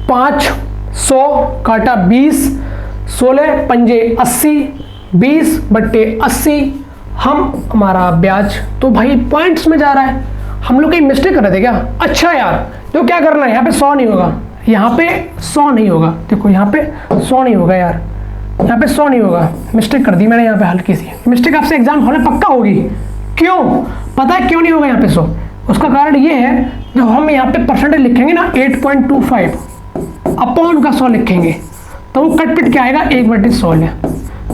S1: 5 100 काटा 20, 16 पंजे 80, 20/80 हमारा ब्याज। तो भाई पॉइंट्स में जा रहा है, हम लोग कहीं मिस्टेक कर रहे थे क्या? अच्छा यार, तो क्या करना है, यहाँ पे 100 नहीं होगा, यहाँ पे 100 नहीं होगा, देखो यहाँ पे 100 नहीं होगा यार, यहाँ पे 100 नहीं होगा, मिस्टेक कर दी मैंने यहाँ पे, हल्की सी मिस्टेक। आपसे एग्जाम हॉल में पक्का होगी। क्यों? पता है क्यों नहीं होगा यहाँ पे 100? उसका कारण ये है, जब हम यहाँ पे परसेंटेज लिखेंगे ना 8.25 अपॉन का 100 लिखेंगे, तो वो कट पिट क्या आएगा, 1/16।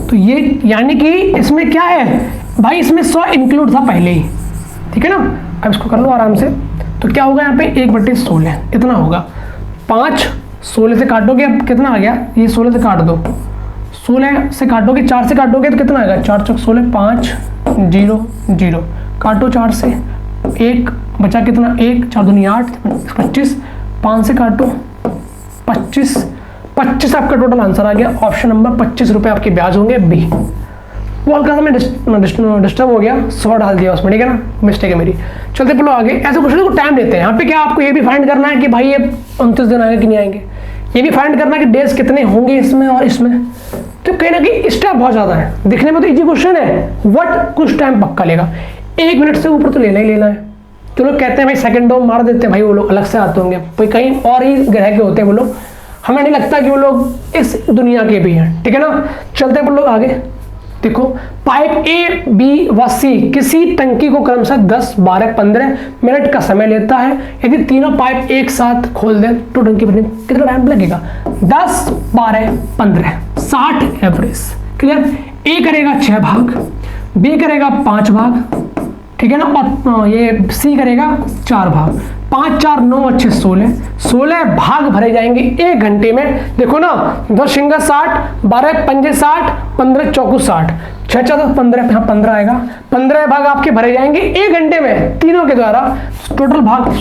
S1: तो ये यानी कि इसमें क्या है भाई, इसमें 100 इंक्लूड था पहले ही, ठीक है ना? अब इसको कर लो आराम से। तो क्या होगा यहाँ पे 1/16 इतना होगा। 5 16 से काटोगे, अब कितना आ गया, ये 16 से काट दो 16 से काटोगे, 4 से काटोगे तो कितना आएगा, 4 चौक 16, 5 0 0, काटो 4 से, 1 बचा कितना, 1 4 दूनी 8 25, 5 से काटो 25 25 आपका टोटल आंसर आ गया। ऑप्शन नंबर 25 रुपये आपके ब्याज होंगे बी। वो हल्का सा मैं डिस्टर्ब हो गया, 100 डाल दिया उसमें, ठीक है ना, मिस्टेक है मेरी। चलते पलो आगे। ऐसे क्वेश्चन को टाइम देते हैं। यहाँ पे क्या आपको ये भी फाइंड करना है कि भाई ये 29 दिन आएंगे कि नहीं आएंगे, ये भी फाइंड करना है कि डेज कितने होंगे इसमें और इसमें। तो कहीं ना कहीं स्टेप बहुत ज़्यादा है, दिखने में तो इजी क्वेश्चन है, बट कुछ टाइम पक्का लेगा, 1 मिनट से ऊपर तो लेना ही लेना है। तो लोग कहते हैं भाई सेकंड डोम मार देते हैं, भाई वो लोग अलग से आते होंगे, कोई कहीं और ही ग्रह के होते हैं वो लोग, हमें नहीं लगता कि वो लोग इस दुनिया के भी हैं, ठीक है ना। चलते हैं लोग आगे। देखो, पाइप ए, बी व सी किसी टंकी को क्रमशः 10, 12, 15 मिनट का समय लेता है। यदि तीनों पाइप एक साथ खोल दें तो टंकी भरने में कितना टाइम लगेगा, 10, 12, 15, 60 एवरेज। क्लियर। ए करेगा 6 भाग, बी करेगा 5 भाग, ठीक है ना, और ये सी करेगा 4 भाग। 5 4 9 अच्छे 16 भाग भरे जाएंगे 1 घंटे में। देखो ना, 10 सिंगा 60, 12 पंजे 60, 15 चौकू 60, 6 4 15, यहाँ 15 आएगा। 15 भाग आपके भरे जाएंगे 1 घंटे में तीनों के द्वारा। टोटल भाग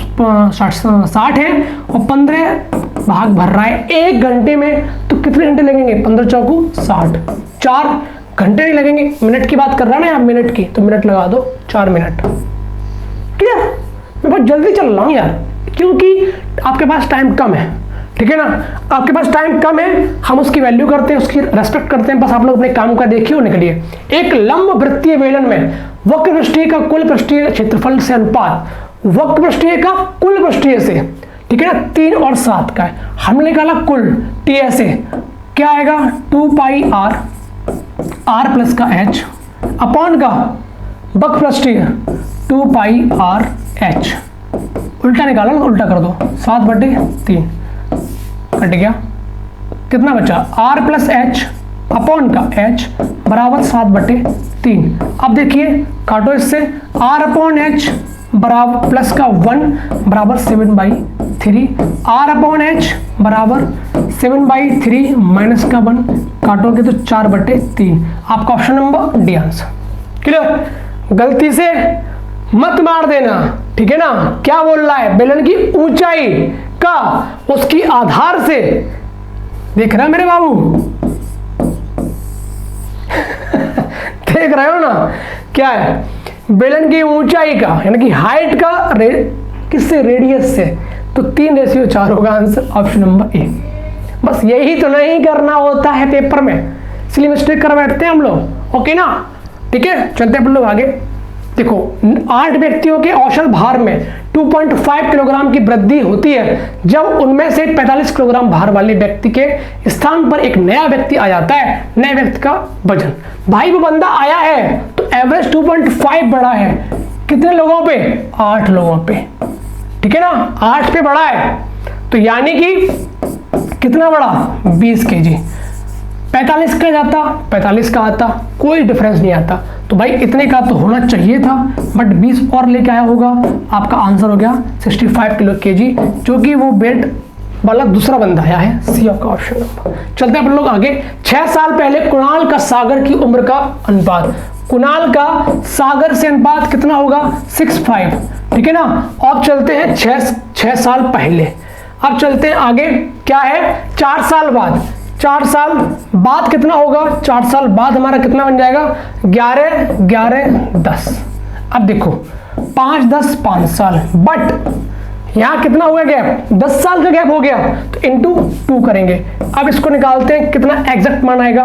S1: 60 है और 15 भाग भर रहा है 1 घंटे में। तो कितने घंटे लगेंगे, 15 चौकू 60, 4 घंटे नहीं लगेंगे। मिनट की बात कर रहा है ना आप, मिनट की, तो मिनट लगा दो, 4 मिनट। क्लियर। मैं बहुत जल्दी चल रहा हूँ यार, क्योंकि आपके पास टाइम कम है, ठीक है ना, आपके पास टाइम कम है, हम उसकी वैल्यू करते हैं, उसकी रेस्पेक्ट करते हैं, बस आप लोग अपने काम का देखिए होने के लिए। एक लंब वृत्तीय बेलन में वक्र पृष्ठीय का कुल पृष्ठीय क्षेत्रफल से अनुपात वक्र पृष्ठीय का कुल पृष्ठीय से, ठीक है ना, 3 और 7 का है। हमने निकाला कुल TSA, क्या आएगा, 2 पाई r प्लस का h अपॉन का वक्र पृष्ठीय 2 पाई r h, उल्टा निकाला, उल्टा कर दो, 7/3 कट गया, कितना बचा, r प्लस h अपॉन का h बराबर 7/3। अब देखिए काटो इससे, r अपॉन h बराबर प्लस का 1 बराबर 7/3, r अपॉन h बराबर 7/3 माइनस का 1, काटोगे तो 4/3। आपका option number D answer. Clear. गलती से मत मार देना, ठीक है ना। क्या बोल रहा है, बेलन की ऊंचाई का उसकी आधार से, देख रहा है मेरे बाबू देख रहे हो ना, क्या है, बेलन की ऊंचाई का यानी कि हाइट का किससे, रेडियस से, तो 3:4 होगा आंसर, ऑप्शन नंबर ए। बस यही तो नहीं करना होता है पेपर में, इसलिए मिस्टेक कर बैठते हैं हम लोग, ओके ना, ठीक है। चलते हैं हम लोग आगे। देखो, 8 व्यक्तियों के औसत भार में 2.5 किलोग्राम की वृद्धि होती है जब उनमें से 45 किलोग्राम भार वाले व्यक्ति के स्थान पर एक नया व्यक्ति आ जाता है। नए व्यक्ति का वजन, भाई वो बंदा आया है तो एवरेज 2.5 बढ़ा है, कितने लोगों पे, 8 लोगों पे, ठीक है ना, 8 पे बढ़ा है, तो यानी कि कितना बढ़ा, 20 kg। 45 का जाता, 45 का आता, कोई डिफरेंस नहीं आता, तो भाई इतने का तो होना चाहिए था, बट 20 और लेके आया होगा, आपका आंसर हो गया 65 किलो kg, जो कि वो वेट वाला दूसरा बंदा आया है, सी आपका ऑप्शन नंबर। चलते हैं अपन लोग आगे। 6 साल पहले कुणाल का सागर की उम्र का अनुपात, कुणाल का सागर से अनुपात कितना होगा, 6:5, ठीक है ना। अब चलते हैं 6 साल पहले, अब चलते हैं आगे, क्या है, 4 साल बाद, 4 साल बाद कितना होगा, 4 साल बाद हमारा कितना बन जाएगा, 11 11 10। अब देखो 5 10 5 साल, बट यहां कितना हुआ गैप, 10 साल का गैप हो गया, तो इंटू 2 करेंगे। अब इसको निकालते हैं, कितना एग्जैक्ट मान आएगा,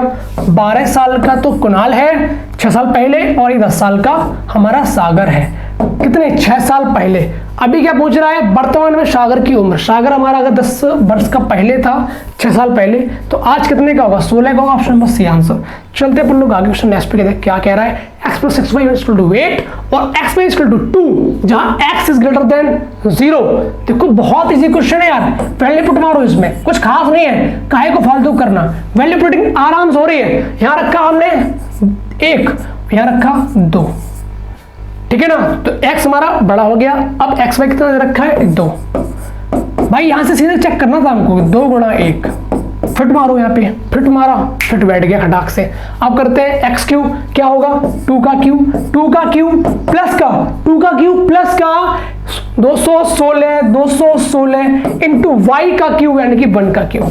S1: 12 साल का तो कुणाल है 6 साल पहले, और ये 10 साल का हमारा सागर है, कितने, 6 साल पहले। अभी क्या पूछ रहा है, वर्तमान में सागर की उम्र, सागर हमारा अगर 10 वर्ष का पहले था, 6 साल पहले, तो आज कितने का होगा, 16 का होगा, ऑप्शन नंबर सी आंसर। चलते अपन लोग आगे क्वेश्चन नेक्स्ट पे देखते हैं क्या कह रहा है। x + 6y = 8 और x y = 2, जहां x > 0। देखो बहुत इजी क्वेश्चन है यार, वैल्यू पुट मारो, इसमें कुछ खास नहीं है, काहे को फालतू करना, वैल्यू पुटिंग आराम से हो रही है। यहां रखा हमने 1, यहां रखा 2, ठीक है ना, तो x हमारा बड़ा हो गया। अब x y कितना रखा है, 2। भाई यहां से सीधे चेक करना था हमको, 2 × 1 फिट मारो, यहाँ पे फिट मारा, फिट बैठ गया खटाक से। अब करते हैं एक्स क्यू, क्या होगा 2 का क्यूब, 2 का क्यूब प्लस का 2 का क्यूब प्लस का 216 इंटू वाई का क्यूब यानी कि 1 का क्यूब।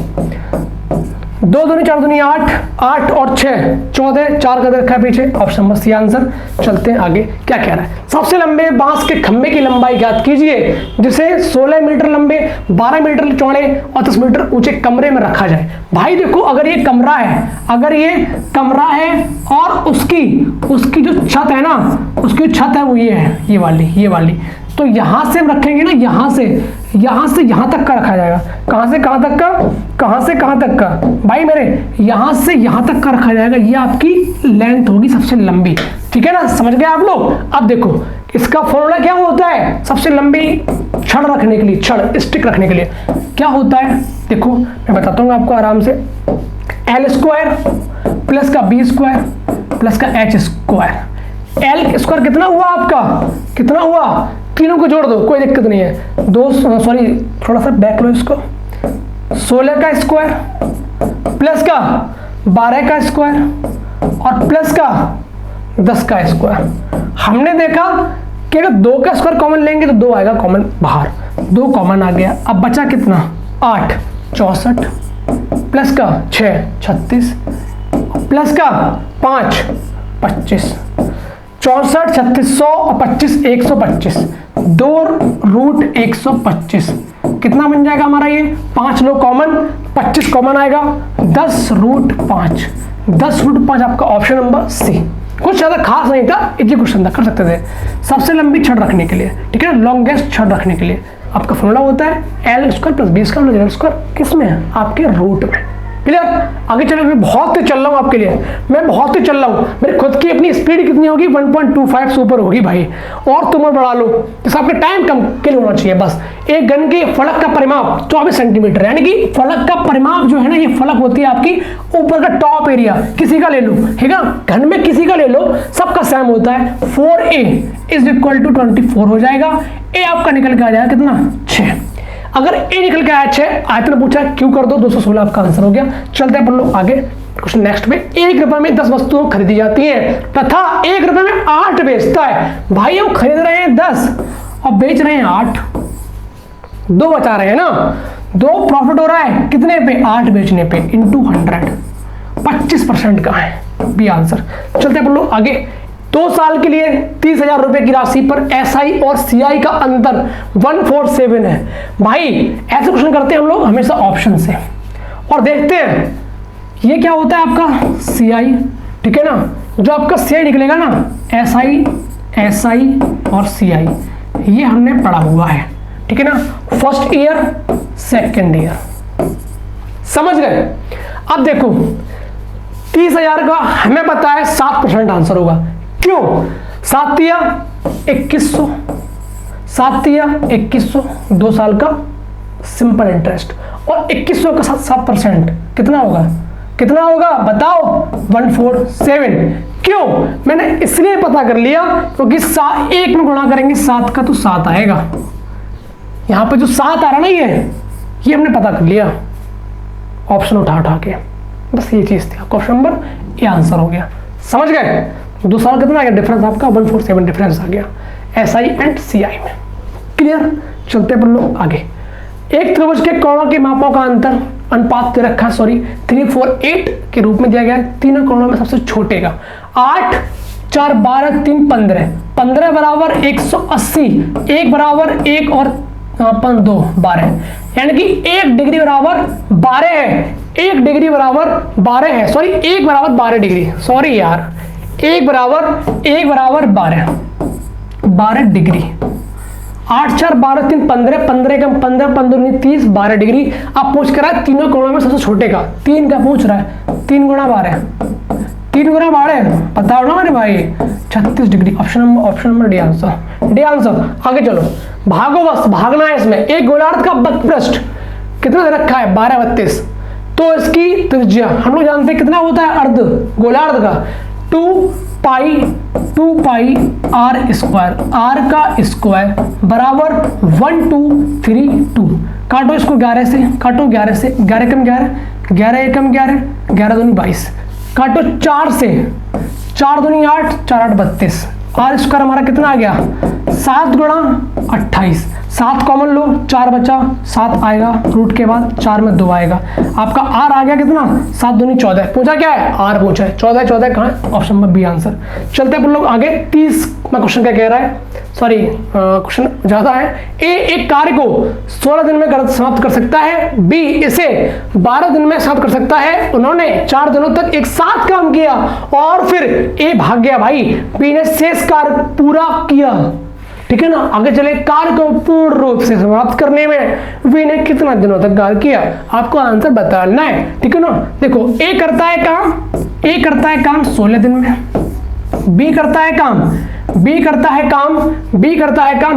S1: 2 दूनी 4 दूनी 8, 8 और 6 14, 4 का रखा है पीछे, ऑप्शन नंबर सी आंसर। चलते हैं आगे, क्या कह रहा है। सबसे लंबे बांस के खंभे की लंबाई ज्ञात कीजिए जिसे 16 मीटर लंबे, 12 मीटर चौड़े और 10 मीटर ऊंचे कमरे में रखा जाए। भाई देखो, अगर ये कमरा है, अगर ये कमरा है और उसकी जो छत है ना, उसकी छत है वो ये है, ये वाली, तो यहां से हम रखेंगे ना, यहां से यहां तक का रखा जाएगा। कहां से कहां तक का, कहां से कहां तक का भाई मेरे, यहां से यहां तक का रखा जाएगा। ये आपकी लेंथ होगी सबसे लंबी, ठीक है ना, समझ गए आप लोग। अब देखो इसका फॉर्मूला क्या होता है सबसे लंबी छड़ रखने के लिए, छड़ स्टिक रखने के लिए क्या होता है, देखो मैं बताता हूँ आपको आराम से। एल स्क्वायर प्लस का बी स्क्वायर प्लस का एच स्क्वायर। एल स्क्वायर कितना हुआ आपका, कितना हुआ, तीनों को जोड़ दो, कोई दिक्कत नहीं है। थोड़ा सा बैक लो इसको। 16 का स्क्वायर प्लस का 12 का स्क्वायर और प्लस का 10 का स्क्वायर। हमने देखा कि अगर 2 का स्क्वायर कॉमन लेंगे तो 2 आएगा कॉमन बाहर, 2 कॉमन आ गया। अब बचा कितना, 8 64 प्लस का 6 36 प्लस का 5 25, 64 3600 और 25 125, 2 रूट 125 कितना बन जाएगा हमारा ये, 5 लो कॉमन, 25 कॉमन आएगा, 10 रूट 5, 10 रूट 5 आपका ऑप्शन नंबर सी। कुछ ज्यादा खास नहीं था, इजी क्वेश्चन था, कर सकते थे। सबसे लंबी छड़ रखने के लिए, ठीक है ना, लॉन्गेस्ट छड़ रखने के लिए आपका फॉर्मूला होता है L square plus B square plus z square, किसमें है, आपके रूट में। क्लियर, आगे चले। मैं बहुत तेज चल रहा हूँ आपके लिए, मैं बहुत तेज चल रहा हूँ। मेरी खुद की अपनी स्पीड कितनी होगी, 1.25 से ऊपर होगी भाई, और तुम बढ़ा लो, जैसे आपके टाइम कम के लिए होना चाहिए बस। एक गन के फलक का परिमाप 24 सेंटीमीटर, यानी कि फलक का परिमाप जो है ना, ये फलक होती है आपकी ऊपर का टॉप एरिया, किसी का ले लो, ठीक है, घन में किसी का ले लो, सबका सेम होता है। 4a इज इक्वल टू 24 हो जाएगा। ए आपका निकल के आ जाएगा कितना, 6। अगर ए निकल के आया 6, आयतन पूछा क्यू कर दो, 216 आपका आंसर हो गया। चलते हैं अपन लोग आगे क्वेश्चन नेक्स्ट में। 1 रुपए में 10 वस्तुएं खरीदी जाती है तथा 1 रुपए में 8 बेचता है। भाई हम खरीद रहे हैं 10 और बेच रहे हैं 8, 2 बचा रहे हैं ना, 2 प्रॉफिट हो रहा है कितने पे, 8 बेचने पे, इंटू 100, 25% का है बी आंसर। चलते हैं अपन लोग आगे। 2 साल के लिए 30,000 रुपए की राशि पर एसआई और सीआई का अंतर 147 है। भाई ऐसे क्वेश्चन करते हैं हम लोग हमेशा ऑप्शन से, और देखते हैं ये क्या होता है आपका सीआई, ठीक है ना, जो आपका सीआई निकलेगा ना, एसआई और सीआई, ये हमने पढ़ा हुआ है, ठीक है ना, फर्स्ट ईयर सेकेंड ईयर, समझ गए। अब देखो 30,000 का हमें पता है 7% आंसर होगा। क्यों, 7 तिया 2100, 7 तिया 2100, 2 साल का सिंपल इंटरेस्ट, और 2100 का 7% कितना होगा, कितना होगा बताओ, 147। क्यों, मैंने इसलिए पता कर लिया क्योंकि 1 में गुणा करेंगे 7 का तो 7 आएगा, यहां पे जो 7 आ रहा ना, ये हमने पता कर लिया ऑप्शन उठा के, बस ये चीज थी। क्वेश्चन नंबर ए आंसर हो गया, समझ गए। 2 साल कितना आ गया डिफरेंस आपका, 147 डिफरेंस आ गया एसआई एंड सीआई में। क्लियर, चलते पर लोग आगे। एक त्रिभुज के कोणों के मापों का अंतर अनुपात दे रखा, 348 के रूप में दिया गया है। तीनों कोणों में सबसे छोटे का 8 4 12 3 15, 15 बराबर 180, 1 बराबर 1 और 2 12, यानी कि 1 डिग्री बराबर 12 है, 1 डिग्री बराबर 12 है, 1 बराबर 12 डिग्री, यार 1 बराबर 12 डिग्री। 8 4 12 3 15, 15 का 15 15 30, 12 डिग्री। अब पूछ कर रहा है तीनों कोणों में सबसे छोटे का, 3 का पूछ रहा है, 3 गुणा 12, 3 गुणा 12 बताओ ना मेरे भाई, 36 degree. Option number D answer. आगे चलो, भागो बस, भागना है इसमें। एक गोलार्ध का बकपृष्ठ कितना दे रखा है, 12 32, तो इसकी त्रिज्या हम लोग जानते हैं कितना होता है, अर्ध गोलार्ध का 2 पाई आर स्क्वायर, आर का स्क्वायर बराबर 1232। काटो इसको 11 से, काटो 11 से, 11 कम 11 11 एकम 11, 11 दूनी 22, काटो 4 से, 4 दूनी 8, 4 8 32, आर स्क्वायर हमारा कितना आ गया 7 गुणा 28, 7 कॉमन लो 4 बचा, 7 आएगा रूट के बाद 4 में 2 आएगा, आपका आर आ गया कितना 7 दूनी 14, पूछा क्या है आर पूछा है, 14 14 कहाँ है, ऑप्शन नंबर बी आंसर। चलते हैं लोग आगे 30 में क्वेश्चन क्या कह रहा है, सॉरी क्वेश्चन ज्यादा है। ए एक कार्य को 16 दिन में समाप्त कर सकता है, बी इसे 12 दिन में समाप्त कर सकता है, उन्होंने 4 दिनों तक एक साथ काम किया और फिर ए भाग गया भाई, बी ने शेष कार्य पूरा किया, ठीक है ना। आगे चले, कार्य को पूर्ण रूप से समाप्त करने में वी ने कितना दिनों तक कार्य किया, आपको आंसर बताना है, ठीक है ना। देखो ए करता है काम 16 दिन में, बी करता है काम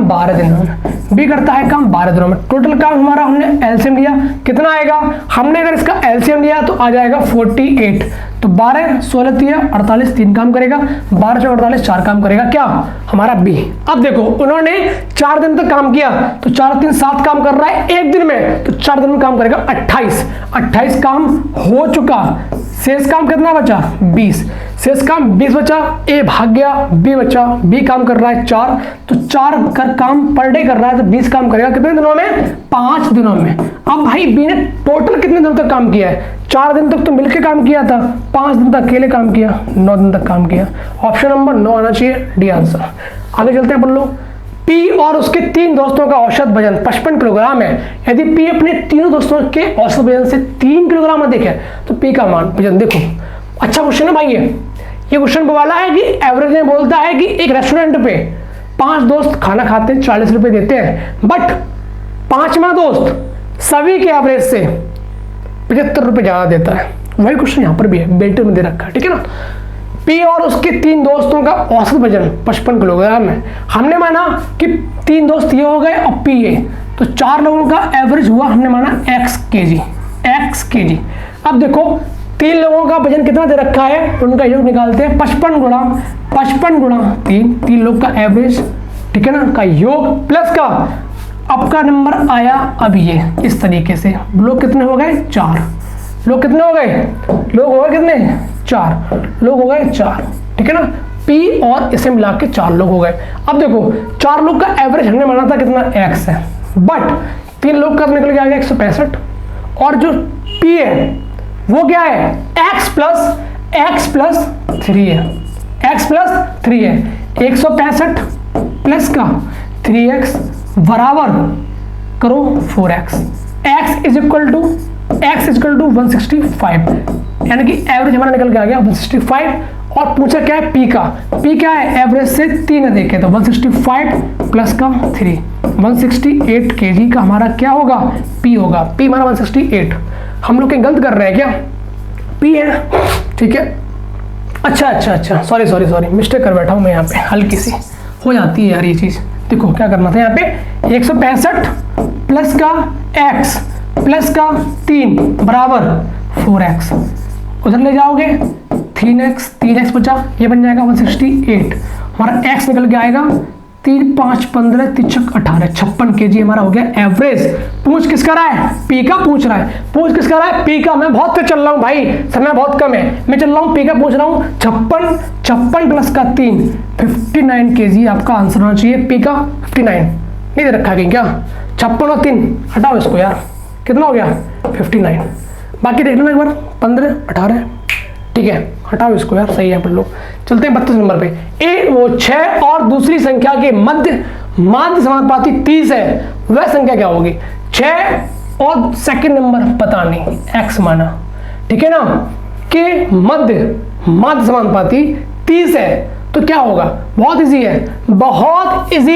S1: 12 दिनों में, बी करता है काम 12 दिनों में। टोटल काम हमारा हमने एलसीएम लिया कितना आएगा, हमने अगर इसका एलसीएम लिया तो आ जाएगा 48, तो 12 16 3 48 3 काम करेगा, 12 4 48 4 काम करेगा, क्या हमारा बी। अब देखो उन्होंने 4 दिन तक काम किया तो 4 3 7 काम कर रहा है एक दिन में, तो 4 दिन में काम करेगा 28 काम हो चुका, शेष काम कितना बचा 20, शेष काम 20 बचा, ए भाग गया, बी बचा, बी काम कर रहा है 4, तो 4 कर काम पर डे कर रहा है तो 20 काम करेगा कितने दिनों में 5 दिनों में। अब भाई बी ने टोटल कितने दिनों तक काम किया है, 4 दिन तक तो मिलकर काम किया था, 5 दिन तक अकेले काम किया, 9 दिन तक काम किया, ऑप्शन नंबर 9 आना चाहिए, डी आंसर। आगे चलते हैं बोलो, पी और उसके 3 दोस्तों का औसत वजन 55 किलोग्राम है, यदि पी अपने तीनों दोस्तों के औसत वजन से 3 किलोग्राम अधिक है तो पी का मान वजन देखो। अच्छा क्वेश्चन है भाई, ये क्वेश्चन वाला है कि एवरेज में बोलता है कि एक रेस्टोरेंट पे 5 दोस्त खाना खाते हैं, 40 रुपए देते हैं, बट 5वां दोस्त सभी के एवरेज से 75 रुपए ज्यादा देता है। वही क्वेश्चन यहाँ पर भी है, बेल्ट में दे रखा है, ठीक है ना। पी और उसके 3 दोस्तों का औसत वजन 55 किलोग्राम है, हमने माना कि 3 दोस्त ये हो गए और पी ये, तो 4 लोगों का एवरेज हुआ, हमने माना x kg। अब देखो 3 लोगों का वजन कितना दे रखा है, उनका योग निकालते हैं, 55 गुणा 3 लोग का एवरेज, ठीक है ना, का योग प्लस का आपका नंबर आया। अब ये इस तरीके से लोग कितने हो गए 4, लोग कितने हो गए, लोग हो गए कितने 4 लोग हो गए 4, ठीक है ना। P और इसे मिला के 4 लोग हो गए। अब देखो 4 लोग का एवरेज हमने माना था कितना x है, बट 3 लोग का निकल के आ गया 165, और जो P है वो क्या है x प्लस 3 है, x प्लस 3 है, 165 प्लस का 3x बराबर करो 4x, x is equal to 165, यानी कि एवरेज हमारा निकल के आ गया 165। और पूछा क्या है पी का, पी क्या है एवरेज से 3 देखे तो 165 प्लस का 3, 168 kg का हमारा क्या होगा पी होगा, पी हमारा 168। हम लोग गलत कर रहे हैं क्या, पी है, ठीक है। अच्छा सॉरी मिस्टेक कर बैठा हूं मैं, यहाँ पे हल्की सी हो जाती है यार ये चीज। देखो क्या करना था, यहाँ पे 165 प्लस का x प्लस का 3 बराबर 4x, उधर ले जाओगे 3x बचा, ये बन जाएगा 168, हमारा x निकल के आएगा 3 5 15 3 18 56 kg हमारा हो गया एवरेज। पूछ किसका रहा है, पी का पूछ रहा है, पूछ किसका रहा है पी का। मैं बहुत तेज चल रहा हूँ भाई, समय बहुत कम है, मैं चल रहा हूँ पी का पूछ रहा हूँ। 56 प्लस का 3 59 kg आपका आंसर होना चाहिए, पी का 59 नहीं दे रखा है क्या, 56 और 3 हटाओ इसको यार, कितना हो गया 59, बाकी देख लेना एक बार 15 18, ठीक है हटाओ इसको यार, सही है अपन लोग। चलते हैं 32 नंबर पे, ए वो 6 और दूसरी संख्या के माध्य समानुपाती 30 है, वह संख्या क्या होगी। 6 और सेकंड नंबर पता नहीं, x माना, ठीक है ना, के मध्य समानुपाती 30 है, तो क्या होगा, बहुत इजी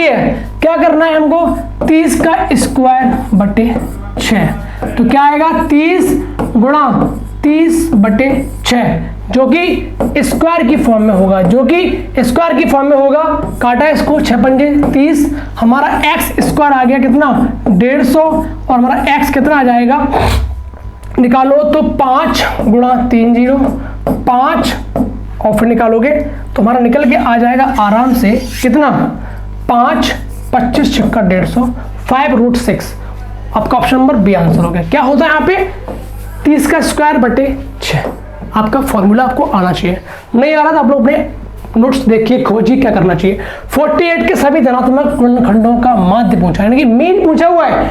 S1: है, क्या करना है हमको, 30 का स्क्वायर बटे 6, तो क्या आएगा 30 गुणा 30 बटे 6, जो कि स्क्वायर की फॉर्म में होगा, काटा इसको 6 पंजे 30, हमारा x स्क्वायर आ गया कितना 150, और हमारा x कितना आ जाएगा निकालो तो 5 गुणा 3 0 5, और फिर निकालोगे तो हमारा निकल के आ जाएगा आराम से कितना 5 25 छक्का 150 5√6, आपका ऑप्शन नंबर बी आंसर हो गया। क्या होता है यहाँ पे 30 का स्क्वायर बटे 6 आपका फॉर्मूला आपको आना चाहिए। नहीं आ रहा तो आप लोग अपने नोट्स देखिए, खोजिए क्या करना चाहिए। 48 के सभी धनात्मक गुणनखंडों का माध्य पूछा, यानी कि मीन पूछा हुआ है।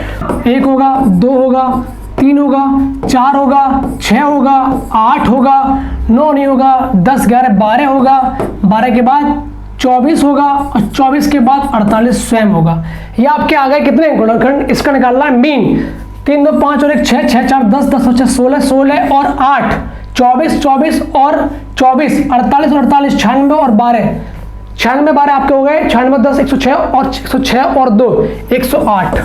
S1: 1 होगा, 2 होगा, 3 होगा, 4 होगा, 6 होगा, 8 होगा, 9 नहीं होगा, 10, 11, 12 होगा, 12 के बाद 24 होगा और 24 के बाद 48 स्वयं होगा। ये आपके आ गए कितने गुणनखंड, इसका निकालना है मीन। 3, 2, 5 और 1 6, 6, 4, 10, 10 और 6 16, 16 और 8 24, 24 और 24 48 और 48 96 और 12 96 12 आपके हो गए, 96 10 106 और 106 और 2 108।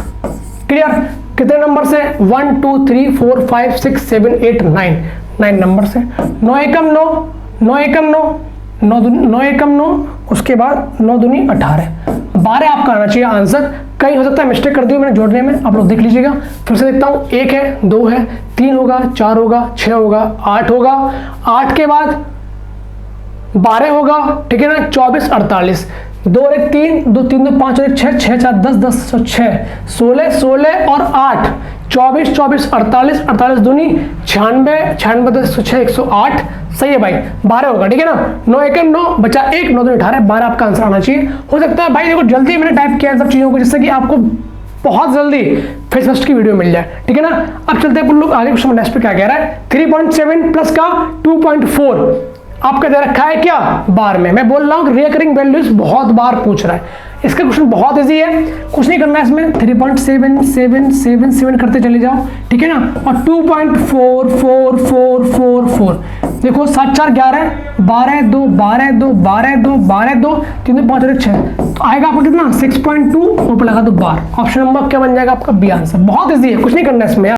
S1: क्लियर? कितने नंबर से? 1 2 3 4 5 6 7 8 9 नंबर से। 9 एकम 9, 9 एकम 9, 9 एकम 9, उसके बाद 9 दूनी 18, 12 आपका आना चाहिए आंसर। कहीं हो सकता है मिस्टेक कर दी मैंने जोड़ने में, आप लोग देख लीजिएगा। फिर से देखता हूँ, 1 है, 2 है, 3 होगा, 4 होगा, 6 होगा, 8 होगा, 8 के बाद 12 होगा, ठीक है ना, 24 48, 2 और 1 3, 2 3 2 5 और 1 6, 6 4 10 10 और 6 16 16 और 8 24 24 48 48 दूनी 96 96 10 106 108। सही है भाई, 12 होगा, ठीक है ना। 9 एकम 9 बचा 1, 9 दूनी 18, 12 आपका आंसर आना चाहिए। हो सकता है भाई देखो जल्दी मैंने टाइप किया सब चीज़ों को, जिससे कि आपको बहुत जल्दी फेस फर्स्ट की वीडियो मिल जाए, ठीक है ना। अब चलते हैं लोग आगे, क्वेश्चन नेक्स्ट पे क्या कह रहा है। 3.7 प्लस का 2.4 आपका दे रखा है क्या बार में। मैं बोल रहा हूँ रिकरिंग वैल्यूज बहुत बार पूछ रहा है। इसका क्वेश्चन बहुत इजी है, कुछ नहीं करना है इसमें। 3.77777 करते चले जाओ, ठीक है ना। और 2.444444 देखो 7 4 11 12 2 12 2 12 2 12 2 3 2 5 और 1 6, तो आएगा आपका कितना 6.2, ऊपर लगा दो बार। ऑप्शन नंबर क्या बन जाएगा आपका बी आंसर। बहुत इजी है, कुछ नहीं करना है इसमें।